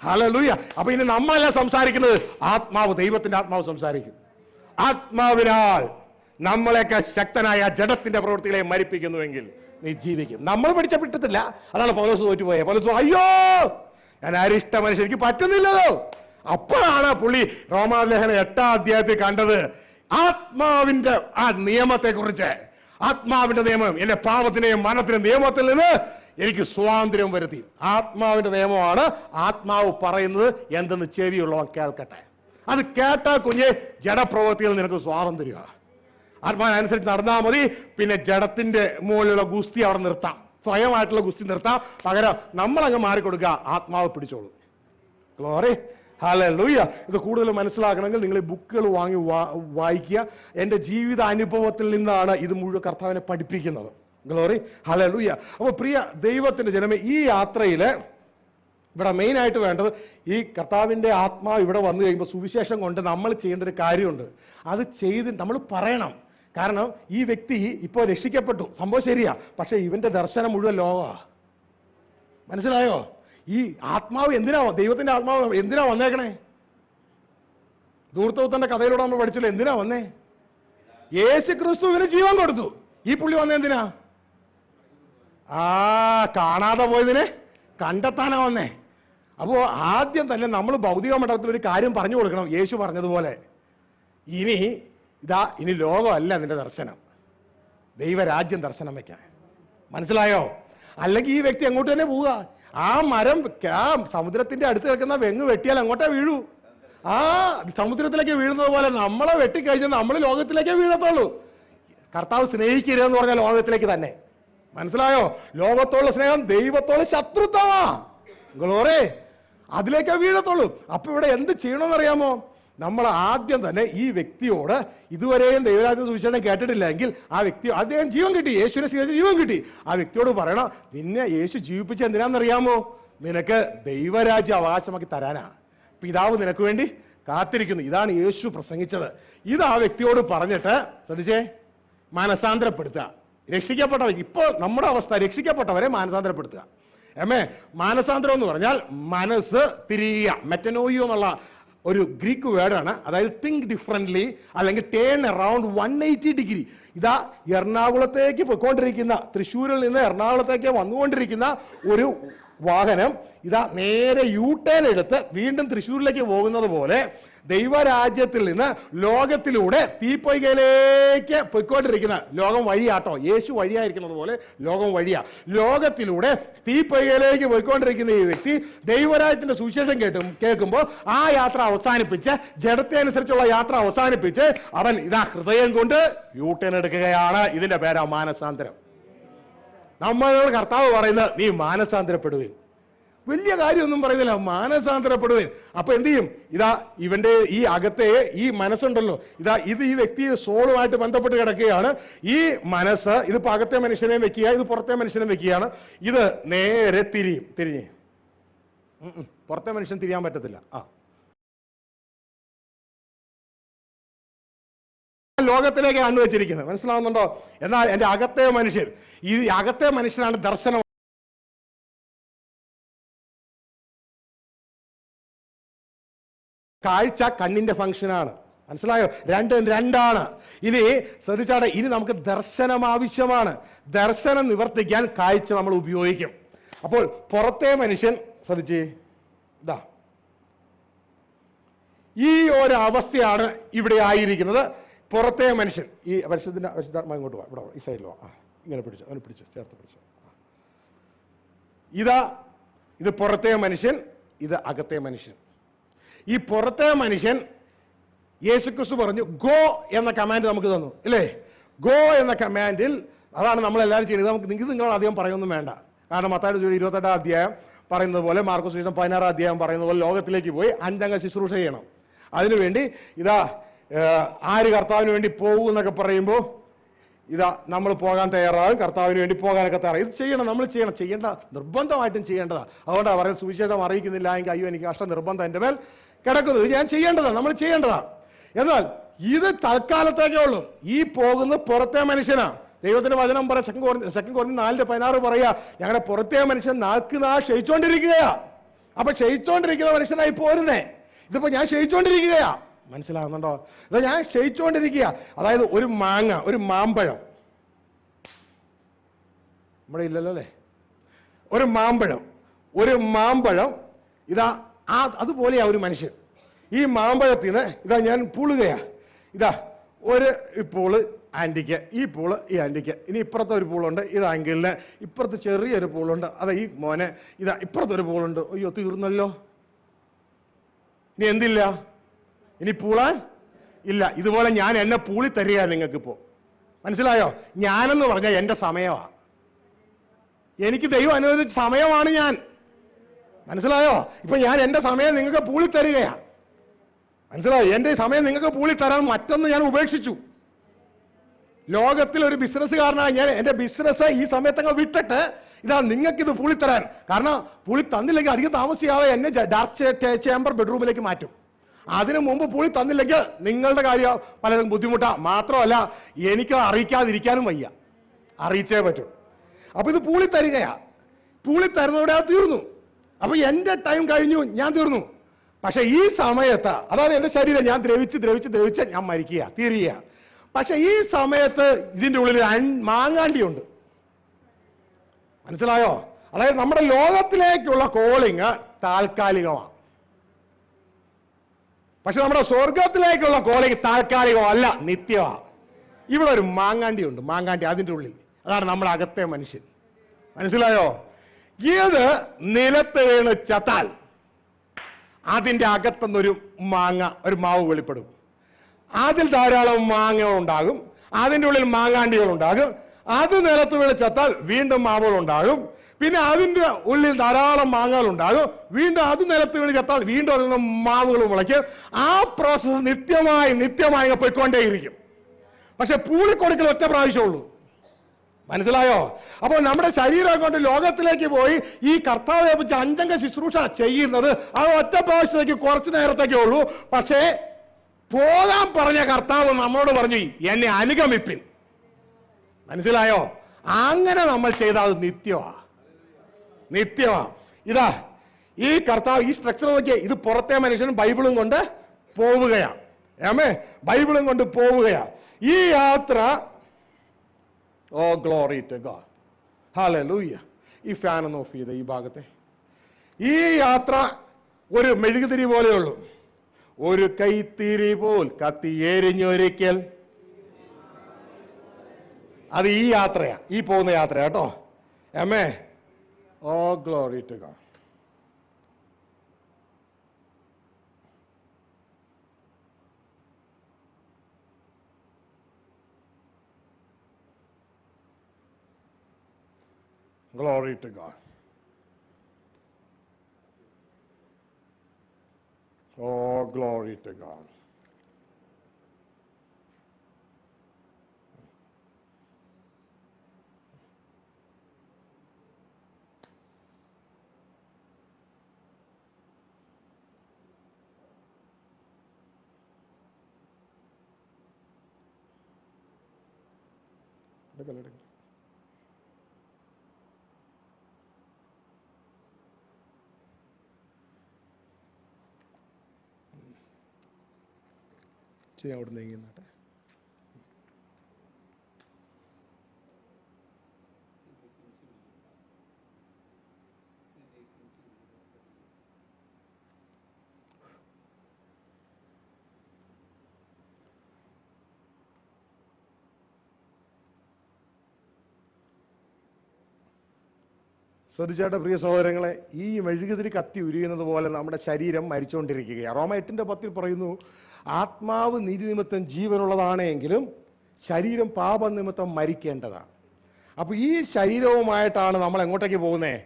ഹല്ലേലൂയ. അപ്പൊ ഇനി നമ്മളല്ല സംസാരിക്കുന്നത്, ആത്മാവ്, ദൈവത്തിന്റെ ആത്മാവ് സംസാരിക്കും. ആത്മാവിനാൽ നമ്മളെയൊക്കെ ശക്തനായ ജഡത്തിന്റെ പ്രവൃത്തികളെ മരിപ്പിക്കുന്നുവെങ്കിൽ നീ ജീവിക്കും. നമ്മൾ പിടിച്ചപ്പെട്ടിട്ടില്ല. അതാണ് പൗലോസ് തോറ്റുപോയെ. പൗലോസ് അയ്യോ ഞാൻ അരിഷ്ട മനുഷ്യൻ, എനിക്ക് പറ്റുന്നില്ലല്ലോ. അപ്പോഴാണ് പുള്ളി റോമാലേഖനം 8-ാം അധ്യായത്തിൽ കണ്ടത് ആത്മാവിന്റെ ആ നിയമത്തെ കുറിച്ച്. ആത്മാവിന്റെ നിയമം എന്റെ പാപത്തിന്റെയും മരണത്തിന്റെയും നിയമത്തിൽ നിന്ന് എനിക്ക് സ്വാതന്ത്ര്യം വരുത്തി. ആത്മാവിന്റെ നിയമമാണ്. ആത്മാവ് പറയുന്നത് എന്തെന്ന് ചെവിയുള്ളവൻ കേൾക്കട്ടെ. അത് കേട്ടാൽ കുഞ്ഞെ ജഡപ്രവൃത്തികൾ നിനക്ക് സ്വാതന്ത്ര്യമാണ്. ആത്മാവിനനുസരിച്ച് നടന്നാൽ മതി. പിന്നെ ജഡത്തിന്റെ മുകളിലുള്ള ഗുസ്തി അവിടെ നിർത്താം, സ്വയമായിട്ടുള്ള ഗുസ്തി നിർത്താം. പകരം നമ്മളങ്ങ് മാറിക്കൊടുക്കുക, ആത്മാവ് പിടിച്ചോളൂ. Glory, hallelujah. ഇത് കൂടുതൽ മനസ്സിലാക്കണമെങ്കിൽ നിങ്ങൾ ഈ ബുക്കുകൾ വാങ്ങി വായിക്കുക. എൻ്റെ ജീവിത അനുഭവത്തിൽ നിന്നാണ് ഇത് മുഴുവൻ കർത്താവിനെ പഠിപ്പിക്കുന്നത്. Glory, hallelujah. അപ്പോൾ പ്രിയ ദൈവത്തിന്റെ ജനമേ, ഈ യാത്രയിൽ ഇവിടെ മെയിനായിട്ട് വേണ്ടത് ഈ കർത്താവിൻ്റെ ആത്മാവ് ഇവിടെ വന്നു കഴിയുമ്പോൾ സുവിശേഷം കൊണ്ട് നമ്മൾ ചെയ്യേണ്ട ഒരു കാര്യമുണ്ട്. അത് ചെയ്ത് നമ്മൾ പറയണം. കാരണം ഈ വ്യക്തി ഇപ്പോൾ രക്ഷിക്കപ്പെട്ടു, സംഭവം ശരിയാ, പക്ഷെ ഇവന്റെ ദർശനം മുഴുവൻ ലോകമാണ്. മനസ്സിലായോ? ഈ ആത്മാവ് എന്തിനാ, ദൈവത്തിന്റെ ആത്മാവ് എന്തിനാ വന്നേക്കണേ? ധൂർത്തത്തിന്റെ കഥയിലൂടെ നമ്മൾ പഠിച്ചല്ലോ. എന്തിനാ വന്നേ? യേശു ക്രിസ്തുവിന് ജീവൻ കൊടുത്തു. ഈ പുള്ളി വന്നേ എന്തിനാ? കാണാതെ പോയതിനെ കണ്ടെത്താനാ വന്നേ. അപ്പോൾ ആദ്യം തന്നെ നമ്മൾ ഭൗതിക മണ്ഡലത്തിൽ ഒരു കാര്യം പറഞ്ഞു കൊടുക്കണം. യേശു പറഞ്ഞതുപോലെ ഇനി ലോകമല്ല നിന്റെ ദർശനം, ദൈവരാജ്യം ദർശനം വയ്ക്കാൻ. മനസ്സിലായോ? അല്ലെങ്കിൽ ഈ വ്യക്തി അങ്ങോട്ട് തന്നെ പോവുക. ആ മരം ആ സമുദ്രത്തിന്റെ അടുത്ത് കിടക്കുന്ന വെങ്ങ് വെട്ടിയാൽ അങ്ങോട്ടേ വീഴൂ. ആ സമുദ്രത്തിലേക്ക് വീഴുന്നത് പോലെ നമ്മളെ വെട്ടിക്കഴിഞ്ഞാൽ നമ്മൾ ലോകത്തിലേക്കേ വീഴത്തുള്ളൂ. കർത്താവ് സ്നേഹിക്കരുതെന്ന് പറഞ്ഞാൽ ലോകത്തിലേക്ക് തന്നെ. മനസ്സിലായോ? ലോകത്തോടുള്ള സ്നേഹം ദൈവത്തോട് ശത്രുത്വമാ. ഗ്ലോറി, അതിലേക്കേ വീഴത്തുള്ളൂ. അപ്പൊ ഇവിടെ എന്ത് ചെയ്യണമെന്നറിയാമോ? നമ്മൾ ആദ്യം തന്നെ ഈ വ്യക്തിയോട് ഇതുവരെയും ദൈവരാജ്യ സുവിശേഷം കേട്ടിട്ടില്ലെങ്കിൽ ആ വ്യക്തി, അദ്ദേഹം ജീവൻ കിട്ടി, യേശുവിനെ സ്വീകരിച്ച് ജീവൻ കിട്ടി, ആ വ്യക്തിയോട് പറയണം, നിന്നെ യേശു ജീവിപ്പിച്ച എന്തിനാണെന്നറിയാമോ? നിനക്ക് ദൈവരാജ്യം അവകാശമാക്കി തരാനാ. പിതാവ് നിനക്ക് വേണ്ടി കാത്തിരിക്കുന്നു. ഇതാണ് യേശു പ്രസംഗിച്ചത്. ഇത് ആ വ്യക്തിയോട് പറഞ്ഞിട്ട് ശ്രദ്ധിച്ചേ, മാനസാന്തരപ്പെടുത്തുക. രക്ഷിക്കപ്പെട്ടവർ, ഇപ്പോൾ നമ്മുടെ അവസ്ഥ രക്ഷിക്കപ്പെട്ടവരെ മാനസാന്തരപ്പെടുത്തുക. മാനസാന്തരം എന്ന് പറഞ്ഞാൽ മനസ്സ് തിരിയുക. മെറ്റനോയിയോ എന്നുള്ള ഒരു ഗ്രീക്ക് വേർഡാണ്. അതായത് തിങ്ക് ഡിഫറൻ്റ്ലി, അല്ലെങ്കിൽ ടേൺ അറൗണ്ട് 180 ഡിഗ്രി. ഇതാ എറണാകുളത്തേക്ക് പോയിക്കൊണ്ടിരിക്കുന്ന, തൃശ്ശൂരിൽ നിന്ന് എറണാകുളത്തേക്ക് വന്നുകൊണ്ടിരിക്കുന്ന ഒരു വാഹനം ഇതാ നേരെ യു-ടേൺ എടുത്ത് വീണ്ടും തൃശ്ശൂരിലേക്ക് പോകുന്നത് പോലെ ദൈവരാജ്യത്തിൽ നിന്ന് ലോകത്തിലൂടെ തീപ്പൊയ്കയിലേക്ക് പോയിക്കൊണ്ടിരിക്കുന്ന, ലോകം വഴിയാട്ടോ, യേശു വഴിയായിരിക്കുന്നത് പോലെ ലോകം വഴിയാ, ലോകത്തിലൂടെ തീപ്പൊയ്കയിലേക്ക് പോയിക്കൊണ്ടിരിക്കുന്ന ഈ വ്യക്തി ദൈവരാജ്യത്തിന്റെ സുവിശേഷം കേൾക്കുമ്പോൾ ആ യാത്ര അവസാനിപ്പിച്ച്, ജഡത്തെ അനുസരിച്ചുള്ള യാത്ര അവസാനിപ്പിച്ച് അവൻ ഇതാ ഹൃദയം കൊണ്ട് യു-ടേൺ എടുക്കുകയാണ്. ഇതിന്റെ പേരാ മാനസാന്തരം. നമ്മളോട് കർത്താവ് പറയുന്നത് നീ മാനസാന്തരപ്പെടുവിൻ. വലിയ കാര്യമൊന്നും പറയുന്നില്ല, മാനസാന്തരപ്പെടുവിൻ. അപ്പൊ എന്ത് ചെയ്യും? ഇതാ ഇവന്റെ ഈ അകത്തെ ഈ മനസ്സുണ്ടല്ലോ, ഇത് ഈ വ്യക്തി സോളുമായിട്ട് ബന്ധപ്പെട്ട് കിടക്കുകയാണ്. ഈ മനസ്സ് ഇതിപ്പോ അകത്തെ മനുഷ്യനെ വെക്കുക, ഇത് പുറത്തെ മനുഷ്യനെ വെക്കുകയാണ്. ഇത് നേരെ തിരിഞ്ഞ് പുറത്തെ മനുഷ്യൻ തിരിയാൻ പറ്റത്തില്ല. ലോകത്തിലേക്ക് കണ്ണുവെച്ചിരിക്കുന്നത് മനസ്സിലാവുന്നുണ്ടോ? എന്നാൽ എൻ്റെ അകത്തെ മനുഷ്യൻ, ഈ അകത്തെ മനുഷ്യനാണ് ദർശനം. കാഴ്ച കണ്ണിന്റെ ഫംഗ്ഷനാണ്. മനസ്സിലായോ? രണ്ടാണ്. ഇനി ശ്രദ്ധിച്ചാടെ, ഇനി നമുക്ക് ദർശനം ആവശ്യമാണ്. ദർശനം നിവർത്തിക്കാൻ കാഴ്ച നമ്മൾ ഉപയോഗിക്കും. അപ്പോൾ പുറത്തെ മനുഷ്യൻ ശ്രദ്ധിച്ച്, ഇതാ ഈ ഒരു അവസ്ഥയാണ് ഇവിടെ ആയിരിക്കുന്നത്. പുറത്തെ മനുഷ്യൻ, ഈ പരിശുദ്ധാത്മാ ഇങ്ങോട്ട് വാ, ഇവിടെ ഈ സൈഡിൽ വാ, ഇങ്ങനെ പിടിച്ചോ, അവനെ പിടിച്ചോ, ചേർത്ത് പിടിച്ചോ. ഇത് പുറത്തെ മനുഷ്യൻ, ഇത് അകത്തെ മനുഷ്യൻ. ഈ പുറത്തെ മനുഷ്യൻ യേശുക്രിസ്തു പറഞ്ഞു ഗോ എന്ന കമാൻഡ് നമുക്ക് തന്നു, അല്ലേ? ഗോ എന്ന കമാൻഡിൽ അതാണ് നമ്മളെല്ലാവരും ചെയ്യുന്നത്. നിങ്ങൾ അധികം പറയൊന്നും വേണ്ട. കാരണം മത്തായി 28-ാം അധ്യായം പറയുന്നത് പോലെ, മാർക്കോസ് 16-ാം അധ്യായം പറയുന്നത് പോലെ ലോകത്തിലേക്ക് പോയി 5 അംഗ ശുശ്രൂഷ ചെയ്യണം. അതിനുവേണ്ടി ഇതാ ആര് കർത്താവിന് വേണ്ടി പോകും എന്നൊക്കെ പറയുമ്പോൾ ഇതാ നമ്മൾ പോകാൻ തയ്യാറാകും, കർത്താവിന് വേണ്ടി പോകാനൊക്കെ തയ്യാറാകും. ഇത് ചെയ്യണം, നമ്മൾ ചെയ്യേണ്ട, നിർബന്ധമായിട്ടും ചെയ്യേണ്ടതാണ്. അതുകൊണ്ടാണ് പറയുന്നത് സുവിശേഷം അറിയിക്കുന്നില്ല എങ്കിൽ അയ്യോ എനിക്ക് കഷ്ടം, നിർബന്ധം എൻ്റെ മേൽ കിടക്കുന്നത്, ഇത് ഞാൻ ചെയ്യേണ്ടതാണ്, നമ്മൾ ചെയ്യേണ്ടതാണ്. എന്നാൽ ഇത് തൽക്കാലത്തേക്കേ ഉള്ളൂ. ഈ പോകുന്നത് പുറത്തെ മനുഷ്യനാണ്. ദൈവത്തിന്റെ വചനം പറയാം, 2 കൊരിന്ത്യർ 4:16 പറയാ, ഞങ്ങളുടെ പുറത്തെ മനുഷ്യൻ നാൾക്ക് നാൾ ക്ഷയിച്ചുകൊണ്ടിരിക്കുകയാ. അപ്പൊ ക്ഷയിച്ചുകൊണ്ടിരിക്കുന്ന മനുഷ്യനായി പോരുന്നേ. ഇതിപ്പോ ഞാൻ ക്ഷയിച്ചുകൊണ്ടിരിക്കുകയാ, മനസ്സിലാവുന്നുണ്ടോ? ഇതാ ഞാൻ ക്ഷയിച്ചുകൊണ്ടിരിക്കുക. അതായത് ഒരു മാങ്ങ, ഒരു മാമ്പഴം, നമ്മുടെ ഇല്ലല്ലോ അല്ലേ? ഒരു മാമ്പഴം ഇതാ അതുപോലെയാ ഒരു മനുഷ്യൻ. ഈ മാമ്പഴത്തിൽ നിന്ന് ഇതാ ഞാൻ പൂളുകയാ. ഇതാ ഒരു പൂള് ആൻറ്റിക്ക്, ഈ പൂള് ഈ ആൻറ്റിക്ക്, ഇനി ഇപ്പുറത്തെ ഒരു പൂളുണ്ട്, ഇത് ആങ്കിളിന്, ഇപ്പുറത്ത് ചെറിയൊരു പൂളുണ്ട്, അതാ ഈ മോനെ, ഇതാ ഇപ്പുറത്തൊരു പൂളുണ്ട്. അയ്യോ തീർന്നല്ലോ, ഇനി എന്തില്ല, ഇനി പൂളാൻ ഇല്ല. ഇതുപോലെ ഞാൻ എന്നെ പൂളി തരിക നിങ്ങൾക്കിപ്പോ. മനസ്സിലായോ? ഞാനെന്ന് പറഞ്ഞാൽ എൻ്റെ സമയമാണ്, എനിക്ക് ദൈവം അനുവദിച്ച സമയമാണ് ഞാൻ. മനസ്സിലായോ? ഇപ്പൊ ഞാൻ എൻ്റെ സമയം നിങ്ങൾക്ക് പൂളി തരികയാണ്. മനസ്സിലായോ? എൻ്റെ സമയം നിങ്ങൾക്ക് പൂളി തരാൻ മറ്റൊന്ന് ഞാൻ ഉപേക്ഷിച്ചു. ലോകത്തിൽ ഒരു ബിസിനസ്സുകാരനായി ഞാൻ എൻ്റെ ബിസിനസ് ഈ സമയത്തങ്ങ് വിട്ടിട്ട് ഇതാ നിങ്ങൾക്കിത് പൂളിത്തരാൻ. കാരണം പൂളി തന്നില്ലെങ്കിൽ അധികം താമസിയാതെ എന്നെ ഡാർക്ക് ചേംബർ ബെഡ്റൂമിലേക്ക് മാറ്റും. അതിനു മുമ്പ് പൂളി തന്നില്ലെങ്കിൽ നിങ്ങളുടെ കാര്യം പലരും ബുദ്ധിമുട്ടാ. മാത്രമല്ല എനിക്ക് അറിയിക്കാതിരിക്കാനും വയ്യ, അറിയിച്ചേ പറ്റും. അപ്പൊ ഇത് പൂളി തരികയാ. പൂളി തരുന്നതോടെ അത് തീർന്നു. അപ്പൊ എൻ്റെ ടൈം കഴിഞ്ഞു, ഞാൻ തീർന്നു. പക്ഷെ ഈ സമയത്ത് അതായത് എൻ്റെ ശരീരം ഞാൻ ദ്രവിച്ച് ഞാൻ മരിക്കുക, തീരുക. പക്ഷെ ഈ സമയത്ത് ഇതിൻ്റെ ഉള്ളിൽ മാങ്ങാണ്ടിയുണ്ട്. മനസ്സിലായോ? അതായത് നമ്മുടെ ലോകത്തിലേക്കുള്ള കോളിങ് താൽക്കാലികമാണ്. പക്ഷെ നമ്മുടെ സ്വർഗത്തിലേക്കുള്ള കോളിങ് താൽക്കാലികമല്ല, നിത്യമാണ്. ഇവിടെ ഒരു മാങ്ങാണ്ടിയുണ്ട്, മാങ്ങാണ്ടി അതിൻ്റെ ഉള്ളിൽ. അതാണ് നമ്മുടെ അകത്തെ മനുഷ്യൻ. മനസ്സിലായോ? ഇത് നിലത്ത് വീണ് ചത്താൽ അതിൻ്റെ അകത്തുനിന്നൊരു ഒരു മാവ് വെളിപ്പെടും. അതിൽ ധാരാളം മാങ്ങകൾ ഉണ്ടാകും, അതിൻ്റെ ഉള്ളിൽ മാങ്ങാണ്ടികൾ ഉണ്ടാകും. അത് നിലത്ത് വീണ് ചത്താൽ വീണ്ടും മാവുകൾ ഉണ്ടാകും. പിന്നെ അതിൻ്റെ ഉള്ളിൽ ധാരാളം മാങ്ങകൾ ഉണ്ടാകും. വീണ്ടും അത് നിലത്ത് വീണ് ചത്താൽ വീണ്ടും അതിൽ നിന്ന് മാവുകൾ മുളയ്ക്കും. ആ പ്രോസസ്സ് നിത്യമായി പോയിക്കൊണ്ടേയിരിക്കും. പക്ഷെ പൂളിക്കൊടുക്കൽ ഒറ്റ പ്രാവശ്യമുള്ളൂ. മനസ്സിലായോ? അപ്പോൾ നമ്മുടെ ശരീരം കൊണ്ട് ലോകത്തിലേക്ക് പോയി ഈ കർത്താവെ കുറിച്ച് അഞ്ചംഗ ശുശ്രൂഷ ചെയ്യുന്നത് അത് ഒറ്റ പ്രാവശ്യത്തേക്ക് കുറച്ച് നേരത്തേക്കേ ഉള്ളൂ. പക്ഷേ പോകാൻ പറഞ്ഞ കർത്താവ് നമ്മളോട് പറഞ്ഞു, എന്നെ അനുഗമിപ്പിൻ. മനസ്സിലായോ? അങ്ങനെ നമ്മൾ ചെയ്താൽ അത് നിത്യമാ. ഇതാ ഈ കർത്താവ് ഈ സ്ട്രക്ചർ നോക്കിയേ. ഇത് പുറത്തെ മനുഷ്യൻ ബൈബിളും കൊണ്ട് പോവുകയാണ്. ബൈബിളും കൊണ്ട് പോവുകയാ ഈ യാത്ര. Oh glory to God, hallelujah. ഈ ഫാൻ ഒന്ന് ഓഫ് ചെയ്ത ഈ ഭാഗത്തെ. ഈ യാത്ര ഒരു മെഴുകുതിരി പോലെയുള്ളൂ. ഒരു കൈത്തിരി പോൽ കത്തി എരിഞ്ഞൊരിക്കൽ. അത് ഈ യാത്രയാ, ഈ പോകുന്ന യാത്ര കേട്ടോ. Oh glory to God. Glory to God. Oh, glory to God. എടുക്കല്ലേ. അവിടെ നീങ്ങുന്നട്ടെ. ശ്രദ്ധിച്ചേട്ട പ്രിയ സഹോദരങ്ങളെ, ഈ മെഴുകുതിരി കത്തി ഉരിയുന്നത് പോലെ നമ്മുടെ ശരീരം മരിച്ചുകൊണ്ടിരിക്കുകയാണ്. റോമ 8:10 പറയുന്നു, ആത്മാവ് നീതി നിമിത്തം ജീവനുള്ളതാണെങ്കിലും ശരീരം പാപനിമിത്തം മരിക്കേണ്ടതാണ്. അപ്പൊ ഈ ശരീരവുമായിട്ടാണ് നമ്മൾ എങ്ങോട്ടേക്ക് പോകുന്നത്?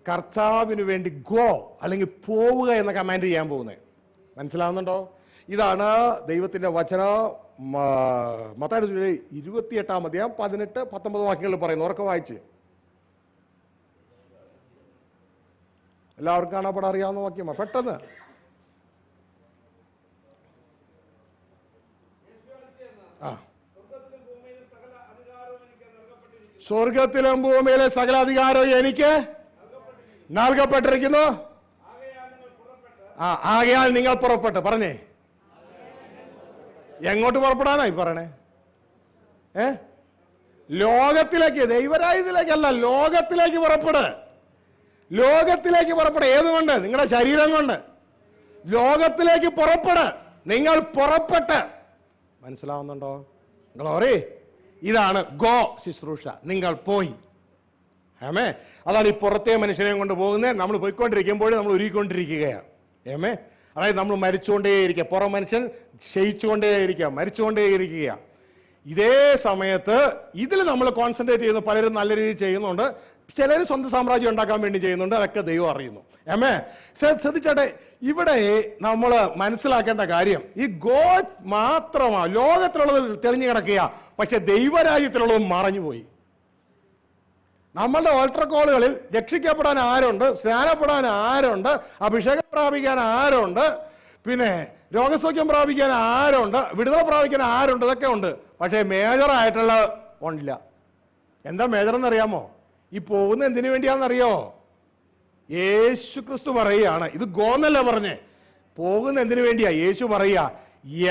കർത്താവിന് വേണ്ടി ഗോ അല്ലെങ്കിൽ പോവുക എന്ന കമാൻഡ് ചെയ്യാൻ പോകുന്നത്. മനസ്സിലാവുന്നുണ്ടോ? ഇതാണ് ദൈവത്തിന്റെ വചനം. മത്തായി 28 18-19 വാക്യങ്ങളിൽ പറയുന്നു. ഉറക്കെ വായിച്ച്. എല്ലാവർക്കും കാണാപ്പെടാൻ അറിയാവുന്ന വാക്യമാണ്. പെട്ടെന്ന്. സ്വർഗത്തിലും ഭൂമിയിലെ സകല അധികാരവും എനിക്ക് നൽകപ്പെട്ടിരിക്കുന്നു. ആകയാൽ നിങ്ങൾ പുറപ്പെട്ട്. പറഞ്ഞേ, എങ്ങോട്ട് പുറപ്പെടാനായി പറയണേ? ലോകത്തിലേക്ക്, ദൈവരാജ്യത്തിലേക്കല്ല, ലോകത്തിലേക്ക് പുറപ്പെട്. ലോകത്തിലേക്ക് പുറപ്പെട്. ഏതുകൊണ്ട്? നിങ്ങളുടെ ശരീരം കൊണ്ട്. ലോകത്തിലേക്ക് പുറപ്പെട്. നിങ്ങൾ പുറപ്പെട്ട്. മനസ്സിലാവുന്നുണ്ടോ? ഗ്ലോറി. ഇതാണ് ഗോ ശുശ്രൂഷ. നിങ്ങൾ പോയി. ഏമേ. അതാണ് ഈ പുറത്തെ മനുഷ്യനെ കൊണ്ട് പോകുന്നത്. നമ്മൾ പോയിക്കൊണ്ടിരിക്കുമ്പോൾ നമ്മൾ ഒരുക്കിക്കൊണ്ടിരിക്കുകയാണ്. ഏമേ. അതായത് നമ്മൾ മരിച്ചുകൊണ്ടേയിരിക്കുക. പുറം മനുഷ്യൻ ക്ഷയിച്ചുകൊണ്ടേയിരിക്കുക, മരിച്ചുകൊണ്ടേയിരിക്കുക. ഇതേ സമയത്ത് ഇതിൽ നമ്മൾ കോൺസെൻട്രേറ്റ് ചെയ്യുന്നു. പലരും നല്ല രീതിയിൽ ചെയ്യുന്നുണ്ട്, ചിലർ സ്വന്തം സാമ്രാജ്യം ഉണ്ടാക്കാൻ വേണ്ടി ചെയ്യുന്നുണ്ട്. അതൊക്കെ ദൈവം അറിയുന്നു. ഏമേ. ശ്രദ്ധിച്ചട്ടെ, ഇവിടെ നമ്മൾ മനസ്സിലാക്കേണ്ട കാര്യം ഈ ഗോഡ് മാത്രമാണ്. ലോകത്തിലുള്ളത് തെളിഞ്ഞു കിടക്കുക, പക്ഷെ ദൈവരാജ്യത്തിലുള്ളത് മറഞ്ഞുപോയി. നമ്മളുടെ ഓൾട്ടർ കോളുകളിൽ രക്ഷിക്കപ്പെടാൻ ആരുണ്ട്, സ്നാനപ്പെടാൻ ആരുണ്ട്, അഭിഷേകം പ്രാപിക്കാൻ ആരുണ്ട്, പിന്നെ രോഗസൗഖ്യം പ്രാപിക്കാൻ ആരുണ്ട്, വിടുതല പ്രാപിക്കാൻ ആരുണ്ട്, ഇതൊക്കെ ഉണ്ട്. പക്ഷേ മേജറായിട്ടുള്ള ഒന്നില്ല. എന്താ മേജർ എന്നറിയാമോ? ഈ പോകുന്ന എന്തിനു വേണ്ടിയാണെന്നറിയോ? യേശു ക്രിസ്തു പറയുകയാണ്, ഇത് ഗോന്നല്ല പറഞ്ഞേ, പോകുന്ന എന്തിനു വേണ്ടിയാ? യേശു പറയുക,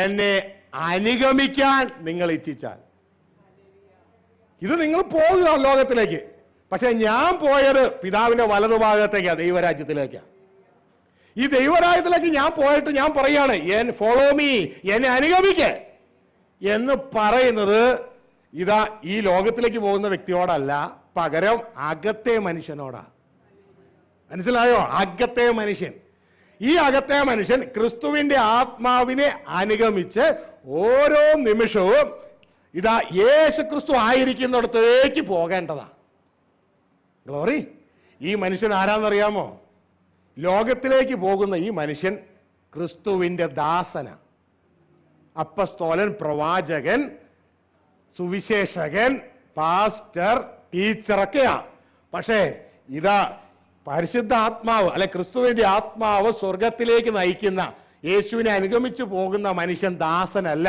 എന്നെ അനുഗമിക്കാൻ നിങ്ങൾ ഇച്ഛിച്ചാൽ. ഇത് നിങ്ങൾ പോകുക ലോകത്തിലേക്ക്, പക്ഷെ ഞാൻ പോയത് പിതാവിന്റെ വലതുഭാഗത്തേക്കാ, ദൈവരാജ്യത്തിലേക്കാ. ഈ ദൈവരാജ്യത്തിലേക്ക് ഞാൻ പോയിട്ട് ഞാൻ പറയാണ്, ഫോളോ മീ, എന്നെ അനുഗമിക്ക എന്ന് പറയുന്നത് ഇതാ ഈ ലോകത്തിലേക്ക് പോകുന്ന വ്യക്തിയോടല്ല, പകരം അകത്തെ മനുഷ്യനോടാ. മനസ്സിലായോ? അകത്തെ മനുഷ്യൻ. ഈ അകത്തെ മനുഷ്യൻ ക്രിസ്തുവിന്റെ ആത്മാവിനെ അനുഗമിച്ച് ഓരോ നിമിഷവും ഇതാ യേശു ക്രിസ്തു ആയിരിക്കുന്നിടത്തേക്ക് പോകേണ്ടതാ. ഗ്ലോറി. ഈ മനുഷ്യൻ ആരാന്നറിയാമോ? ലോകത്തിലേക്ക് പോകുന്ന ഈ മനുഷ്യൻ ക്രിസ്തുവിന്റെ ദാസന. അപ്പസ്തോലൻ, പ്രവാചകൻ, സുവിശേഷകൻ, പാസ്റ്റർ, ടീച്ചറൊക്കെയാ. പക്ഷേ ഇതാ പരിശുദ്ധ ആത്മാവ് അല്ലെ ക്രിസ്തുവിന്റെ ആത്മാവ് സ്വർഗത്തിലേക്ക് നയിക്കുന്ന, യേശുവിനെ അനുഗമിച്ചു പോകുന്ന മനുഷ്യൻ ദാസനല്ല,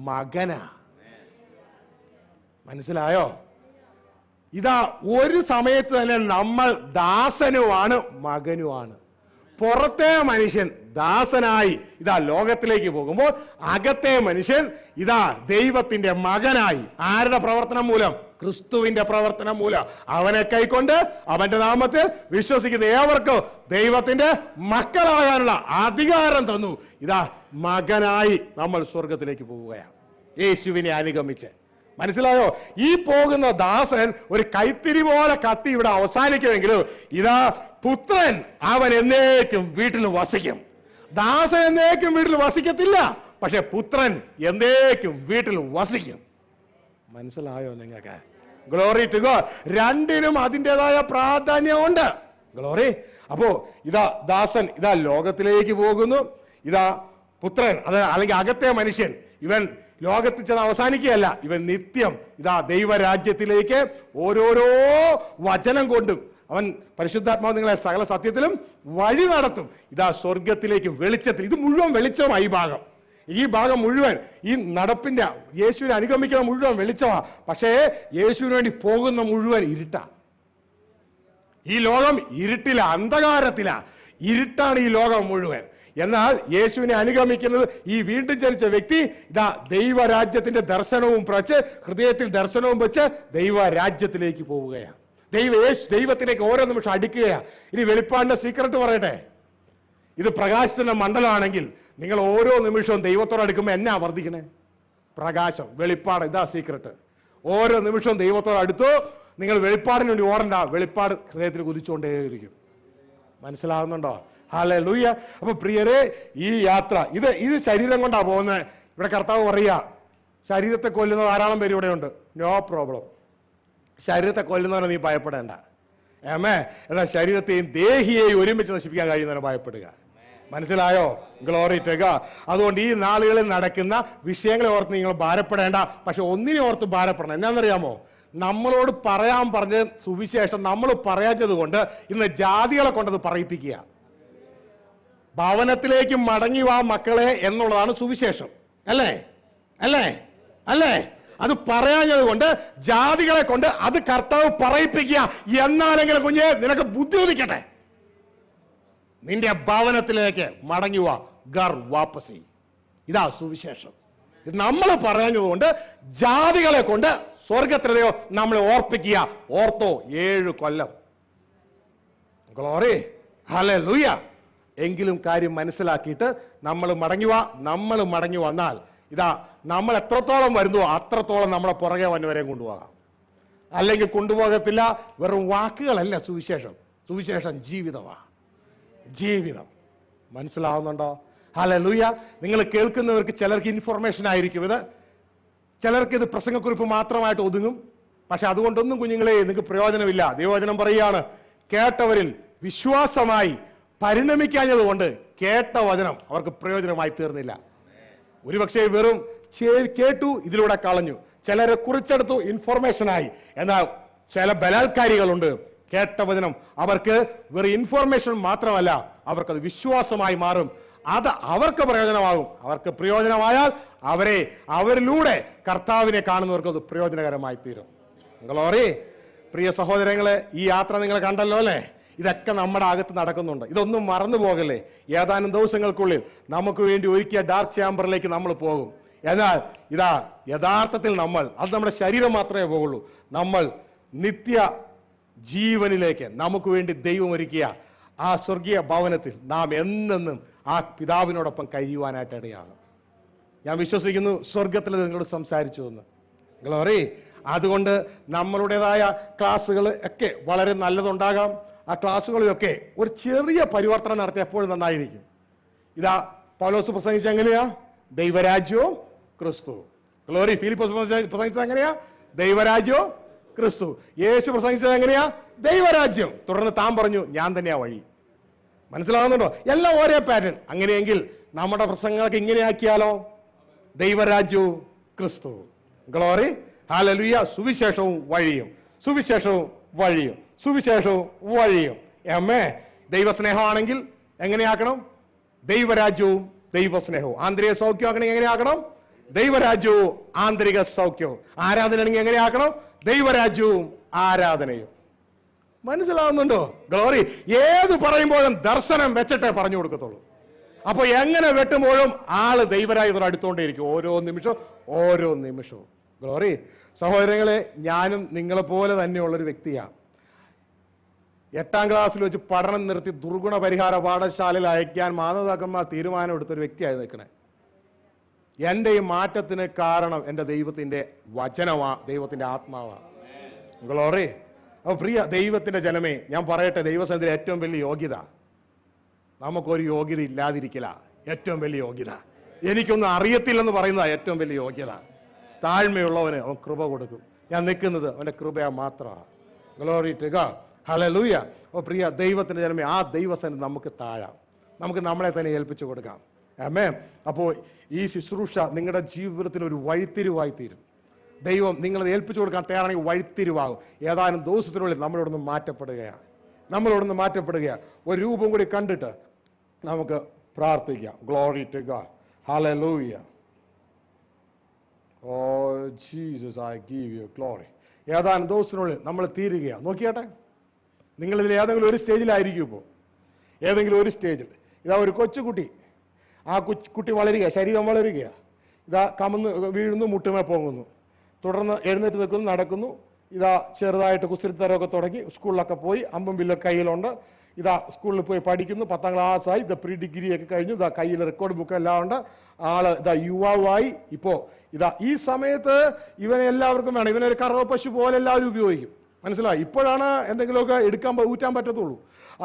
മകനാ. മനസ്സിലായോ? ഇതാ ഒരു സമയത്ത് തന്നെ നമ്മൾ ദാസനുമാണ്, മകനുമാണ്. പുറത്തെ മനുഷ്യൻ ദാസനായി ഇതാ ലോകത്തിലേക്ക് പോകുമ്പോൾ, അകത്തെ മനുഷ്യൻ ഇതാ ദൈവത്തിന്റെ മകനായി. ആരുടെ പ്രവർത്തനം മൂലം? ക്രിസ്തുവിന്റെ പ്രവർത്തനം മൂലം. അവനെ കൈക്കൊണ്ട് അവന്റെ നാമത്തിൽ വിശ്വസിക്കുന്ന ഏവർക്കും ദൈവത്തിന്റെ മക്കളാകാനുള്ള അധികാരം തന്നു. ഇതാ മകനായി നമ്മൾ സ്വർഗത്തിലേക്ക് പോവുകയാണ്, യേശുവിനെ അനുഗമിച്ച്. മനസ്സിലായോ? ഈ പോകുന്ന ദാസൻ ഒരു കൈത്തിരി പോലെ കത്തി ഇവിടെ അവസാനിക്കുമെങ്കിലും ഇതാ പുത്രൻ അവൻ എന്നേക്കും വീട്ടിൽ വസിക്കും. ദാസൻ എന്നേക്കും വീട്ടിൽ വസിക്കത്തില്ല, പക്ഷെ പുത്രൻ എന്നേക്കും വീട്ടിൽ വസിക്കും. മനസ്സിലായോ നിങ്ങൾക്ക്? Glory to God. രണ്ടിനും അതിൻ്റെതായ പ്രാധാന്യമുണ്ട്. ഗ്ലോറി. അപ്പോ ഇതാ ദാസൻ ഇതാ ലോകത്തിലേക്ക് പോകുന്നു. ഇതാ പുത്രൻ അല്ലെങ്കിൽ അകത്തെ മനുഷ്യൻ ഇവൻ ലോകത്തിൽ ചെന്ന് അവസാനിക്കുകയല്ല, ഇവൻ നിത്യം ഇതാ ദൈവരാജ്യത്തിലേക്ക് ഓരോരോ വചനം കൊണ്ടും അവൻ പരിശുദ്ധാത്മാവ് നിങ്ങളെ സകല സത്യത്തിലും വഴി നടത്തും. ഇതാ സ്വർഗത്തിലേക്ക് വെളിച്ചത്തിൽ. ഇത് മുഴുവൻ വെളിച്ചമായി ഭാഗം. ഈ ഭാഗം മുഴുവൻ ഈ നടപ്പിന്റെ യേശുവിനെ അനുഗമിക്കുന്ന മുഴുവൻ വെളിച്ചമാ. പക്ഷേ യേശുവിന് വേണ്ടി പോകുന്ന മുഴുവൻ ഇരുട്ടാ. ഈ ലോകം ഇരുട്ടില, അന്ധകാരത്തില. ഇരുട്ടാണ് ഈ ലോകം മുഴുവൻ. എന്നാൽ യേശുവിനെ അനുഗമിക്കുന്നത് ഈ വീണ്ടും ജനിച്ച വ്യക്തി ഇതാ ദൈവരാജ്യത്തിന്റെ ദർശനവും പ്രച്ച് ഹൃദയത്തിൽ ദർശനവും വെച്ച് ദൈവരാജ്യത്തിലേക്ക് പോവുകയാണ്. ദൈവത്തിലേക്ക് ഓരോ നിമിഷം അടുക്കുകയാണ്. ഇനി വെളിപ്പാടിന്റെ സീക്രട്ട് പറയട്ടെ. ഇത് പ്രകാശത്തിന്റെ മണ്ഡലമാണെങ്കിൽ നിങ്ങൾ ഓരോ നിമിഷവും ദൈവത്തോട് അടുക്കുമ്പോൾ എന്നാ വർദ്ധിക്കണേ? പ്രകാശം. വെളിപ്പാട്. ഇതാ സീക്രട്ട്. ഓരോ നിമിഷവും ദൈവത്തോട് അടുത്തോ നിങ്ങൾ വെളിപ്പാടിന് വേണ്ടി ഓടണ്ട, വെളിപ്പാട് ഹൃദയത്തിൽ കുതിച്ചുകൊണ്ടേയിരിക്കും. മനസ്സിലാകുന്നുണ്ടോ? ഹല്ലേലൂയ. അപ്പൊ പ്രിയരെ, ഈ യാത്ര ഇത് ശരീരം കൊണ്ടാ പോകുന്നത്. ഇവിടെ കർത്താവ് പറയുക, ശരീരത്തെ കൊല്ലുന്ന ധാരാളം പേര് ഇവിടെ ഉണ്ട്. No problem. ശരീരത്തെ കൊല്ലുന്നവനെ നീ ഭയപ്പെടേണ്ട. എന്നാൽ ശരീരത്തെയും ദേഹിയെയും ഒരുമിച്ച് നശിപ്പിക്കാൻ കഴിയുന്നവനെ ഭയപ്പെടുക. മനസ്സിലായോ? Glory to God. അതുകൊണ്ട് ഈ നാളുകളിൽ നടക്കുന്ന വിഷയങ്ങളെ ഓർത്ത് നിങ്ങൾ ഭാരപ്പെടേണ്ട. പക്ഷെ ഒന്നിനെ ഓർത്ത് ഭാരപ്പെടണം. എന്നാണെന്നറിയാമോ? നമ്മളോട് പറയാൻ പറഞ്ഞ സുവിശേഷം നമ്മൾ പറയാത്തത് കൊണ്ട് ഇന്ന് ജാതികളെ കൊണ്ടത് പറയിപ്പിക്കുക. ഭവനത്തിലേക്ക് മടങ്ങി വാ മക്കളെ എന്നുള്ളതാണ് സുവിശേഷം. അല്ലേ? അല്ലേ? അല്ലേ? അത് പറയാഞ്ഞത് കൊണ്ട് ജാതികളെ കൊണ്ട് അത് കർത്താവ് പറയിപ്പിക്കുക. എന്നാലെങ്കിലും കുഞ്ഞെ നിനക്ക് ബുദ്ധി ഉദിക്കട്ടെ, നിന്റെ ഭവനത്തിലേക്ക് മടങ്ങി വാ. ഗർ വാപ്പസി. ഇതാ സുവിശേഷം. ഇത് നമ്മൾ പറഞ്ഞതുകൊണ്ട് ജാതികളെ കൊണ്ട് സ്വർഗത്തിലെയോ നമ്മളെ ഓർപ്പിക്കുക. ഓർത്തോ 7 കൊല്ലം. Glory, hallelujah. എങ്കിലും കാര്യം മനസ്സിലാക്കിയിട്ട് നമ്മൾ മടങ്ങി വന്നാൽ ഇതാ നമ്മൾ എത്രത്തോളം വരുന്നുവോ അത്രത്തോളം നമ്മളെ പുറകെ വന്നവരെയും കൊണ്ടുപോകാം. അല്ലെങ്കിൽ കൊണ്ടുപോകത്തില്ല. വെറും വാക്കുകളല്ല സുവിശേഷം. സുവിശേഷം ജീവിതമാണ്. ജീവിതം. മനസ്സിലാവുന്നുണ്ടോ? ഹല്ലേലൂയ. നിങ്ങൾ കേൾക്കുന്നവർക്ക് ചിലർക്ക് ഇൻഫർമേഷൻ ആയിരിക്കും ഇത്, ചിലർക്ക് ഇത് പ്രസംഗക്കുറിപ്പ് മാത്രമായിട്ട് ഒതുങ്ങും. പക്ഷെ അതുകൊണ്ടൊന്നും കുഞ്ഞുങ്ങളെ നിങ്ങൾക്ക് പ്രയോജനമില്ല. ദൈവവചനം പറയുകയാണ്, കേട്ടവരിൽ വിശ്വാസമായി പരിണമിക്കാഞ്ഞതുകൊണ്ട് കേട്ട വചനം അവർക്ക് പ്രയോജനമായി തീർന്നില്ല. ഒരുപക്ഷെ വെറും കേട്ടു, ഇതിലൂടെ കളഞ്ഞു. ചിലരെ കുറിച്ചെടുത്തു, ഇൻഫർമേഷനായി. എന്നാൽ ചില ബലാത്കാരികളുണ്ട്, കേട്ട വചനം അവർക്ക് വെറും ഇൻഫർമേഷൻ മാത്രമല്ല, അവർക്കത് വിശ്വാസമായി മാറും. അത് അവർക്ക് പ്രയോജനമാകും. അവർക്ക് പ്രയോജനമായാൽ അവരിലൂടെ കർത്താവിനെ കാണുന്നവർക്ക് അത് പ്രയോജനകരമായി തീരും. ഗ്ലോറി. പ്രിയ സഹോദരങ്ങളെ, ഈ യാത്ര നിങ്ങൾ കണ്ടല്ലോ അല്ലേ? ഇതൊക്കെ നമ്മുടെ അകത്ത് നടക്കുന്നുണ്ട്. ഇതൊന്നും മറന്നു പോകല്ലേ. ഏതാനും ദിവസങ്ങൾക്കുള്ളിൽ നമുക്ക് വേണ്ടി ഒരുക്കിയ ഡാർക്ക് ചാമ്പറിലേക്ക് നമ്മൾ പോകും. എന്നാൽ ഇതാ യഥാർത്ഥത്തിൽ അത് നമ്മുടെ ശരീരം മാത്രമേ പോകുള്ളൂ. നമ്മൾ നിത്യ ജീവനിലേക്ക് നമുക്ക് വേണ്ടി ദൈവം ഒരുക്കിയ ആ സ്വർഗീയ ഭവനത്തിൽ നാം എന്നെന്നും ആ പിതാവിനോടൊപ്പം കഴിയുവാനായിട്ട് ഇടയാണ്. ഞാൻ വിശ്വസിക്കുന്നു സ്വർഗത്തിൽ നിങ്ങളോട് സംസാരിച്ചു എന്ന്. ഗ്ലോറി. അതുകൊണ്ട് നമ്മളുടേതായ ക്ലാസ്സുകൾ ഒക്കെ വളരെ നല്ലതുണ്ടാകാം. ആ ക്ലാസ്സുകളിലൊക്കെ ഒരു ചെറിയ പരിവർത്തനം നടത്തിയപ്പോൾ നന്നായിരിക്കും. ഇതാ പൗലോസ് പ്രസംഗിച്ചത് എങ്ങനെയാ? ദൈവരാജ്യവും ക്രിസ്തു. ഗ്ലോറി. ഫിലിപ്പോസ് പ്രസംഗിച്ചത് എങ്ങനെയാ? ദൈവരാജ്യവും ക്രിസ്തു. യേശു പ്രസംഗിച്ചത് എങ്ങനെയാ? ദൈവരാജ്യം. തുടർന്ന് താൻ പറഞ്ഞു, ഞാൻ തന്നെയാ വഴി. മനസ്സിലാകുന്നുണ്ടോ? എല്ലാം ഒരേ പാറ്റേൺ. അങ്ങനെയെങ്കിൽ നമ്മുടെ പ്രസംഗങ്ങളൊക്കെ ഇങ്ങനെയാക്കിയാലോ? ദൈവരാജ്യവും ക്രിസ്തു. Glory, hallelujah. സുവിശേഷവും വഴിയും, സുവിശേഷവും വഴിയും, സുവിശേഷവും വഴിയും. അമ്മേ, ദൈവസ്നേഹമാണെങ്കിൽ എങ്ങനെയാക്കണം? ദൈവരാജ്യവും ദൈവസ്നേഹവും. ആന്തരിക സൗഖ്യമാക്കണമെങ്കിൽ എങ്ങനെയാക്കണം? ദൈവരാജ്യവും ആന്തരിക സൗഖ്യവും. ആരാധനയാണെങ്കിൽ എങ്ങനെയാക്കണം? ദൈവരാജ്യവും ആരാധനയും. മനസ്സിലാവുന്നുണ്ടോ? ഗ്ലോറി. ഏത് പറയുമ്പോഴും ദർശനം വെച്ചിട്ടേ പറഞ്ഞു കൊടുക്കത്തുള്ളൂ. അപ്പൊ എങ്ങനെ വെട്ടുമ്പോഴും ആള് ദൈവരാജ്യത്തോട് അടുത്തോണ്ടേയിരിക്കും ഓരോ നിമിഷവും. ഗ്ലോറി. സഹോദരങ്ങളെ, ഞാനും നിങ്ങളെപ്പോലെ തന്നെയുള്ളൊരു വ്യക്തിയാണ്. 8ാം ക്ലാസ്സിൽ വെച്ച് പഠനം നിർത്തി ദുർഗുണ പരിഹാര പാഠശാലയിൽ അയക്കാൻ മാതാപിതാക്കന്മാർ തീരുമാനം എടുത്തൊരു വ്യക്തിയായി നിൽക്കണേ. എൻ്റെ ഈ മാറ്റത്തിന് കാരണം എൻ്റെ ദൈവത്തിൻ്റെ വചനമാണ്, ദൈവത്തിൻ്റെ ആത്മാവാണ്. ഗ്ലോറി. അപ്പോൾ പ്രിയ ദൈവത്തിൻ്റെ ജനമേ, ഞാൻ പറയട്ടെ, ദൈവസന്നിധിയിൽ ഏറ്റവും വലിയ യോഗ്യത, നമുക്കൊരു യോഗ്യത ഇല്ലാതിരിക്കില്ല. ഏറ്റവും വലിയ യോഗ്യത, എനിക്കൊന്നും അറിയത്തില്ലെന്ന് പറയുന്നതാണ് ഏറ്റവും വലിയ യോഗ്യത. താഴ്മയുള്ളവന് അവൻ കൃപ കൊടുക്കും. ഞാൻ നിൽക്കുന്നത് അവൻ്റെ കൃപയാ മാത്രമാണ്. Glory to God. ഹല്ലേലൂയ. അപ്പോൾ പ്രിയ ദൈവത്തിൻ്റെ ജനമേ, ആ ദൈവസന്നിധി നമുക്ക് താഴാം. നമുക്ക് നമ്മളെ തന്നെ ഏൽപ്പിച്ചു കൊടുക്കാം. ആമേൻ. അപ്പോൾ ഈ ശുശ്രൂഷ നിങ്ങളുടെ ജീവിതത്തിന് ഒരു വഴിത്തിരിവായി തീരും. ദൈവം നിങ്ങളത് ഏൽപ്പിച്ചു കൊടുക്കാൻ തയ്യാറാണെങ്കിൽ വഴിത്തിരിവാകും. ഏതാനും ദിവസത്തിനുള്ളിൽ നമ്മളിവിടുന്ന് മാറ്റപ്പെടുകയാണ്. ഒരു രൂപം കൂടി കണ്ടിട്ട് നമുക്ക് പ്രാർത്ഥിക്കാം. Glory to God. Hallelujah. Oh Jesus, I give you glory. ഏതാനും ദിവസത്തിനുള്ളിൽ നമ്മൾ തീരുകയാണ്. നോക്കിയാട്ടെ, നിങ്ങളിതിൽ ഏതെങ്കിലും ഒരു സ്റ്റേജിലായിരിക്കും. ഇപ്പോൾ ഏതെങ്കിലും ഒരു സ്റ്റേജിൽ ഇതാ ഒരു കൊച്ചുകുട്ടി, ആ കുട്ടി വളരുക, ശരീരം വളരുക, ഇതാ കമന്ന് വീഴുന്നു, മുട്ടുമേ പൊങ്ങുന്നു, തുടർന്ന് എഴുന്നേറ്റ് നിൽക്കുന്നു, നടക്കുന്നു. ഇതാ ചെറുതായിട്ട് കുസൃത്തരമൊക്കെ തുടങ്ങി, സ്കൂളിലൊക്കെ പോയി, അമ്പും ബില്ലൊക്കെ കയ്യിലുണ്ട്. ഇതാ സ്കൂളിൽ പോയി പഠിക്കുന്നു, 10ാം ക്ലാസ്സായി, ഇതാ പ്രീ ഡിഗ്രി ഒക്കെ കഴിഞ്ഞു, ഇതാ കയ്യിൽ റെക്കോർഡ് ബുക്ക് എല്ലാം ഉണ്ട്. ആള് ഇതാ യുവാവായി. ഇപ്പോൾ ഇതാ ഈ സമയത്ത് ഇവനെ എല്ലാവർക്കും വേണം. ഇവനൊരു കറവ പശു പോലെ എല്ലാവരും ഉപയോഗിക്കും. മനസ്സിലായി? ഇപ്പോഴാണ് എന്തെങ്കിലുമൊക്കെ ഊറ്റാൻ പറ്റത്തുള്ളൂ.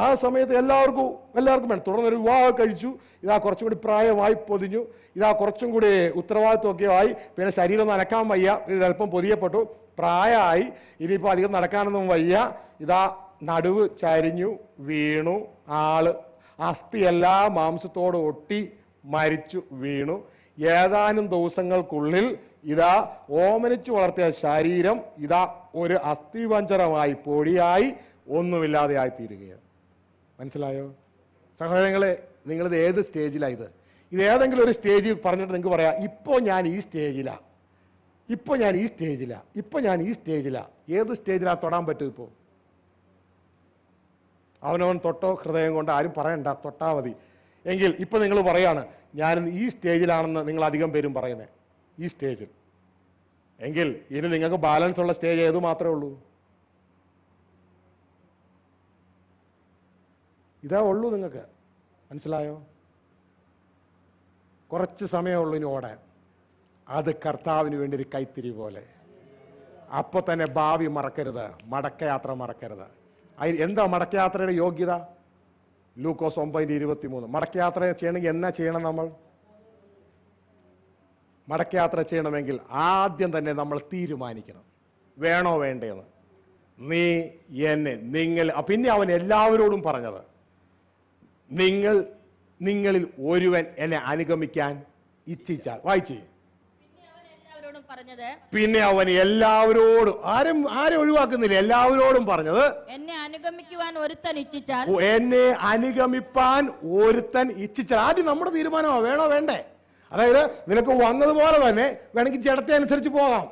ആ സമയത്ത് എല്ലാവർക്കും വേണം. തുടർന്നൊരു വിവാഹം കഴിച്ചു. ഇതാ കുറച്ചും കൂടി പ്രായമായി, പൊതിഞ്ഞു, ഇതാ കുറച്ചും കൂടി ഉത്തരവാദിത്വമൊക്കെ ആയി. പിന്നെ ശരീരം നനക്കാൻ വയ്യ, ഇത് അല്പം പൊതിയപ്പെട്ടു, പ്രായമായി, ഇനിയിപ്പോൾ അധികം നടക്കാനൊന്നും വയ്യ. ഇതാ നടുവ് ചരിഞ്ഞു, വീണു, ആള് അസ്ഥിയെല്ലാം മാംസത്തോട് ഒട്ടി മരിച്ചു വീണു. ഏതാനും ദിവസങ്ങൾക്കുള്ളിൽ ഇതാ ഓമനിച്ചു വളർത്തിയ ശരീരം ഇതാ ഒരു അസ്ഥിവഞ്ചരമായി, പൊടിയായി, ഒന്നുമില്ലാതെ ആയിത്തീരുകയാണ്. മനസ്സിലായോ സഹോദരങ്ങളെ? നിങ്ങളിത് ഏത് സ്റ്റേജിലാണ്? ഇത് ഏതെങ്കിലും ഒരു സ്റ്റേജിൽ പറഞ്ഞിട്ട് നിങ്ങൾക്ക് പറയാം, ഇപ്പോൾ ഞാൻ ഈ സ്റ്റേജിലാണ്. ഏത് സ്റ്റേജിലാണ് തൊടാൻ പറ്റും? ഇപ്പോൾ അവനവൻ തൊട്ടോ, ഹൃദയം കൊണ്ട് ആരും പറയണ്ട, തൊട്ടാ മതി. എങ്കിൽ ഇപ്പം നിങ്ങൾ പറയാണ്, ഞാൻ ഈ സ്റ്റേജിലാണെന്ന് നിങ്ങൾ അധികം പേരും പറയുന്നത്. ഈ സ്റ്റേജിൽ. എങ്കിൽ ഇനി നിങ്ങൾക്ക് ബാലൻസ് ഉള്ള സ്റ്റേജ് ഏത് മാത്രമേ ഉള്ളൂ? ഇതാ ഉള്ളൂ നിങ്ങൾക്ക്. മനസ്സിലായോ? കുറച്ച് സമയമുള്ളൂ ഇനി ഓടാൻ. അത് കർത്താവിന് വേണ്ടി ഒരു കൈത്തിരി പോലെ. അപ്പൊ തന്നെ ഭാവി മറക്കരുത്, മടക്കയാത്ര മറക്കരുത്. എന്താ മടക്കയാത്രയുടെ യോഗ്യത? ലൂക്കോസ് 9:23. മടക്കയാത്ര ചെയ്യണമെങ്കിൽ എന്നാ ചെയ്യണം? നമ്മൾ മടക്കയാത്ര ചെയ്യണമെങ്കിൽ ആദ്യം തന്നെ നമ്മൾ തീരുമാനിക്കണം, വേണോ വേണ്ടേന്ന്. നീ എന്നെ, നിങ്ങൾ. പിന്നെ അവൻ എല്ലാവരോടും പറഞ്ഞത്, നിങ്ങളിൽ ഒരുവൻ എന്നെ അനുഗമിക്കാൻ ഇച്ഛിച്ചാൽ. വായിച്ചേ. പിന്നെ അവൻ എല്ലാവരോടും, ആരും ഒഴിവാക്കുന്നില്ല, എല്ലാവരോടും പറഞ്ഞത്, എന്നെ അനുഗമിക്കുവാൻ ഒരുത്തൻ ഇച്ഛിച്ചാൽ. എന്നെ അനുഗമിപ്പാൻ ഒരുത്തൻ ഇച്ഛിച്ചാൽ. ആദ്യം നമ്മുടെ തീരുമാനമാണ്, വേണോ വേണ്ടേ. അതായത് നിനക്ക് വന്നതുപോലെ തന്നെ വേണമെങ്കിൽ ജഡത്തെ അനുസരിച്ച് പോകാം.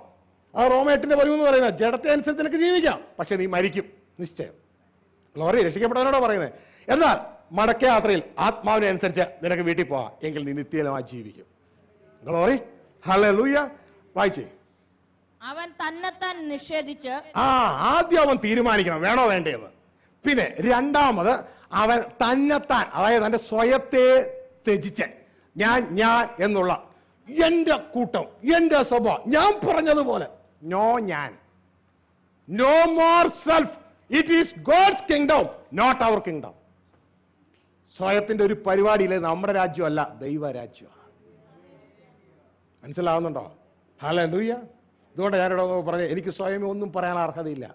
ആ റോമ 8:13 പറയുന്നത്, ജഡത്തെ അനുസരിച്ച് നിനക്ക് ജീവിക്കാം, പക്ഷെ നീ മരിക്കും നിശ്ചയം. ഗ്ലോറി, രക്ഷിക്കപ്പെട്ടവനോടാ പറയുന്നത്. എന്നാൽ മടക്കയാത്രയിൽ ആത്മാവിനെ അനുസരിച്ച് നിനക്ക് വീട്ടിൽ പോകാം, എങ്കിൽ നീ നിത്യമായി ജീവിക്കും. Glory, hallelujah. വായിച്ചേ. അവൻ തന്നെത്താൻ നിഷേധിച്ച്. ആദ്യം അവൻ തീരുമാനിക്കണം വേണോ വേണ്ടേന്ന്. പിന്നെ രണ്ടാമത് അവൻ തന്നെത്താൻ, അതായത് തന്റെ സ്വയത്തെ ത്യജിച്ച്, ഞാൻ എന്നുള്ള എന്റെ കൂട്ടം, എന്റെ സ്വഭാവം, ഞാൻ പറഞ്ഞതുപോലെ. ഞാൻ. No more self. It is God's kingdom, not our kingdom. സ്വയത്തിന്റെ ഒരു പരിപാടിയിലെ നമ്മുടെ രാജ്യമല്ല, ദൈവരാജ്യമാണ്. മനസ്സിലാവുന്നുണ്ടോ? ഹല്ലേലൂയ. ഇതുകൊണ്ട് ഞാനിവിടെ പറഞ്ഞ, എനിക്ക് സ്വയമേ ഒന്നും പറയാൻ അർഹതയില്ല.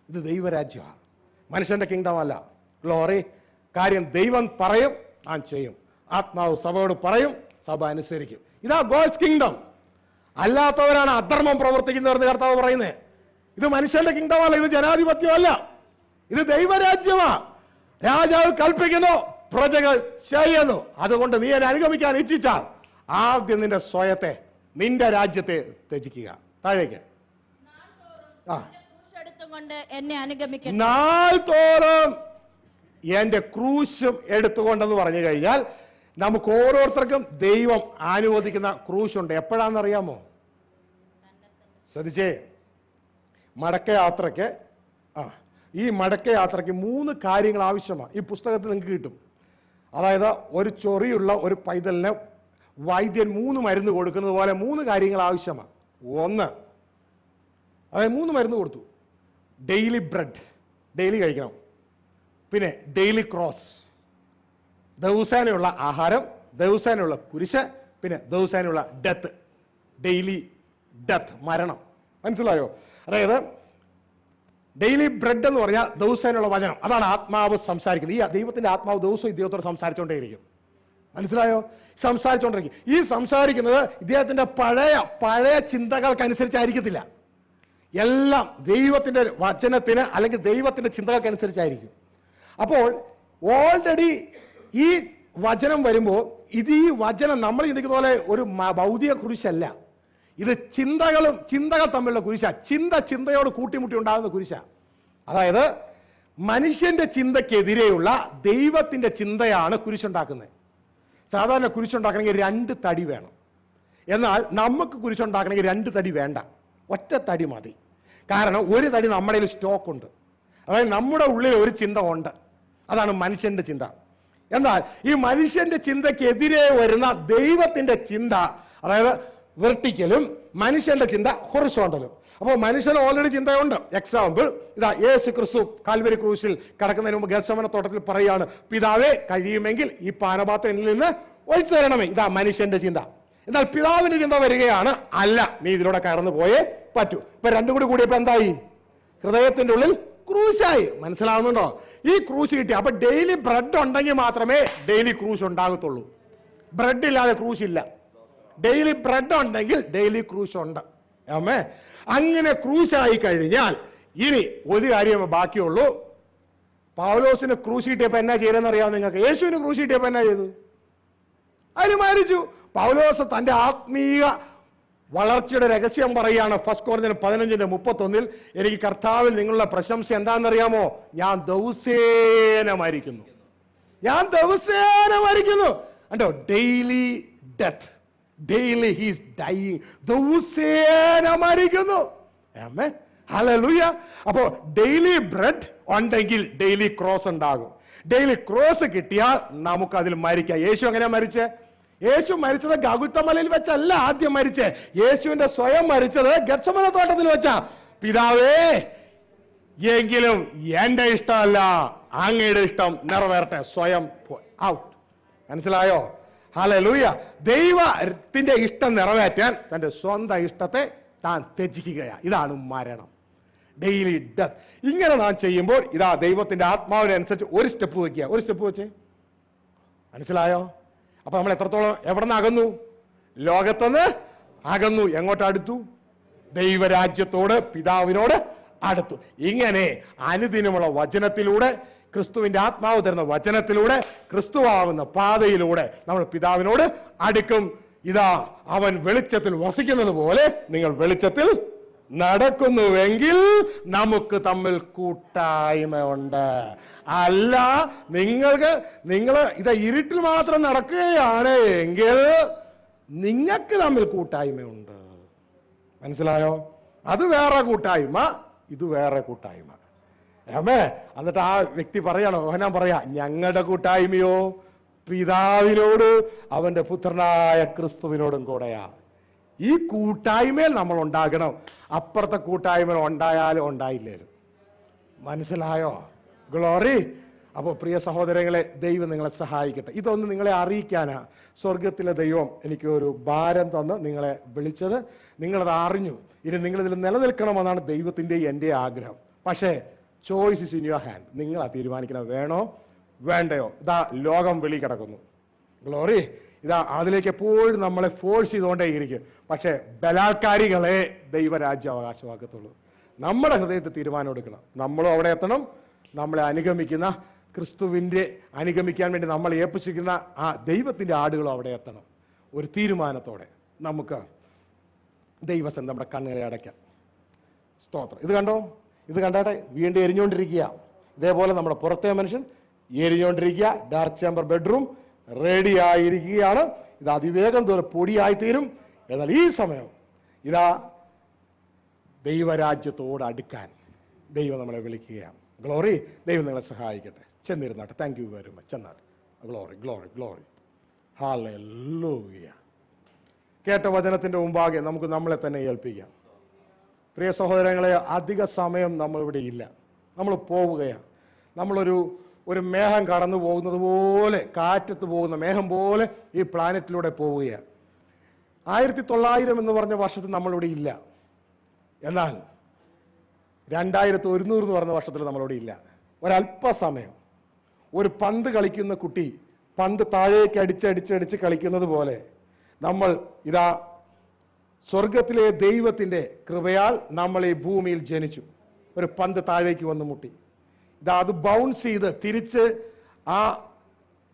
ഇത് ദൈവരാജ്യമാണ്, മനുഷ്യന്റെ കിങ്ഡം അല്ല. ഗ്ലോറി. കാര്യം ദൈവം പറയും, ഞാൻ ചെയ്യും. ആത്മാവ് സഭയോട് പറയും, സഭ അനുസരിക്കും. ഇതാ ഗോഡ്സ് കിങ്ഡം. അല്ലാത്തവരാണ് അധർമ്മം പ്രവർത്തിക്കുന്നവർ കർത്താവ് പറയുന്നത്. ഇത് മനുഷ്യന്റെ കിങ്ഡം അല്ല, ഇത് ജനാധിപത്യമല്ല, ഇത് ദൈവരാജ്യമാണ്. രാജാവ് കൽപ്പിക്കുന്നു, പ്രജകൾ ചെയ്യുന്നു. അതുകൊണ്ട് നീ എന്നെ അനുഗമിക്കാൻ ഇച്ഛിച്ചാൽ ആദ്യം നിന്റെ സ്വയത്തെ, നിന്റെ രാജ്യത്തെ ത്യജിക്കുക. താഴേക്ക്. നാൾ തോറും എന്റെ ക്രൂശും എടുത്തുകൊണ്ടെന്ന് പറഞ്ഞു കഴിഞ്ഞാൽ നമുക്ക് ഓരോരുത്തർക്കും ദൈവം അനുവദിക്കുന്ന ക്രൂശുണ്ട്. എപ്പോഴാണെന്നറിയാമോ? ശ്രദ്ധിച്ചേ. മടക്കയാത്രയ്ക്ക് ഈ മടക്കയാത്രയ്ക്ക് 3 കാര്യങ്ങൾ ആവശ്യമാണ്. ഈ പുസ്തകത്തിൽ നിങ്ങൾക്ക് കിട്ടും. അതായത് ഒരു ചൊറിയുള്ള ഒരു പൈതലിന് വൈദ്യൻ 3 മരുന്ന് കൊടുക്കുന്നത് പോലെ 3 കാര്യങ്ങൾ ആവശ്യമാണ്. ഒന്ന്, അതായത് 3 മരുന്ന് കൊടുത്തു. ഡെയിലി ബ്രെഡ്, ഡെയിലി കഴിക്കണം. പിന്നെ ഡെയിലി ക്രോസ്, ദിവസേനയുള്ള ആഹാരം, ദിവസേനയുള്ള കുരിശ്, പിന്നെ ദിവസേനയുള്ള ഡെത്ത്, ഡെയിലി ഡെത്ത്, മരണം. മനസ്സിലായോ? അതായത് ഡെയിലി ബ്രെഡ് എന്ന് പറഞ്ഞാൽ ദിവസേനയുള്ള വചനം. അതാണ് ആത്മാവ് സംസാരിക്കുന്നത്. ഈ ദൈവത്തിന്റെ ആത്മാവ് ദിവസവും ഇദ്ദേഹത്തോട് സംസാരിച്ചുകൊണ്ടേയിരിക്കും. മനസ്സിലായോ? സംസാരിച്ചുകൊണ്ടിരിക്കും. ഈ സംസാരിക്കുന്നത് ഇദ്ദേഹത്തിന്റെ പഴയ ചിന്തകൾക്കനുസരിച്ചായിരിക്കത്തില്ല. എല്ലാം ദൈവത്തിന്റെ വചനത്തിന് അല്ലെങ്കിൽ ദൈവത്തിന്റെ ചിന്തകൾക്കനുസരിച്ചായിരിക്കും. അപ്പോൾ ഓൾറെഡി ഈ വചനം വരുമ്പോൾ ഈ വചനം നമ്മൾ ചിന്തിക്കുന്ന പോലെ ഒരു ഭൗതിക കുരിശല്ല. ഇത് ചിന്തകൾ തമ്മിലുള്ള കുരിശ. ചിന്തയോട് കൂട്ടിമുട്ടി ഉണ്ടാകുന്ന കുരിശ. അതായത് മനുഷ്യന്റെ ചിന്തക്കെതിരെയുള്ള ദൈവത്തിന്റെ ചിന്തയാണ് കുരിശുണ്ടാക്കുന്നത്. സാധാരണ കുരിശുണ്ടാക്കണമെങ്കിൽ 2 തടി വേണം. എന്നാൽ നമുക്ക് കുരിശുണ്ടാക്കണമെങ്കിൽ 2 തടി വേണ്ട, ഒറ്റ തടി മതി. കാരണം ഒരു തടി നമ്മുടെ സ്റ്റോക്ക് ഉണ്ട്. അതായത് നമ്മുടെ ഉള്ളിൽ ഒരു ചിന്ത ഉണ്ട്, അതാണ് മനുഷ്യന്റെ ചിന്ത. എന്നാൽ ഈ മനുഷ്യന്റെ ചിന്തക്കെതിരെ വരുന്ന ദൈവത്തിന്റെ ചിന്ത, അതായത് വെർട്ടിക്കലും മനുഷ്യന്റെ ചിന്ത ഹൊറിസോണ്ടലും. അപ്പോൾ മനുഷ്യന് ഓൾറെഡി ചിന്തയുണ്ട്. എക്സാമ്പിൾ, ഇതാ യേശു ക്രിസ്തു കാൽവരി ക്രൂശിൽ കിടക്കുന്നതിന് മുമ്പ് ഗെത്സമന തോട്ടത്തിൽ പറയാണ്, പിതാവേ കഴിയുമെങ്കിൽ ഈ പാനപാത്രം എന്നിൽ നിന്ന് ഒഴിച്ചു തരണമേ. ഇതാ മനുഷ്യന്റെ ചിന്ത. എന്നാൽ പിതാവിന്റെ ചിന്ത വരികയാണ്, അല്ല, നീ ഇതിലൂടെ കടന്നു പോയേ പറ്റൂ. ഇപ്പൊ 2 കൂടി കൂടിയപ്പോ എന്തായി? ഹൃദയത്തിന്റെ ഉള്ളിൽ ക്രൂശായി. മനസ്സിലാവുന്നുണ്ടോ? ഈ ക്രൂശ് കിട്ടി. അപ്പൊ ഡെയിലി ബ്രെഡ് ഉണ്ടെങ്കിൽ മാത്രമേ ഡെയിലി ക്രൂശ് ഉണ്ടാകത്തുള്ളൂ. ബ്രെഡ് ഇല്ലാതെ ക്രൂശ് ഇല്ല. ഡെയിലി ബ്രെഡ് ഉണ്ടെങ്കിൽ ഡെയിലി ക്രൂശ് ഉണ്ട്. അമ്മേ, അങ്ങനെ ക്രൂശായി കഴിഞ്ഞാൽ ഇനി ഒരു കാര്യമേ ബാക്കിയുള്ളൂ. പൗലോസിന് ക്രൂശ് കിട്ടിയപ്പോ എന്നാ ചെയ്തെന്ന് അറിയാമോ നിങ്ങൾക്ക്? യേശുവിന് ക്രൂശ് കിട്ടിയപ്പോ എന്നാ ചെയ്തു? അതിന് മരിച്ചു. പൗലോസ് തന്റെ ആത്മീയ വളർച്ചയുടെ രഹസ്യം പറയുകയാണ്. 1 കൊരിന്ത്യർ 15:31 എനിക്ക് കർത്താവിൽ നിങ്ങളുടെ പ്രശംസ എന്താണെന്നറിയാമോ? ഞാൻ ദിവസേന മരിക്കുന്നു. കണ്ടോ? Daily death, daily he's dying. ദിവസേന മരിക്കുന്നു. Amen, hallelujah. അപ്പോ ഡെയിലി ബ്രെഡ് ഉണ്ടെങ്കിൽ ഡെയിലി ക്രോസ് ഉണ്ടാകും. ഡെയിലി ക്രോസ് കിട്ടിയാൽ നമുക്ക് അതിൽ മരിക്കാം. യേശു എങ്ങനെയാ മരിച്ചേ? യേശു മരിച്ചത് ഗഗുൽത്തമലയിൽ വെച്ചല്ല ആദ്യം മരിച്ചേ. യേശുവിന്റെ സ്വയം മരിച്ചത് ഗത്സമന തോട്ടത്തിൽ വെച്ചാ. പിതാവേ, എങ്കിലും എന്റെ ഇഷ്ടമല്ല അങ്ങയുടെ ഇഷ്ടം നിറവേറട്ടെ. സ്വയം ഔട്ട്. മനസ്സിലായോ? ഹല്ലേലൂയ. ദൈവത്തിന്റെ ഇഷ്ടം നിറവേറ്റാൻ തന്റെ സ്വന്തം ഇഷ്ടത്തെ താൻ ത്യജിക്കുകയാണ്. ഇതാണ് മരണം, ഡെയിലി ഡെത്ത്. ഇങ്ങനെ നാം ചെയ്യുമ്പോൾ ഇതാ ദൈവത്തിന്റെ ആത്മാവിനനുസരിച്ച് ഒരു സ്റ്റെപ്പ് വെക്കുക. ഒരു സ്റ്റെപ്പ് വെച്ചേ. മനസ്സിലായോ? അപ്പൊ നമ്മൾ എത്രത്തോളം എവിടെ നിന്ന് അകന്നു? ലോകത്തുനിന്ന് അകന്നു. എങ്ങോട്ട് അടുത്തു? ദൈവരാജ്യത്തോട്, പിതാവിനോട് അടുത്തു. ഇങ്ങനെ അനുദിനമുള്ള വചനത്തിലൂടെ, ക്രിസ്തുവിന്റെ ആത്മാവ് തരുന്ന വചനത്തിലൂടെ, ക്രിസ്തുവാകുന്ന പാതയിലൂടെ നമ്മൾ പിതാവിനോട് അടുക്കും. ഇതാ അവൻ വെളിച്ചത്തിൽ വസിക്കുന്നത് പോലെ നിങ്ങൾ വെളിച്ചത്തിൽ നടക്കുന്നുവെങ്കിൽ നമുക്ക് തമ്മിൽ കൂട്ടായ്മ ഉണ്ട്. അല്ല, നിങ്ങൾ ഇതാ ഇരുട്ടിൽ മാത്രം നടക്കുകയാണ് എങ്കിൽ നിങ്ങൾക്ക് തമ്മിൽ കൂട്ടായ്മയുണ്ട്. മനസ്സിലായോ? അത് വേറെ കൂട്ടായ്മ, ഇത് വേറെ കൂട്ടായ്മ. ആമേ. എന്നിട്ട് ആ വ്യക്തി പറയണോ, ഓഹനാൻ പറയാ, ഞങ്ങളുടെ കൂട്ടായ്മയോ പിതാവിനോട് അവന്റെ പുത്രനായ ക്രിസ്തുവിനോടും കൂടെയാ. ഈ കൂട്ടായ്മയിൽ നമ്മൾ ഉണ്ടാകണം. അപ്പുറത്തെ കൂട്ടായ്മ ഉണ്ടായാലും ഉണ്ടായില്ലേലും. മനസ്സിലായോ? ഗ്ലോറി. അപ്പോൾ പ്രിയ സഹോദരങ്ങളെ, ദൈവം നിങ്ങളെ സഹായിക്കട്ടെ. ഇതൊന്ന് നിങ്ങളെ അറിയിക്കാനാ സ്വർഗത്തിലെ ദൈവം എനിക്ക് ഒരു ഭാരം തന്ന് നിങ്ങളെ വിളിച്ചത്. നിങ്ങളത് അറിഞ്ഞു. ഇനി നിങ്ങളിതിൽ നിലനിൽക്കണമെന്നാണ് ദൈവത്തിൻ്റെ എൻ്റെ ആഗ്രഹം. പക്ഷേ choice is in your hand. നിങ്ങളാ തീരുമാനിക്കണം, വേണോ വേണ്ടയോ. ഇതാ ലോകം വെളി കിടക്കുന്നു. ഗ്ലോറി. ഇതാ അതിലേക്ക് എപ്പോഴും നമ്മളെ ഫോഴ്സ് ചെയ്തുകൊണ്ടേയിരിക്കും. പക്ഷേ ബലാത്കാരികളെ ദൈവരാജ്യം അവകാശമാക്കത്തുള്ളൂ. നമ്മുടെ ഹൃദയത്തിൽ തീരുമാനം എടുക്കണം. നമ്മളും അവിടെ എത്തണം. നമ്മളെ അനുഗമിക്കുന്ന ക്രിസ്തുവിൻ്റെ അനുഗമിക്കാൻ വേണ്ടി നമ്മൾ ഏൽപ്പിച്ചിരിക്കുന്ന ആ ദൈവത്തിൻ്റെ ആടുകളും അവിടെ എത്തണം. ഒരു തീരുമാനത്തോടെ നമുക്ക് ദൈവസം നമ്മുടെ കണ്ണുകളെ അടയ്ക്കാം. സ്തോത്രം. ഇത് കണ്ടോ? ഇത് കണ്ടാട്ടെ, വീണ്ടും എരിഞ്ഞുകൊണ്ടിരിക്കുക. ഇതേപോലെ നമ്മുടെ പുറത്തെ മനുഷ്യൻ എരിഞ്ഞുകൊണ്ടിരിക്കുക. ഡാർക്ക് ചേംബർ ബെഡ്റൂം റെഡി ആയിരിക്കുകയാണ്. ഇത് അതിവേഗം തോറും പൊടിയായിത്തീരും. എന്നാൽ ഈ സമയം ഇതാ ദൈവരാജ്യത്തോട് അടുക്കാൻ ദൈവം നമ്മളെ വിളിക്കുകയാണ്. ഗ്ലോറി. ദൈവം നിങ്ങളെ സഹായിക്കട്ടെ. ചെന്നിരുന്നാട്ടെ. Thank you very much. ചെന്നാട്ടെ. Glory, glory, glory. ഹല്ലേലൂയ. കേട്ട വചനത്തിന്റെ മുമ്പാകെ നമുക്ക് നമ്മളെ തന്നെ ഏൽപ്പിക്കാം. പ്രിയ സഹോദരങ്ങളെ, അധിക സമയം നമ്മളിവിടെ ഇല്ല. നമ്മൾ പോവുകയാണ്. ഒരു മേഘം കടന്നു പോകുന്നത് പോലെ, കാറ്റത്ത് പോകുന്ന മേഘം പോലെ ഈ പ്ലാനറ്റിലൂടെ പോവുകയാണ്. 1900 എന്ന് പറഞ്ഞ വർഷത്തിൽ നമ്മളിവിടെ ഇല്ല. എന്നാൽ 2100 എന്ന് പറഞ്ഞ വർഷത്തിൽ നമ്മളിവിടെ ഇല്ല. ഒരല്പസമയം ഒരു പന്ത് കളിക്കുന്ന കുട്ടി പന്ത് താഴേക്ക് അടിച്ചടിച്ചടിച്ച് കളിക്കുന്നത് പോലെ നമ്മൾ ഇതാ സ്വർഗത്തിലെ ദൈവത്തിൻ്റെ കൃപയാൽ നമ്മൾ ഈ ഭൂമിയിൽ ജനിച്ചു. ഒരു പന്ത് താഴേക്ക് വന്ന് മുട്ടി. ഇതാ അത് ബൗൺസ് ചെയ്ത് തിരിച്ച് ആ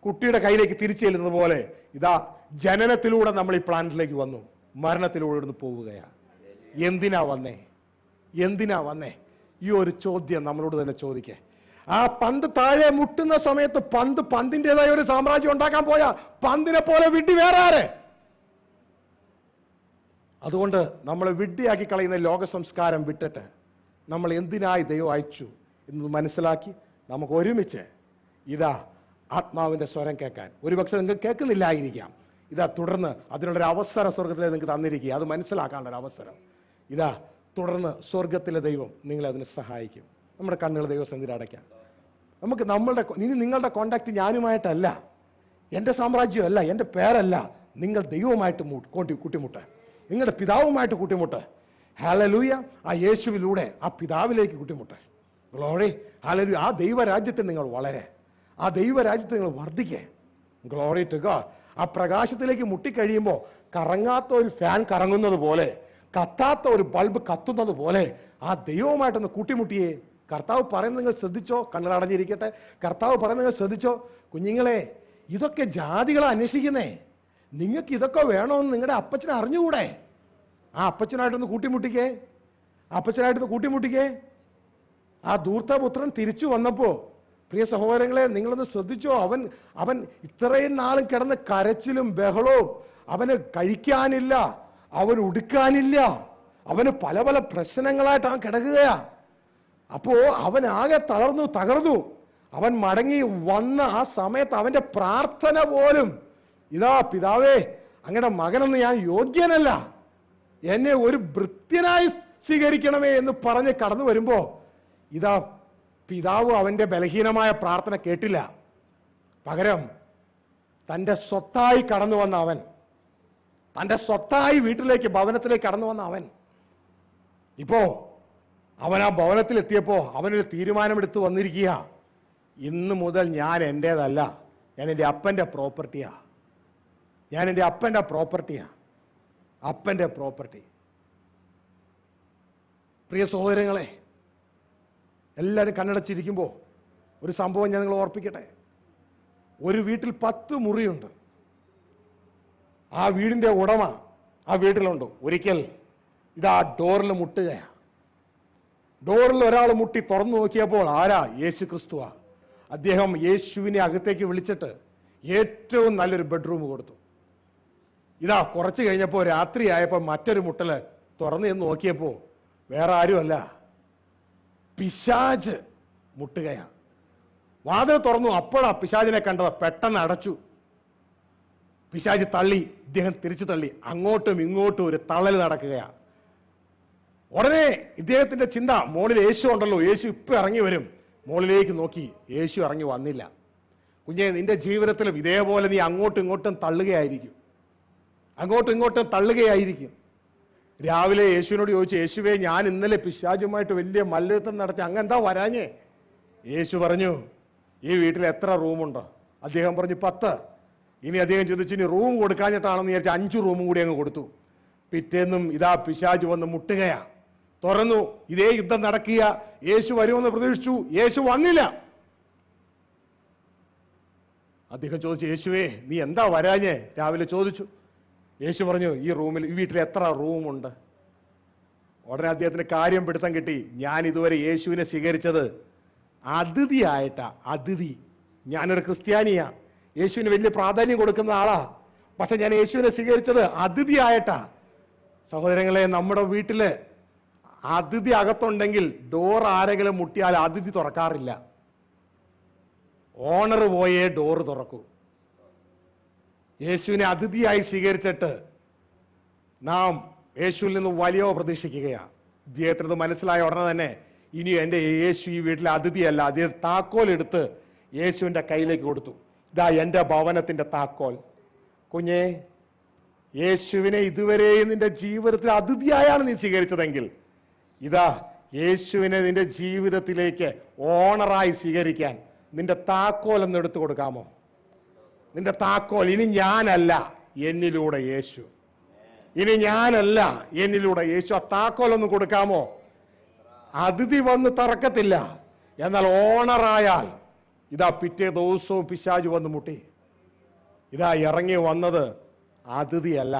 കുട്ടിയുടെ കയ്യിലേക്ക് തിരിച്ചു ചെല്ലുന്നത് പോലെ ഇതാ ജനനത്തിലൂടെ നമ്മൾ ഈ പ്ലാനറ്റിലേക്ക് വന്നു. മരണത്തിലൂടെ ഇവിടുന്ന് പോവുകയാണ്. എന്തിനാ വന്നേ? എന്തിനാ വന്നേ? ഈ ഒരു ചോദ്യം നമ്മളോട് തന്നെ ചോദിക്കേ. ആ പന്ത് താഴെ മുട്ടുന്ന സമയത്ത് പന്തിൻ്റെതായ ഒരു സാമ്രാജ്യം ഉണ്ടാക്കാൻ പോയാ പന്തിനെ പോലെ വിഡ്ഢി വേറെ ആരെ? അതുകൊണ്ട് നമ്മളെ വിഡ്ഢിയാക്കി കളയുന്ന ലോക സംസ്കാരം വിട്ടിട്ട് നമ്മൾ എന്തിനായി ദൈവം അയച്ചു എന്ന് മനസ്സിലാക്കി നമുക്ക് ഒരുമിച്ച് ഇതാ ആത്മാവിൻ്റെ സ്വരം കേൾക്കാൻ. ഒരുപക്ഷെ നിങ്ങൾക്ക് കേൾക്കുന്നില്ലായിരിക്കാം. ഇതാ തുടർന്ന് അതിനുള്ളൊരു അവസരം സ്വർഗത്തിലെ നിങ്ങൾക്ക് തന്നിരിക്കുക. അത് മനസ്സിലാക്കാനുള്ളൊരു അവസരം ഇതാ തുടർന്ന് സ്വർഗത്തിലെ ദൈവം നിങ്ങളെ അതിന് സഹായിക്കും. നമ്മുടെ കണ്ണുകൾ ദൈവസന്നിധിയിൽ അടയ്ക്കാം. നമുക്ക് നിങ്ങളുടെ കോണ്ടാക്ട് ഞാനുമായിട്ടല്ല, എൻ്റെ സാമ്രാജ്യമല്ല, എൻ്റെ പേരല്ല. നിങ്ങൾ ദൈവവുമായിട്ട് കൂട്ടിമുട്ട്, നിങ്ങളുടെ പിതാവുമായിട്ട് കൂട്ടിമുട്ട്. ഹല്ലേലൂയ. ആ യേശുവിലൂടെ ആ പിതാവിലേക്ക് കൂട്ടിമുട്ട്. ഗ്ലോറി. ഹല്ലേലൂയ. ആ ദൈവരാജ്യത്തിൽ നിങ്ങൾ വളരെ, ആ ദൈവരാജ്യത്തിൽ നിങ്ങൾ വർദ്ധിക്കേ. Glory to God. ആ പ്രകാശത്തിലേക്ക് മുട്ടിക്കഴിയുമ്പോൾ കറങ്ങാത്ത ഒരു ഫാൻ കറങ്ങുന്നത് പോലെ, കത്താത്ത ഒരു ബൾബ് കത്തുന്നത് പോലെ ആ ദൈവവുമായിട്ടൊന്ന് കൂട്ടിമുട്ടിയേ. കർത്താവ് പറയുന്നത് നിങ്ങൾ ശ്രദ്ധിച്ചോ? കണ്ണടഞ്ഞിരിക്കട്ടെ. കർത്താവ് പറയുന്നത് നിങ്ങൾ ശ്രദ്ധിച്ചോ? കുഞ്ഞുങ്ങളെ, ഇതൊക്കെ ജാതികളെ അന്വേഷിക്കുന്നേ. നിങ്ങൾക്ക് ഇതൊക്കെ വേണമെന്ന് നിങ്ങളുടെ അപ്പച്ചനെ അറിഞ്ഞുകൂടെ? ആ അപ്പച്ചനായിട്ടൊന്ന് കൂട്ടിമുട്ടിക്കേ. അപ്പച്ചനായിട്ടൊന്ന് കൂട്ടിമുട്ടിക്കേ. ആ ധൂർത്തപുത്രൻ തിരിച്ചു വന്നപ്പോൾ പ്രിയ സഹോദരങ്ങളെ, നിങ്ങളൊന്ന് ശ്രദ്ധിച്ചോ. അവൻ ഇത്രയും നാളും കിടന്ന് കരച്ചിലും ബഹളവും, അവന് കഴിക്കാനില്ല, അവന് ഉടുക്കാനില്ല, അവന് പല പല പ്രശ്നങ്ങളായിട്ട് അവൻ കിടക്കുകയാ. അപ്പോ അവൻ ആകെ തകർന്നു. അവൻ മടങ്ങി വന്ന ആ സമയത്ത് അവന്റെ പ്രാർത്ഥന പോലും, ഇതാ പിതാവേ, അങ്ങയുടെ മകനെന്ന് ഞാൻ യോഗ്യനല്ല, എന്നെ ഒരു ഭൃത്യനായി സ്വീകരിക്കണമേ എന്ന് പറഞ്ഞ് കടന്നു വരുമ്പോ, ഇതാ പിതാവ് അവന്റെ ബലഹീനമായ പ്രാർത്ഥന കേട്ടില്ല. പകരം തൻ്റെ സ്വത്തായി കടന്നു വന്ന അവൻ, തൻ്റെ സ്വത്തായി വീട്ടിലേക്ക്, ഭവനത്തിലേക്ക് കടന്നു വന്ന അവൻ, ഇപ്പോ അവൻ ആ ഭവനത്തിൽ എത്തിയപ്പോ അവനൊരു തീരുമാനമെടുത്ത് വന്നിരിക്കുക. ഇന്ന് മുതൽ ഞാൻ എൻ്റേതല്ല, ഞാൻ എൻ്റെ അപ്പൻ്റെ പ്രോപ്പർട്ടിയാ, ഞാൻ എൻ്റെ അപ്പൻ്റെ പ്രോപ്പർട്ടിയാ, അപ്പൻ്റെ പ്രോപ്പർട്ടി. പ്രിയ സഹോദരങ്ങളെ, എല്ലാവരും കണ്ണടച്ചിരിക്കുമ്പോൾ ഒരു സംഭവം ഞാൻ നിങ്ങൾ ഓർപ്പിക്കട്ടെ. ഒരു വീട്ടിൽ 10 മുറിയുണ്ട്. ആ വീടിൻ്റെ ഉടമ ആ വീട്ടിലുണ്ട്. ഒരിക്കൽ ഇതാ ഡോറിൽ മുട്ടുകയാ. ഡോറിൽ ഒരാൾ മുട്ടി തുറന്നു നോക്കിയപ്പോൾ ആരാ? യേശു ക്രിസ്തുവാ. അദ്ദേഹം യേശുവിനെ അകത്തേക്ക് വിളിച്ചിട്ട് ഏറ്റവും നല്ലൊരു ബെഡ്റൂം കൊടുത്തു. ഇതാ കുറച്ച് കഴിഞ്ഞപ്പോൾ രാത്രിയായപ്പോൾ മറ്റൊരു മുട്ടല് തുറന്നു എന്ന് നോക്കിയപ്പോൾ വേറെ ആരുമല്ല, പിശാച് മുട്ടുകയാ. വാതിൽ തുറന്നു. അപ്പോഴാ പിശാചിനെ കണ്ടത്. പെട്ടെന്ന് അടച്ചു. പിശാച് തള്ളി, ഇദ്ദേഹം തിരിച്ചു തള്ളി. അങ്ങോട്ടും ഇങ്ങോട്ടും ഒരു തള്ളൽ നടക്കുകയാ. ഉടനെ ഇദ്ദേഹത്തിന്റെ ചിന്ത, മോളിൽ യേശു ഉണ്ടല്ലോ, യേശു ഇപ്പൊ ഇറങ്ങി വരും. മോളിലേക്ക് നോക്കി, യേശു ഇറങ്ങി വന്നില്ല. കുഞ്ഞെ, നിന്റെ ജീവിതത്തിലും ഇതേപോലെ നീ അങ്ങോട്ടും ഇങ്ങോട്ടും തള്ളുകയായിരിക്കും, അങ്ങോട്ടും ഇങ്ങോട്ടും തള്ളുകയായിരിക്കും. രാവിലെ യേശുവിനോട് ചോദിച്ചു, യേശുവേ, ഞാൻ ഇന്നലെ പിശാചുമായിട്ട് വലിയ മല്ലയുദ്ധം നടത്തി, അങ്ങ് എന്താ വരാഞ്ഞേ? യേശു പറഞ്ഞു, ഈ വീട്ടിൽ എത്ര റൂമുണ്ടോ? അദ്ദേഹം പറഞ്ഞു 10. ഇനി അദ്ദേഹം ചിന്തിച്ചു, ഇനി റൂം കൊടുക്കാഞ്ഞിട്ടാണെന്ന് വിചാരിച്ച് 5 റൂമും കൂടി അങ്ങ് കൊടുത്തു. പിറ്റേന്നും ഇതാ പിശാചു വന്ന് മുട്ടുകയാ. തുറന്നു. ഇതേ യുദ്ധം നടക്കുക. യേശു വരുമെന്ന് പ്രതീക്ഷിച്ചു. യേശു വന്നില്ല. അദ്ദേഹം ചോദിച്ചു, യേശുവേ, നീ എന്താ വരാഞ്ഞേ? രാവിലെ ചോദിച്ചു. യേശു പറഞ്ഞു, ഈ വീട്ടിൽ എത്ര റൂമുണ്ട്? ഉടനെ അദ്ദേഹത്തിന് കാര്യം പിടുത്തം കിട്ടി. ഞാൻ ഇതുവരെ യേശുവിനെ സ്വീകരിച്ചത് അതിഥിയായിട്ടാ. അതിഥി. ഞാനൊരു ക്രിസ്ത്യാനിയാ, യേശുവിന് വലിയ പ്രാധാന്യം കൊടുക്കുന്ന ആളാ. പക്ഷെ ഞാൻ യേശുവിനെ സ്വീകരിച്ചത് അതിഥിയായിട്ടാ. സഹോദരങ്ങളെ, നമ്മുടെ വീട്ടില് അതിഥി അകത്തുണ്ടെങ്കിൽ ഡോർ ആരെങ്കിലും മുട്ടിയാൽ അതിഥി തുറക്കാറില്ല. ഓണർ പോയേ ഡോറ് തുറക്കൂ. യേശുവിനെ അതിഥിയായി സ്വീകരിച്ചിട്ട് നാം യേശുവിൽ നിന്ന് വലിയ പ്രതീക്ഷിക്കുകയാണ്. ഇദ്ദേഹത്തിന് മനസ്സിലായ ഉടനെ തന്നെ, ഇനി എൻ്റെ യേശു ഈ വീട്ടിലെ അതിഥിയല്ല. അദ്ദേഹം താക്കോൽ എടുത്ത് യേശുവിൻ്റെ കയ്യിലേക്ക് കൊടുത്തു. ഇതാ എൻ്റെ ഭവനത്തിൻ്റെ താക്കോൽ. കുഞ്ഞേ, യേശുവിനെ ഇതുവരെയും നിന്റെ ജീവിതത്തിൽ അതിഥിയായാണ് നീ സ്വീകരിച്ചതെങ്കിൽ, ഇതാ യേശുവിനെ നിന്റെ ജീവിതത്തിലേക്ക് ഓണറായി സ്വീകരിക്കാൻ നിന്റെ താക്കോൽ ഒന്ന് എടുത്തു കൊടുക്കാമോ? നിന്റെ താക്കോൽ. ഇനി ഞാനല്ല, എന്നിലൂടെ യേശു. ഇനി ഞാനല്ല, എന്നിലൂടെ യേശു. ആ താക്കോൽ ഒന്ന് കൊടുക്കാമോ? അതിഥി വന്ന് തറക്കത്തില്ല. എന്നാൽ ഓണറായാൽ ഇതാ പിറ്റേ ദിവസവും പിശാചു വന്ന് മുട്ടി. ഇതാ ഇറങ്ങി വന്നത് അതിഥിയല്ല,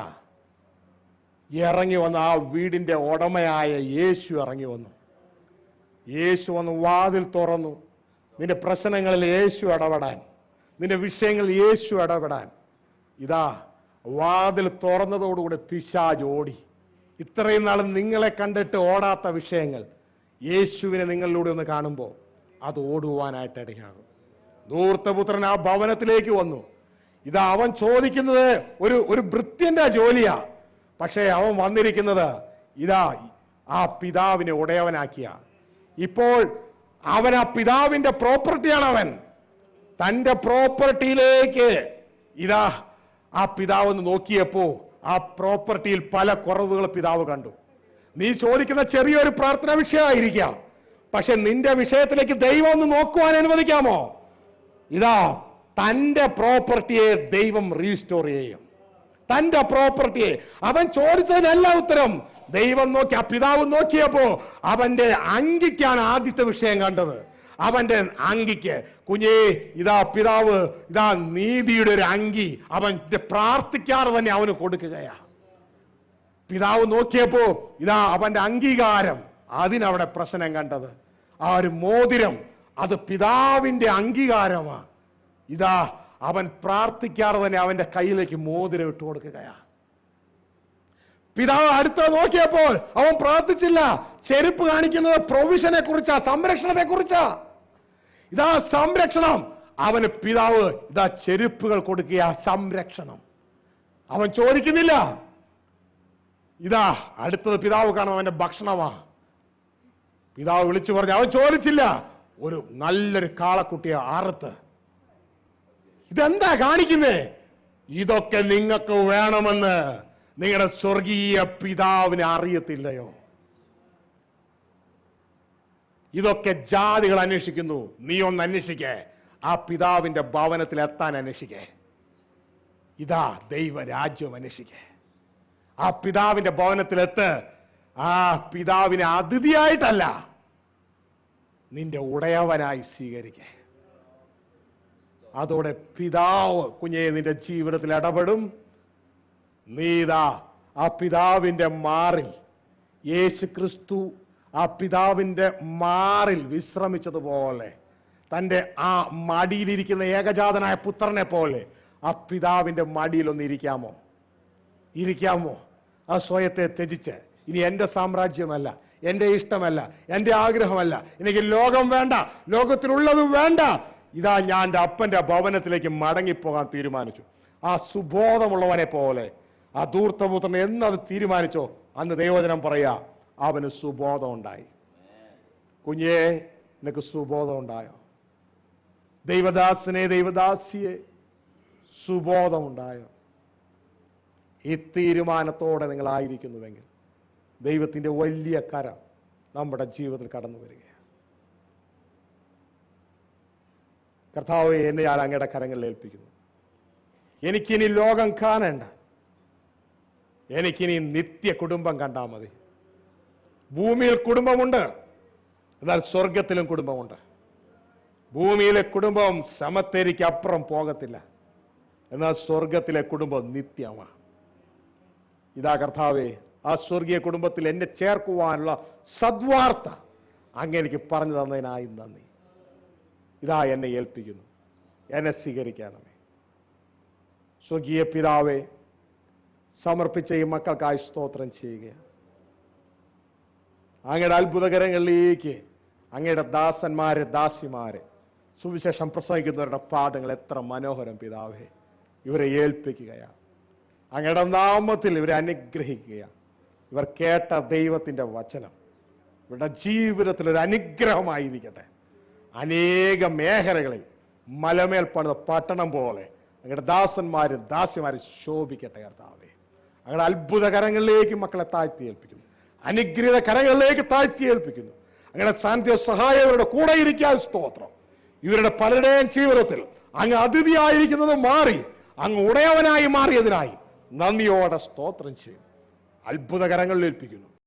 ഇറങ്ങി വന്ന ആ വീടിന്റെ ഉടമയായ യേശു ഇറങ്ങി വന്നു. യേശു വന്ന് വാതിൽ തുറന്നു. നിന്റെ പ്രശ്നങ്ങളിൽ യേശു ഇടപെടാൻ, നിന്റെ വിഷയങ്ങളിൽ യേശു ഇടപെടാൻ. ഇതാ വാതിൽ തുറന്നതോടുകൂടി പിശാച് ഓടി. ഇത്രയും നാൾ നിങ്ങളെ കണ്ടിട്ട് ഓടാത്ത വിഷയങ്ങൾ യേശുവിനെ നിങ്ങളിലൂടെ ഒന്ന് കാണുമ്പോൾ അത് ഓടുവാനായിട്ട് ഇടയാകും. ധൂർത്തപുത്രൻ ആ ഭവനത്തിലേക്ക് വന്നു. ഇതാ അവൻ ചോദിക്കുന്നത് ഒരു ഭൃത്യന്റെ ജോലിയാ. പക്ഷേ അവൻ വന്നിരിക്കുന്നത് ഇതാ ആ പിതാവിനെ ഉടയവനാക്കിയ. ഇപ്പോൾ അവൻ ആ പിതാവിന്റെ പ്രോപ്പർട്ടിയാണ്. അവൻ തന്റെ പ്രോപ്പർട്ടിയിലേക്ക് ഇതാ ആ പിതാവ് നോക്കിയപ്പോ ആ പ്രോപ്പർട്ടിയിൽ പല കുറവുകൾ പിതാവ് കണ്ടു. നീ ചോദിക്കുന്ന ചെറിയൊരു പ്രാർത്ഥന വിഷയമായിരിക്കാം, പക്ഷെ നിന്റെ വിഷയത്തിലേക്ക് ദൈവം ഒന്ന് നോക്കുവാൻ അനുവദിക്കാമോ? ഇതാ തന്റെ പ്രോപ്പർട്ടിയെ ദൈവം റീസ്റ്റോർ ചെയ്യും. തന്റെ പ്രോപ്പർട്ടിയെ. അവൻ ചോദിച്ചതിനല്ല ഉത്തരം. ദൈവം നോക്കി, ആ പിതാവ് നോക്കിയപ്പോ അവന്റെ അങ്കിക്കാണ് ആദ്യത്തെ വിഷയം കണ്ടത്. അവന്റെ അങ്കിക്ക്. കുഞ്ഞേ, ഇതാ പിതാവ് ഇതാ നീതിയുടെ ഒരു അങ്കി അവൻ പ്രാർത്ഥിക്കാതെ തന്നെ അവന് കൊടുക്കുകയാ. പിതാവ് നോക്കിയപ്പോ ഇതാ അവന്റെ അംഗീകാരം, അതിനവിടെ പ്രശ്നം കണ്ടത്. ആ ഒരു മോതിരം അത് പിതാവിന്റെ അംഗീകാരമാണ്. ഇതാ അവൻ പ്രാർത്ഥിക്കാതെ തന്നെ അവന്റെ കയ്യിലേക്ക് മോതിരം ഇട്ട് കൊടുക്കുകയാ. പിതാവ് അടുത്ത നോക്കിയപ്പോൾ അവൻ പ്രാർത്ഥിച്ചില്ല. ചെരുപ്പ് കാണിക്കുന്നത് പ്രൊവിഷനെ കുറിച്ചാ, സംരക്ഷണത്തെ കുറിച്ചാ. ഇതാ സംരക്ഷണം. അവന് പിതാവ് ഇതാ ചെരുപ്പുകൾ കൊടുക്കുക, സംരക്ഷണം. അവൻ ചോദിക്കുന്നില്ല. ഇതാ അടുത്തത് പിതാവ് കാണും അവന്റെ ഭക്ഷണമാ. പിതാവ് വിളിച്ചു പറഞ്ഞു, അവൻ ചോദിച്ചില്ല. ഒരു നല്ലൊരു കാളക്കുട്ടിയെ അറുത്ത്. ഇതെന്താ കാണിക്കുന്നേ? ഇതൊക്കെ നിങ്ങൾക്ക് വേണമെന്ന് നിങ്ങളുടെ സ്വർഗീയ പിതാവിനെ അറിയത്തില്ലയോ? ഇതൊക്കെ ജാതികൾ അന്വേഷിക്കുന്നു, നീ ഒന്ന് അന്വേഷിക്കേ. ആ പിതാവിന്റെ ഭവനത്തിൽ എത്താൻ അന്വേഷിക്കേ. ഇതാ ദൈവരാജ്യം അന്വേഷിക്കേ. ആ പിതാവിന്റെ ഭവനത്തിലെത്ത്. ആ പിതാവിനെ അതിഥിയായിട്ടല്ല, നിന്റെ ഉടയവനായി സ്വീകരിക്കേ. അതോടെ പിതാവ് കുഞ്ഞെ നിന്റെ ജീവിതത്തിൽ ഇടപെടും. നീതാ ആ പിതാവിന്റെ മാറിൽ, യേശു ക്രിസ്തു ആ പിതാവിന്റെ മാറിൽ വിശ്രമിച്ചതുപോലെ, തൻ്റെ ആ മടിയിലിരിക്കുന്ന ഏകജാതനായ പുത്രനെ പോലെ ആ പിതാവിന്റെ മടിയിലൊന്ന് ഇരിക്കാമോ? ഇരിക്കാമോ? ആ സ്വയത്തെ ത്യജിച്ച്, ഇനി എൻ്റെ സാമ്രാജ്യമല്ല, എൻ്റെ ഇഷ്ടമല്ല, എൻ്റെ ആഗ്രഹമല്ല, എനിക്ക് ലോകം വേണ്ട, ലോകത്തിലുള്ളത് വേണ്ട, ഇതാ ഞാൻ എൻ്റെ അപ്പൻ്റെ ഭവനത്തിലേക്ക് മടങ്ങിപ്പോകാൻ തീരുമാനിച്ചു. ആ സുബോധമുള്ളവനെ പോലെ ആ ധൂർത്തപുത്രൻ എന്നത് തീരുമാനിച്ചോ, അന്ന് ദൈവവചനം പറയാ അവന് സുബോധം ഉണ്ടായി. കുഞ്ഞേ, നിനക്ക് സുബോധം ഉണ്ടായോ? ദൈവദാസനെ, ദൈവദാസിയെ, സുബോധം ഉണ്ടായോ? ഈ തീരുമാനത്തോടെ നിങ്ങളായിരിക്കുന്നുവെങ്കിൽ ദൈവത്തിൻ്റെ വലിയ കരം നമ്മുടെ ജീവിതത്തിൽ കടന്നു വരികയാണ്. കർത്താവേ, എന്നെ ഞാൻ അങ്ങയുടെ കരങ്ങളിൽ ഏൽപ്പിക്കുന്നു. എനിക്കിനി ലോകം കാണേണ്ട, എനിക്കിനി നിത്യ കുടുംബം കണ്ടാൽ മതി. ഭൂമിയിൽ കുടുംബമുണ്ട്, എന്നാൽ സ്വർഗത്തിലും കുടുംബമുണ്ട്. ഭൂമിയിലെ കുടുംബം സമത്തേരിക്ക് അപ്പുറം പോകത്തില്ല, എന്നാൽ സ്വർഗത്തിലെ കുടുംബം നിത്യമാണ്. ഇതാ കർത്താവേ, ആ സ്വർഗീയ കുടുംബത്തിൽ എന്നെ ചേർക്കുവാനുള്ള സദ്വാർത്ത അങ്ങ് എനിക്ക് പറഞ്ഞു തന്നതിനായി നന്ദി. ഇതാ എന്നെ ഏൽപ്പിക്കുന്നു, എന്നെ സ്വീകരിക്കണമേ. സ്വർഗീയ പിതാവേ, സമർപ്പിച്ച ഈ മക്കൾക്കായി സ്തോത്രം ചെയ്യുക. അങ്ങയുടെ അത്ഭുതകരങ്ങളിലേക്ക് അങ്ങയുടെ ദാസന്മാരെ, ദാസിമാരെ, സുവിശേഷം പ്രസംഗിക്കുന്നവരുടെ പാദങ്ങൾ എത്ര മനോഹരം പിതാവേ. ഇവരെ ഏൽപ്പിക്കുകയാണ്. അങ്ങയുടെ നാമത്തിൽ ഇവരെ അനുഗ്രഹിക്കുകയാണ്. ഇവർ കേട്ട ദൈവത്തിൻ്റെ വചനം ഇവരുടെ ജീവിതത്തിൽ ഒരു അനുഗ്രഹമായിരിക്കട്ടെ. അനേക മേഖലകളിൽ മലമേൽ പണിത പട്ടണം പോലെ അങ്ങയുടെ ദാസന്മാരും ദാസിമാരും ശോഭിക്കട്ടെ കർത്താവേ. അങ്ങയുടെ അത്ഭുത കരങ്ങളിലേക്ക് മക്കളെ താഴ്ത്തി ഏൽപ്പിക്കുന്നു, അനുഗ്രഹീത കരങ്ങളിലേക്ക് താഴ്ത്തി ഏൽപ്പിക്കുന്നു. അങ്ങയുടെ സാന്നിധ്യ സഹായവരുടെ കൂടെ ഇരിക്കാൻ സ്തോത്രം. ഇവരുടെ പലരുടെയും ജീവിതത്തിൽ അങ്ങ് അതിഥിയായിരിക്കുന്നത് മാറി അങ്ങ് ഉടയവനായി മാറിയതിനായി നന്ദിയോടെ സ്തോത്രം ചെയ്യും. അത്ഭുത കരങ്ങളിൽ ഏൽപ്പിക്കുന്നു.